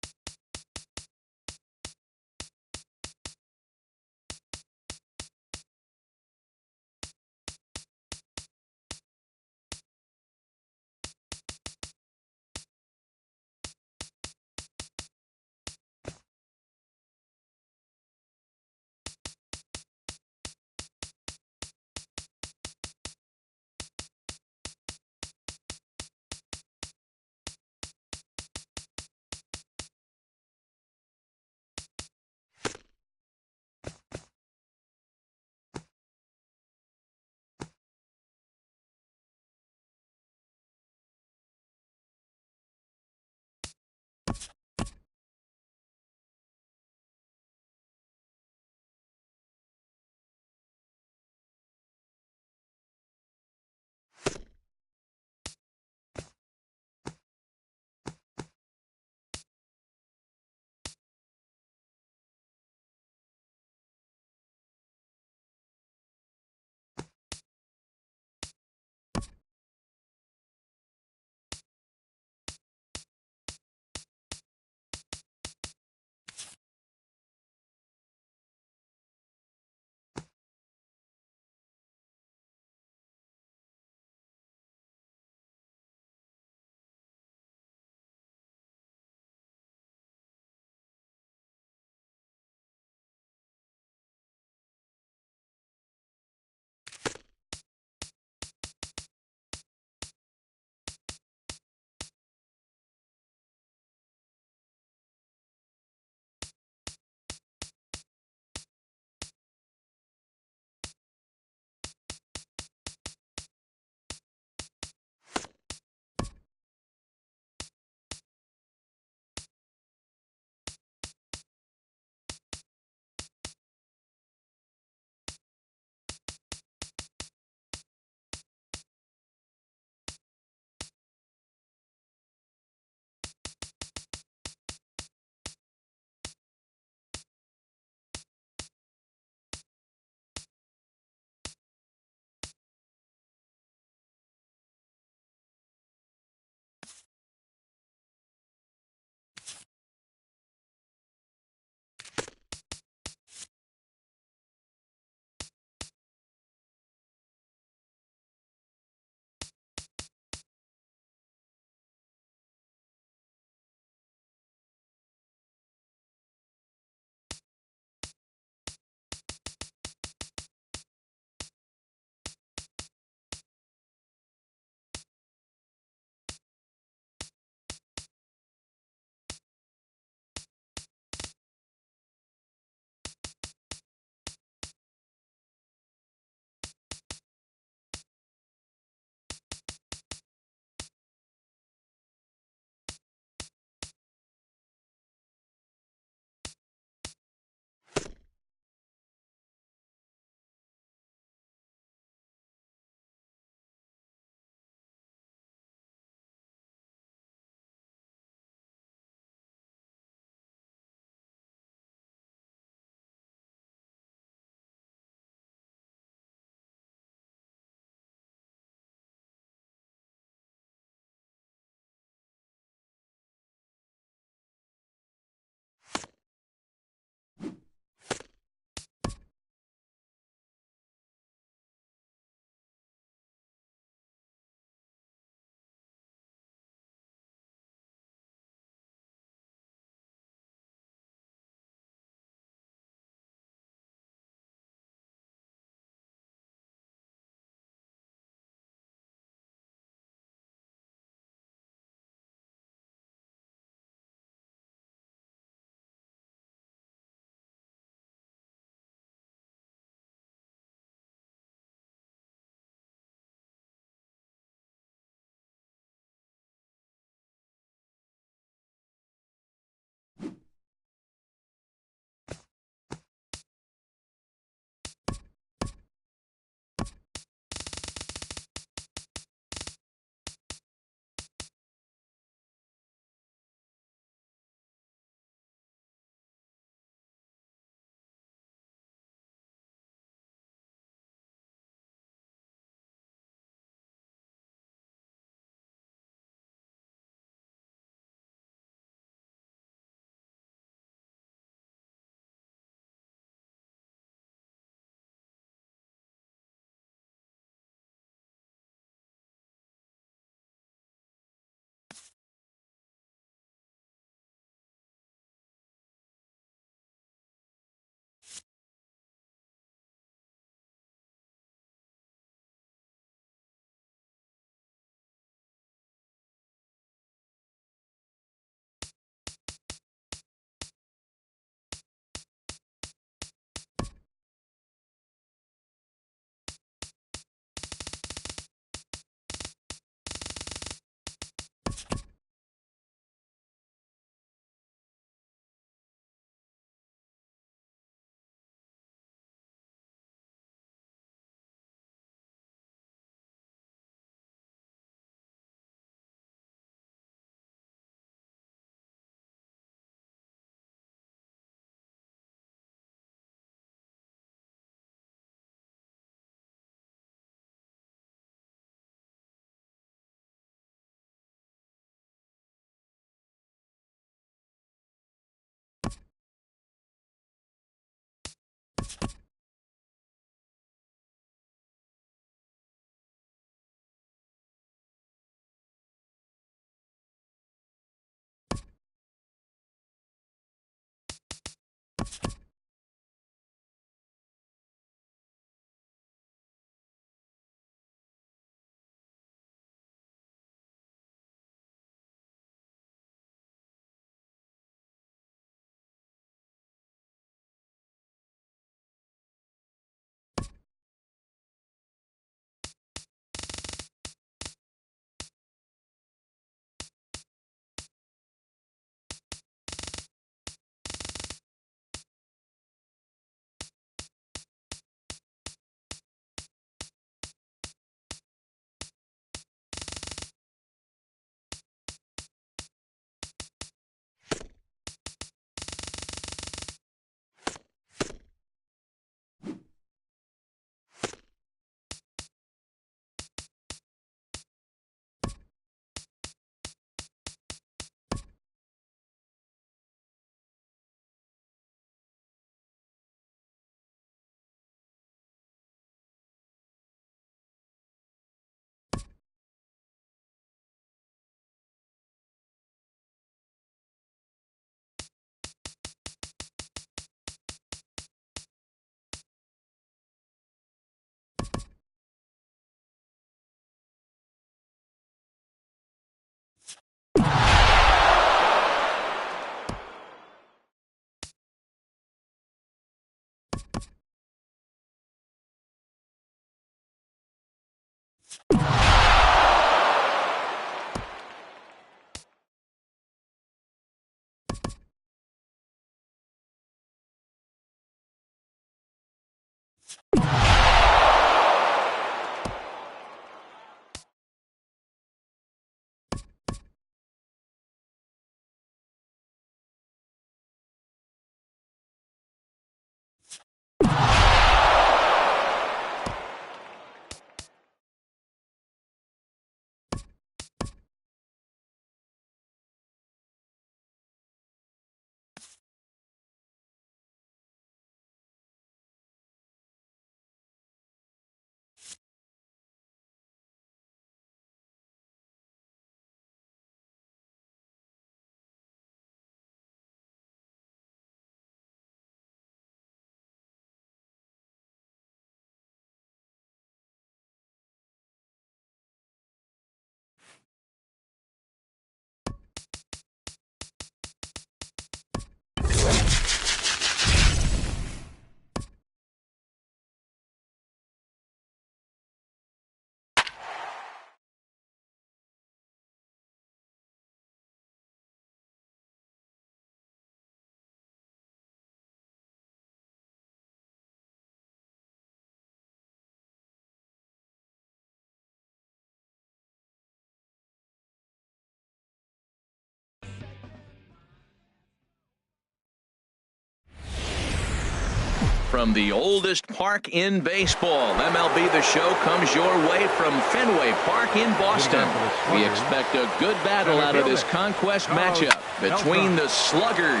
From the oldest park in baseball, MLB The Show comes your way from Fenway Park in Boston. We expect a good battle out of this conquest matchup between the Sluggers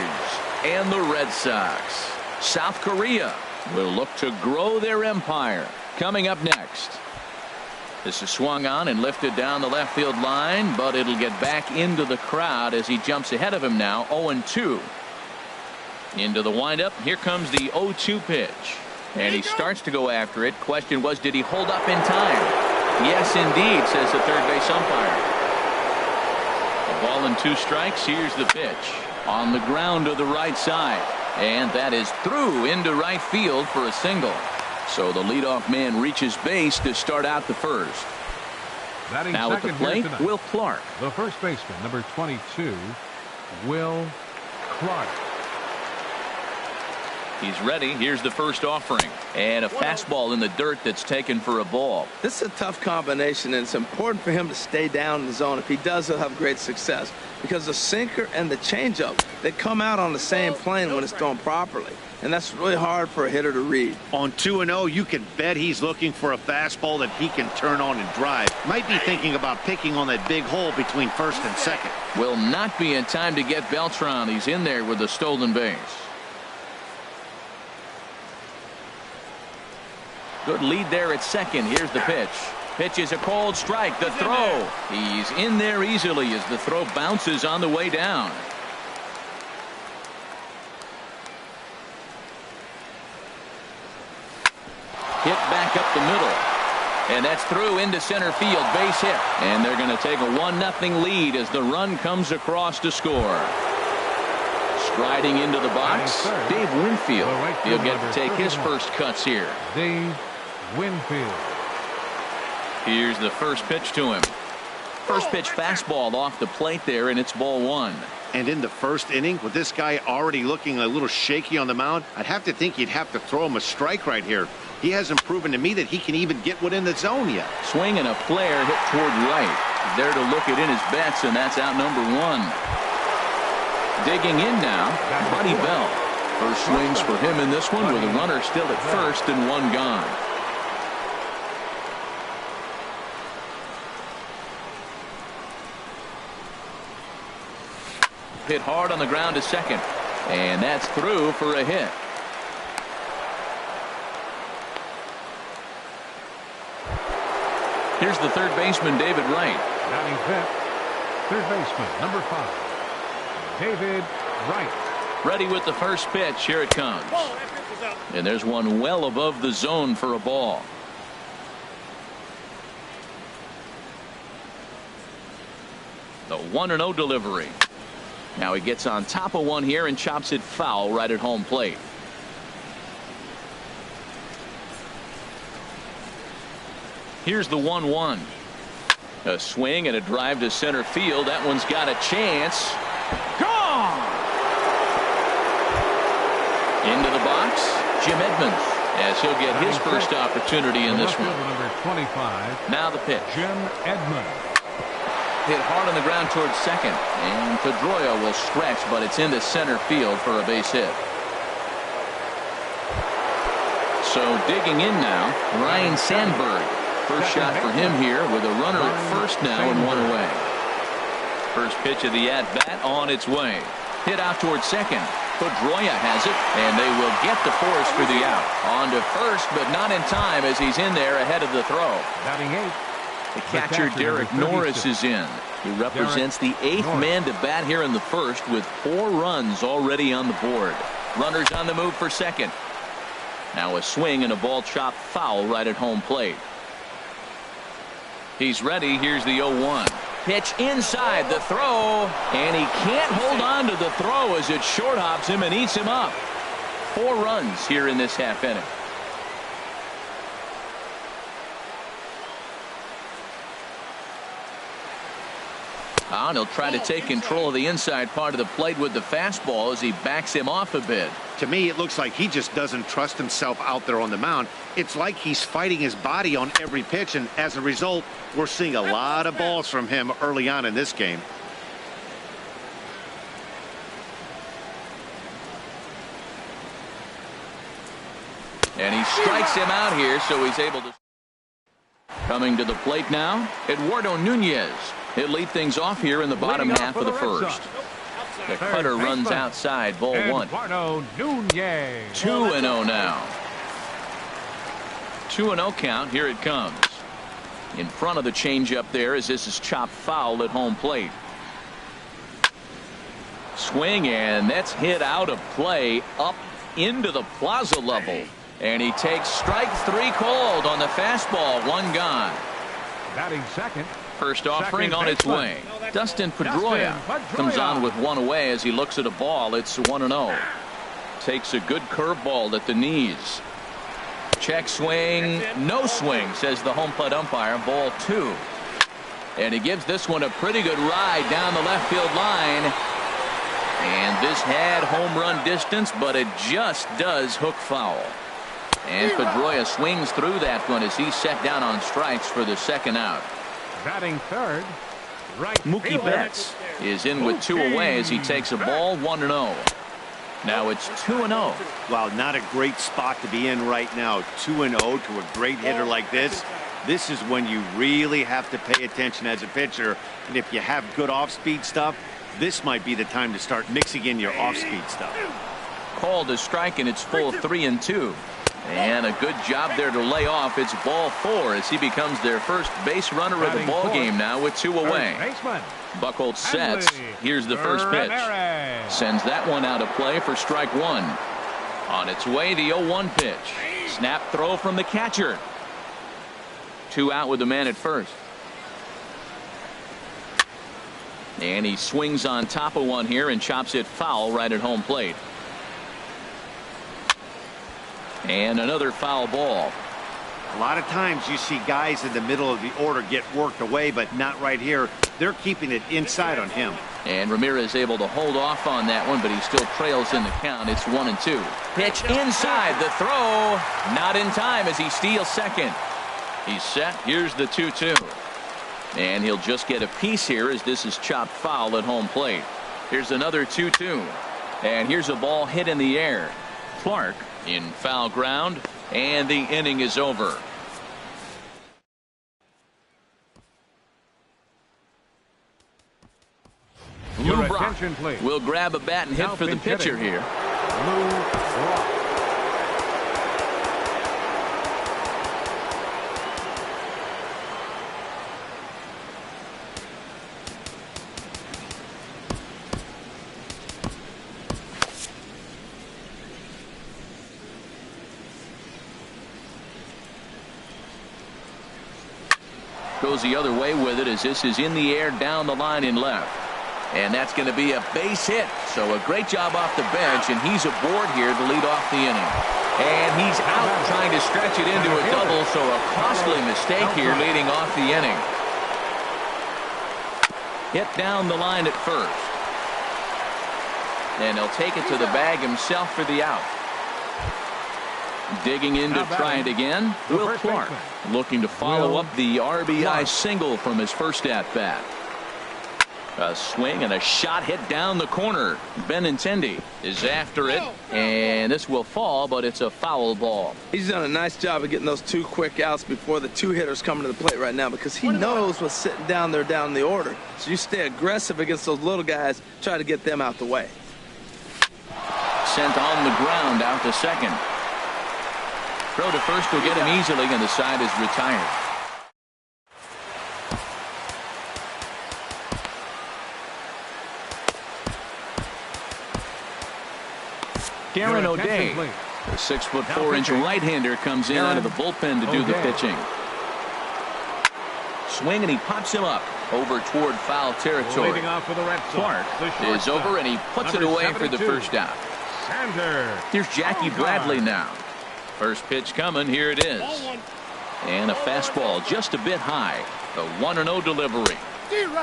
and the Red Sox. South Korea will look to grow their empire. Coming up next. This is swung on and lifted down the left field line, but it'll get back into the crowd as he jumps ahead of him now, 0-2. Into the windup. Here comes the 0-2 pitch. And he starts to go after it. Question was, did he hold up in time? Yes, indeed, says the third base umpire. A ball and 2 strikes. Here's the pitch. On the ground to the right side. And that is through into right field for a single. So the leadoff man reaches base to start out the first. Batting now at the plate, Will Clark. The first baseman, number 22, Will Clark. He's ready. Here's the first offering. And a fastball in the dirt that's taken for a ball. This is a tough combination, and it's important for him to stay down in the zone. If he does, he'll have great success. Because the sinker and the changeup, they come out on the same plane when it's thrown properly. And that's really hard for a hitter to read. On 2-0, you can bet he's looking for a fastball that he can turn on and drive. Might be thinking about picking on that big hole between first and second. Will not be in time to get Beltran. He's in there with a stolen base. Good lead there at second. Here's the pitch. Pitch is a cold strike. The throw. He's in there easily as the throw bounces on the way down. Hit back up the middle. And that's through into center field. Base hit. And they're going to take a 1-0 lead as the run comes across to score. Striding into the box, Dave Winfield. He'll get to take his first cuts here. Dave Winfield. Here's the first pitch to him. First pitch fastball off the plate there, and it's ball 1. And in the first inning, with this guy already looking a little shaky on the mound, I'd have to think you'd have to throw him a strike right here. He hasn't proven to me that he can even get one in the zone yet. Swing and a flare hit toward right. There to look it in his bets, and that's out number 1. Digging in now, Buddy Bell. First swings for him in this one with a runner still at first and 1 gone. Hit hard on the ground to second. And that's through for a hit. Here's the third baseman, David Wright. Batting fifth, third baseman, number 5, David Wright. Ready with the first pitch. Here it comes. And there's one well above the zone for a ball. The 1-0 delivery. Now he gets on top of one here and chops it foul right at home plate. Here's the 1-1. A swing and a drive to center field. That one's got a chance. Gone! Into the box, Jim Edmonds, as he'll get his first opportunity in this one. Number 25. Now the pitch. Jim Edmonds. Hit hard on the ground towards second, and Pedroia will stretch, but it's into center field for a base hit. So digging in now, Ryan Sandberg. First shot for him here with a runner at first now and one away. First pitch of the at-bat on its way. Hit out towards second. Pedroia has it, and they will get to Forrest for the out. On to first, but not in time as he's in there ahead of the throw. Batting eighth. The catcher, Derek Norris, is in. He represents the eighth man to bat here in the first with 4 runs already on the board. Runners on the move for second. Now a swing and a ball chopped foul right at home plate. He's ready. Here's the 0-1. Pitch inside the throw, and he can't hold on to the throw as it short hops him and eats him up. 4 runs here in this half inning. And he'll try to take control of the inside part of the plate with the fastball as he backs him off a bit. To me, it looks like he just doesn't trust himself out there on the mound. It's like he's fighting his body on every pitch, and as a result, we're seeing a lot of balls from him early on in this game. And he strikes him out here, so he's able to. Coming to the plate now, Eduardo Nunez. He'll lead things off here in the bottom half of the first. The cutter runs outside, ball 1. Eduardo Nunez. 2-0 now. 2-0 count. Here it comes. In front of the changeup there as this is chopped foul at home plate. Swing, and that's hit out of play up into the plaza level. And he takes strike 3 called on the fastball. 1 gone. Batting second. First offering on its way. Dustin Pedroia comes on with 1 away as he looks at a ball. It's 1-0. Takes a good curveball at the knees. Check swing. No swing, says the home plate umpire. Ball 2. And he gives this one a pretty good ride down the left field line. And this had home run distance, but it just does hook foul. And Pedroia swings through that one as he's set down on strikes for the second out. Batting third, right. Mookie Betts is in with 2 away as he takes a ball. 1-0. Now it's 2-0. Wow, not a great spot to be in right now. 2-0 to a great hitter like this. This is when you really have to pay attention as a pitcher. And if you have good off-speed stuff, this might be the time to start mixing in your off-speed stuff. Called a strike, and it's full 3-2. And a good job there to lay off. It's ball 4 as he becomes their first base runner of the ball game now with 2 away. Buchholz sets. Here's the first pitch. Sends that one out of play for strike 1. On its way, the 0-1 pitch. Snap throw from the catcher. 2 out with the man at first. And he swings on top of one here and chops it foul right at home plate. And another foul ball. A lot of times you see guys in the middle of the order get worked away, but not right here. They're keeping it inside on him. And Ramirez able to hold off on that one, but he still trails in the count. It's 1-2. Pitch inside the throw. Not in time as he steals second. He's set. Here's the 2-2. And he'll just get a piece here as this is chopped foul at home plate. Here's another 2-2. And here's a ball hit in the air. Clark in foul ground, and the inning is over. Lou Brock will grab a bat and hit for the pitcher here. Lou Brock. Goes the other way with it as this is in the air down the line in left. And that's going to be a base hit. So a great job off the bench, and he's aboard here to lead off the inning. And he's out trying to stretch it into a double, so a costly mistake here leading off the inning. Hit down the line at first. And he'll take it to the bag himself for the out. Digging in to try it again, Will Clark, looking to follow up the RBI single from his first at-bat. A swing and a shot hit down the corner. Benintendi is after it, and this will fall, but it's a foul ball. He's done a nice job of getting those 2 quick outs before the 2 hitters coming to the plate right now, because he knows what's sitting down there down the order. So you stay aggressive against those little guys, try to get them out the way. Sent on the ground out to second. Throw to first will get him easily, and the side is retired. Karen O'Day, the 6'4" right-hander, comes in out of the bullpen to do the pitching. Swing, and he pops him up over toward foul territory. Clark is over, and he puts it away for the first out. Here's Jackie Bradley now. First pitch coming. Here it is. And a fastball just a bit high. The 1-0 delivery.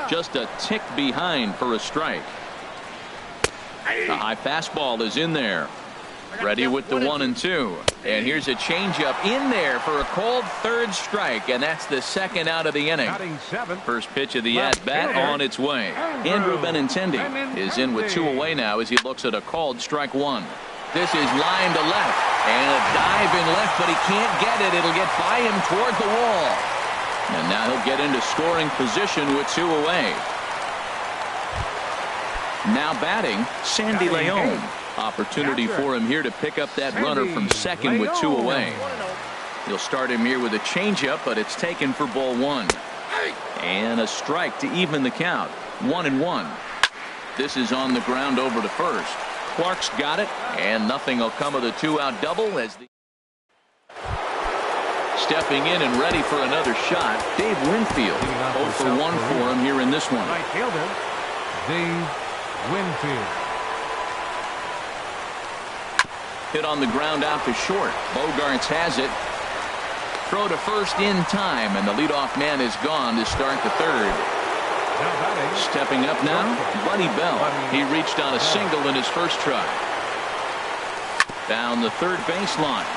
Just a tick behind for a strike. The high fastball is in there. Ready with the 1-2. And here's a changeup in there for a cold third strike. And that's the second out of the inning. First pitch of the at-bat on its way. Andrew Benintendi is in with 2 away now as he looks at a called strike 1. This is line to left. And a dive in left, but he can't get it. It'll get by him toward the wall. And now he'll get into scoring position with 2 away. Now batting, Sandy Leon. Opportunity for him here to pick up that runner from second with 2 away. He'll start him here with a changeup, but it's taken for ball 1. And a strike to even the count. 1-1. This is on the ground over to first. Clark's got it, and nothing will come of the 2-out double as the stepping in and ready for another shot, Dave Winfield. 0 for 1 for him here in this one. Right fielder, Dave Winfield. Hit on the ground out to short. Bogarts has it. Throw to first in time, and the leadoff man is gone to start the third. Stepping up now, Buddy Bell. He reached on a single in his first try. Down the third baseline.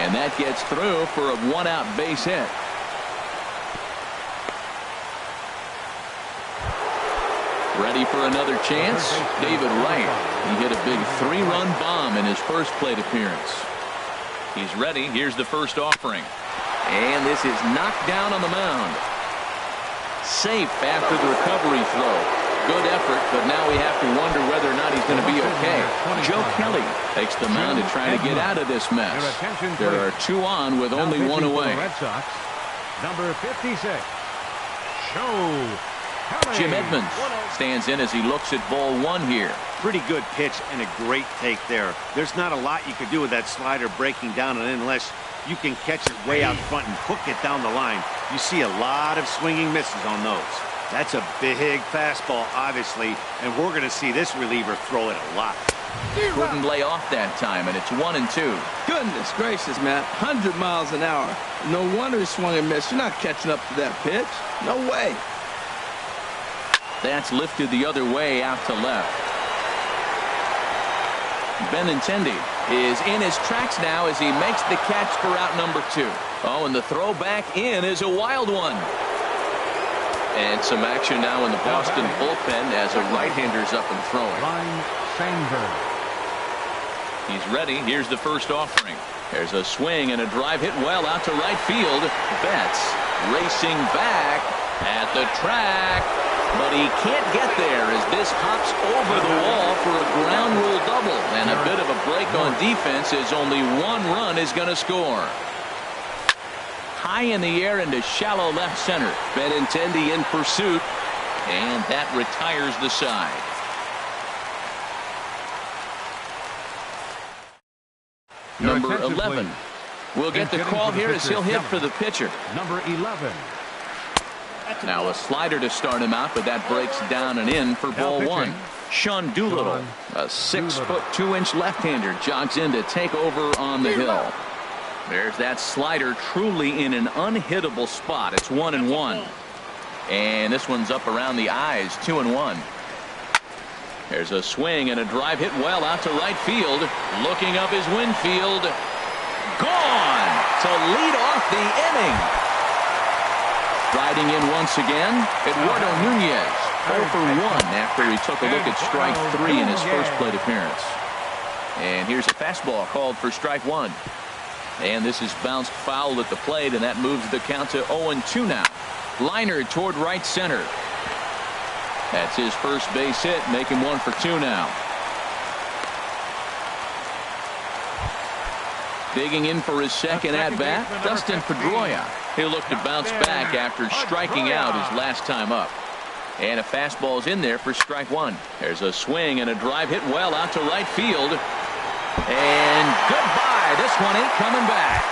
And that gets through for a 1-out base hit. Ready for another chance? David Wright. He hit a big 3-run bomb in his first plate appearance. He's ready. Here's the first offering. And this is knocked down on the mound. Safe after the recovery throw. Good effort, but now we have to wonder whether or not he's going to be okay. Joe Kelly takes the mound to try to get out of this mess. There are 2 on with only 1 away. Red Sox, number 56, Joe Kelly. Jim Edmonds stands in as he looks at ball 1 here. Pretty good pitch and a great take there. There's not a lot you could do with that slider breaking down and in unless you can catch it way out front and hook it down the line. You see a lot of swinging misses on those. That's a big fastball, obviously, and we're going to see this reliever throw it a lot. Couldn't lay off that time, and it's 1-2. Goodness gracious, man. 100 miles an hour. No wonder he swung and missed. You're not catching up to that pitch. No way. That's lifted the other way out to left. Benintendi is in his tracks now as he makes the catch for out number 2. Oh, and the throw back in is a wild one. And some action now in the Boston bullpen as a right-hander's up and throwing. He's ready. Here's the first offering. There's a swing and a drive hit well out to right field. Betts racing back at the track. But he can't get there as this hops over the wall for a ground rule double. And a bit of a break on defense as only 1 run is going to score. High in the air into shallow left center. Benintendi in pursuit. And that retires the side. Number 11 will get the call here as he'll hit for the pitcher. Number 11. Now a slider to start him out, but that breaks down and in for ball one. Sean Doolittle, a 6'2" left-hander, jogs in to take over on the hill. There's that slider, truly in an unhittable spot. It's 1-1. And this one's up around the eyes, 2-1. There's a swing and a drive hit well out to right field. Looking up is Winfield. Gone to lead off the inning. Riding in once again, Eduardo Nunez, 0 for 1 after he took a look at strike 3 in his first plate appearance. And here's a fastball called for strike 1. And this is bounced foul at the plate, and that moves the count to 0-2 now. Liner toward right center. That's his first base hit, make him 1 for 2 now. Digging in for his second at-bat, Dustin Pedroia. He'll look to bounce back after striking out his last time up. And a fastball's in there for strike 1. There's a swing and a drive hit well out to right field. And goodbye. This one ain't coming back.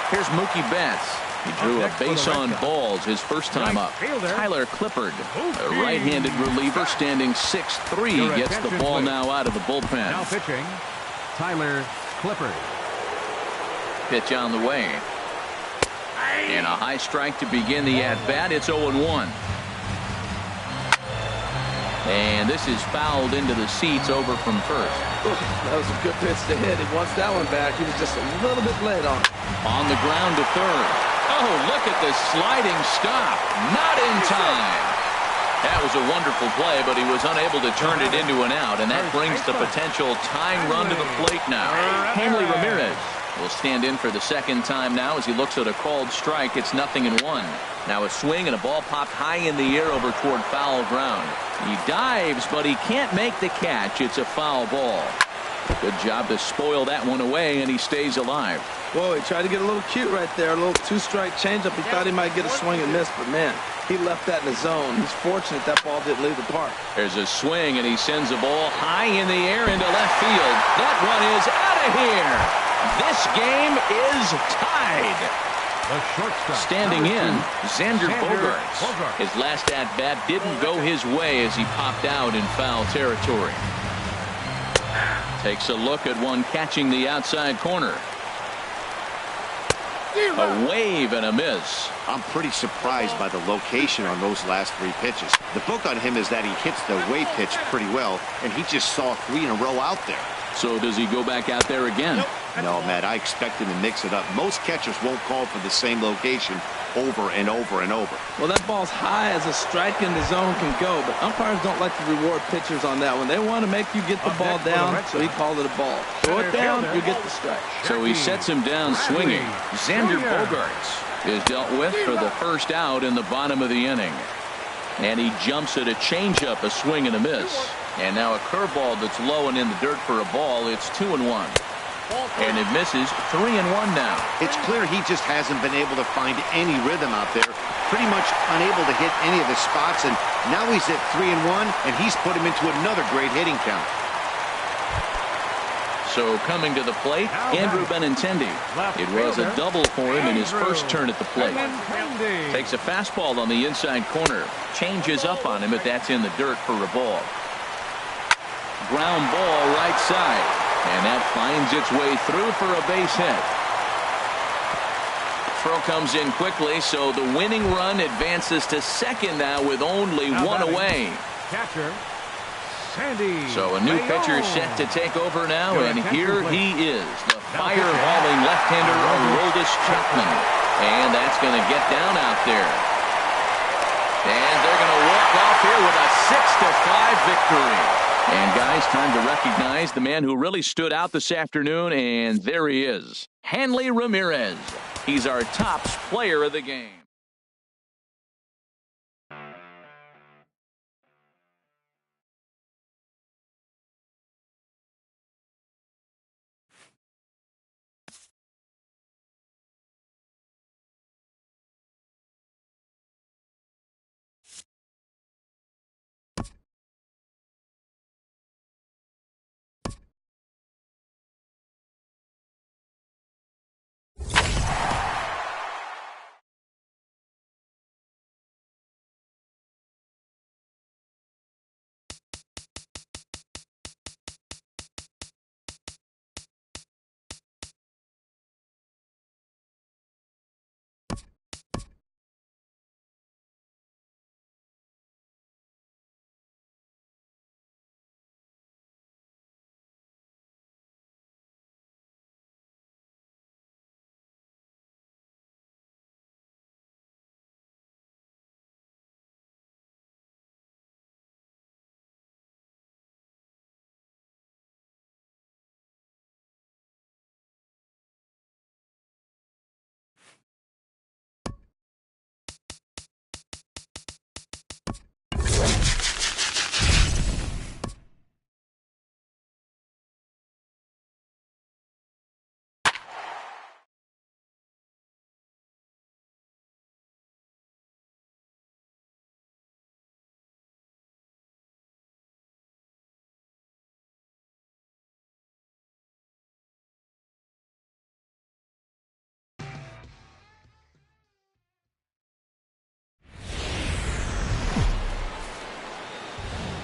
Here's Mookie Betts. He drew a base on balls his first time up. Tyler Clippard, a right-handed reliever standing 6'3", gets the ball now out of the bullpen. Now pitching, Tyler Clippard. Pitch on the way. And a high strike to begin the at-bat. It's 0-1. And this is fouled into the seats over from first. That was a good pitch to hit. He wants that one back. He was just a little bit late on it. On the ground to third. Oh, look at the sliding stop. Not in time. That was a wonderful play, but he was unable to turn it into an out, and that brings the potential tying run to the plate now. Hanley Ramirez will stand in for the second time now as he looks at a called strike. It's 0-1. Now a swing and a ball popped high in the air over toward foul ground. He dives, but he can't make the catch. It's a foul ball. Good job to spoil that one away, and he stays alive. Whoa, he tried to get a little cute right there. A little two-strike changeup. He thought he might get a swing and miss, but man, he left that in the zone. He's fortunate that ball didn't leave the park. There's a swing, and he sends a ball high in the air into left field. That one is out of here. This game is tied. Standing in, Xander Bogaerts. His last at-bat didn't go his way as he popped out in foul territory. Takes a look at one catching the outside corner. A wave and a miss. I'm pretty surprised by the location on those last 3 pitches. The book on him is that he hits the wave pitch pretty well, and he just saw 3 in a row out there. So does he go back out there again? No, Matt, I expect him to mix it up. Most catchers won't call for the same location over and over and over. Well, that ball's high as a strike in the zone can go, but umpires don't like to reward pitchers on that one. They want to make you get the ball down, so he called it a ball. Throw it down, you get the strike. So he sets him down swinging. Xander Bogaerts is dealt with for the first out in the bottom of the inning. And he jumps at a changeup, a swing and a miss. And now a curveball that's low and in the dirt for a ball. It's 2-1. And it misses. 3-1 now. It's clear he just hasn't been able to find any rhythm out there. Pretty much unable to hit any of the spots. And now he's at 3-1, and he's put him into another great hitting count. So coming to the plate, Andrew Benintendi. It was a double for him in his first turn at the plate. Takes a fastball on the inside corner. Changes up on him, but that's in the dirt for a ball. Ground ball right side. And that finds its way through for a base hit. Throw comes in quickly, so the winning run advances to second now with only one away. Catcher, Sandy. So a new pitcher set to take over now, and here he is, the fire-hauling left-hander Aroldis Chapman. And that's going to get down out there. And they're going to walk off here with a 6-5 victory. And guys, time to recognize the man who really stood out this afternoon, and there he is, Hanley Ramirez. He's our tops player of the game.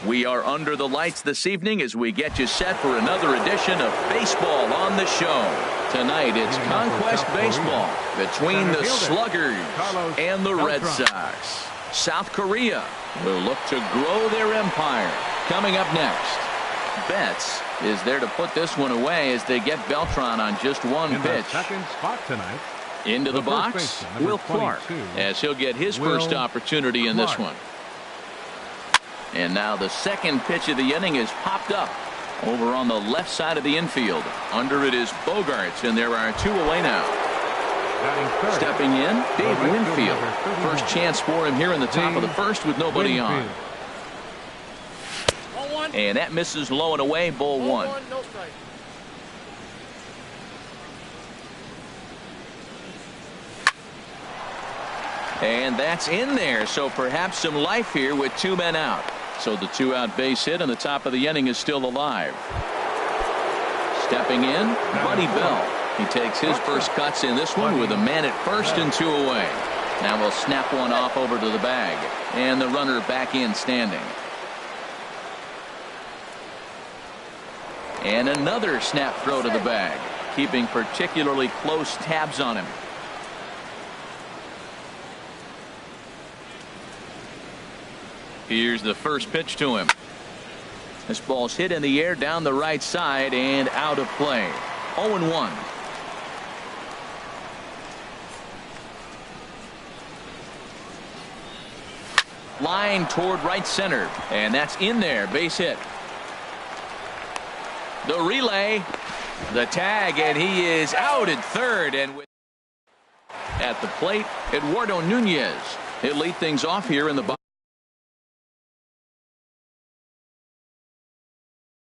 We are under the lights this evening as we get you set for another edition of Baseball on the Show. Tonight it's Conquest Baseball between the Sluggers and the Red Sox. South Korea will look to grow their empire. Coming up next, Betts is there to put this one away as they get Beltran on just one pitch. Second spot tonight. Into the box, Will Clark, as he'll get his first opportunity in this one. And now the second pitch of the inning is popped up over on the left side of the infield. Under it is Bogarts, and there are two away now. Stepping in, Dave Winfield. First chance for him here in the top of the first with nobody on. And that misses low and away, ball one. And that's in there, so perhaps some life here with two men out. So the two-out base hit and the top of the inning is still alive. Stepping in, Buddy Bell. He takes his first cuts in this one with a man at first and two away. Now we'll snap one off over to the bag. And the runner back in standing. And another snap throw to the bag, keeping particularly close tabs on him. Here's the first pitch to him. This ball's hit in the air down the right side and out of play. 0-1. Line toward right center, and that's in there. Base hit. The relay, the tag, and he is out at third. And at the plate, Eduardo Nunez. He'll lead things off here in the bottom.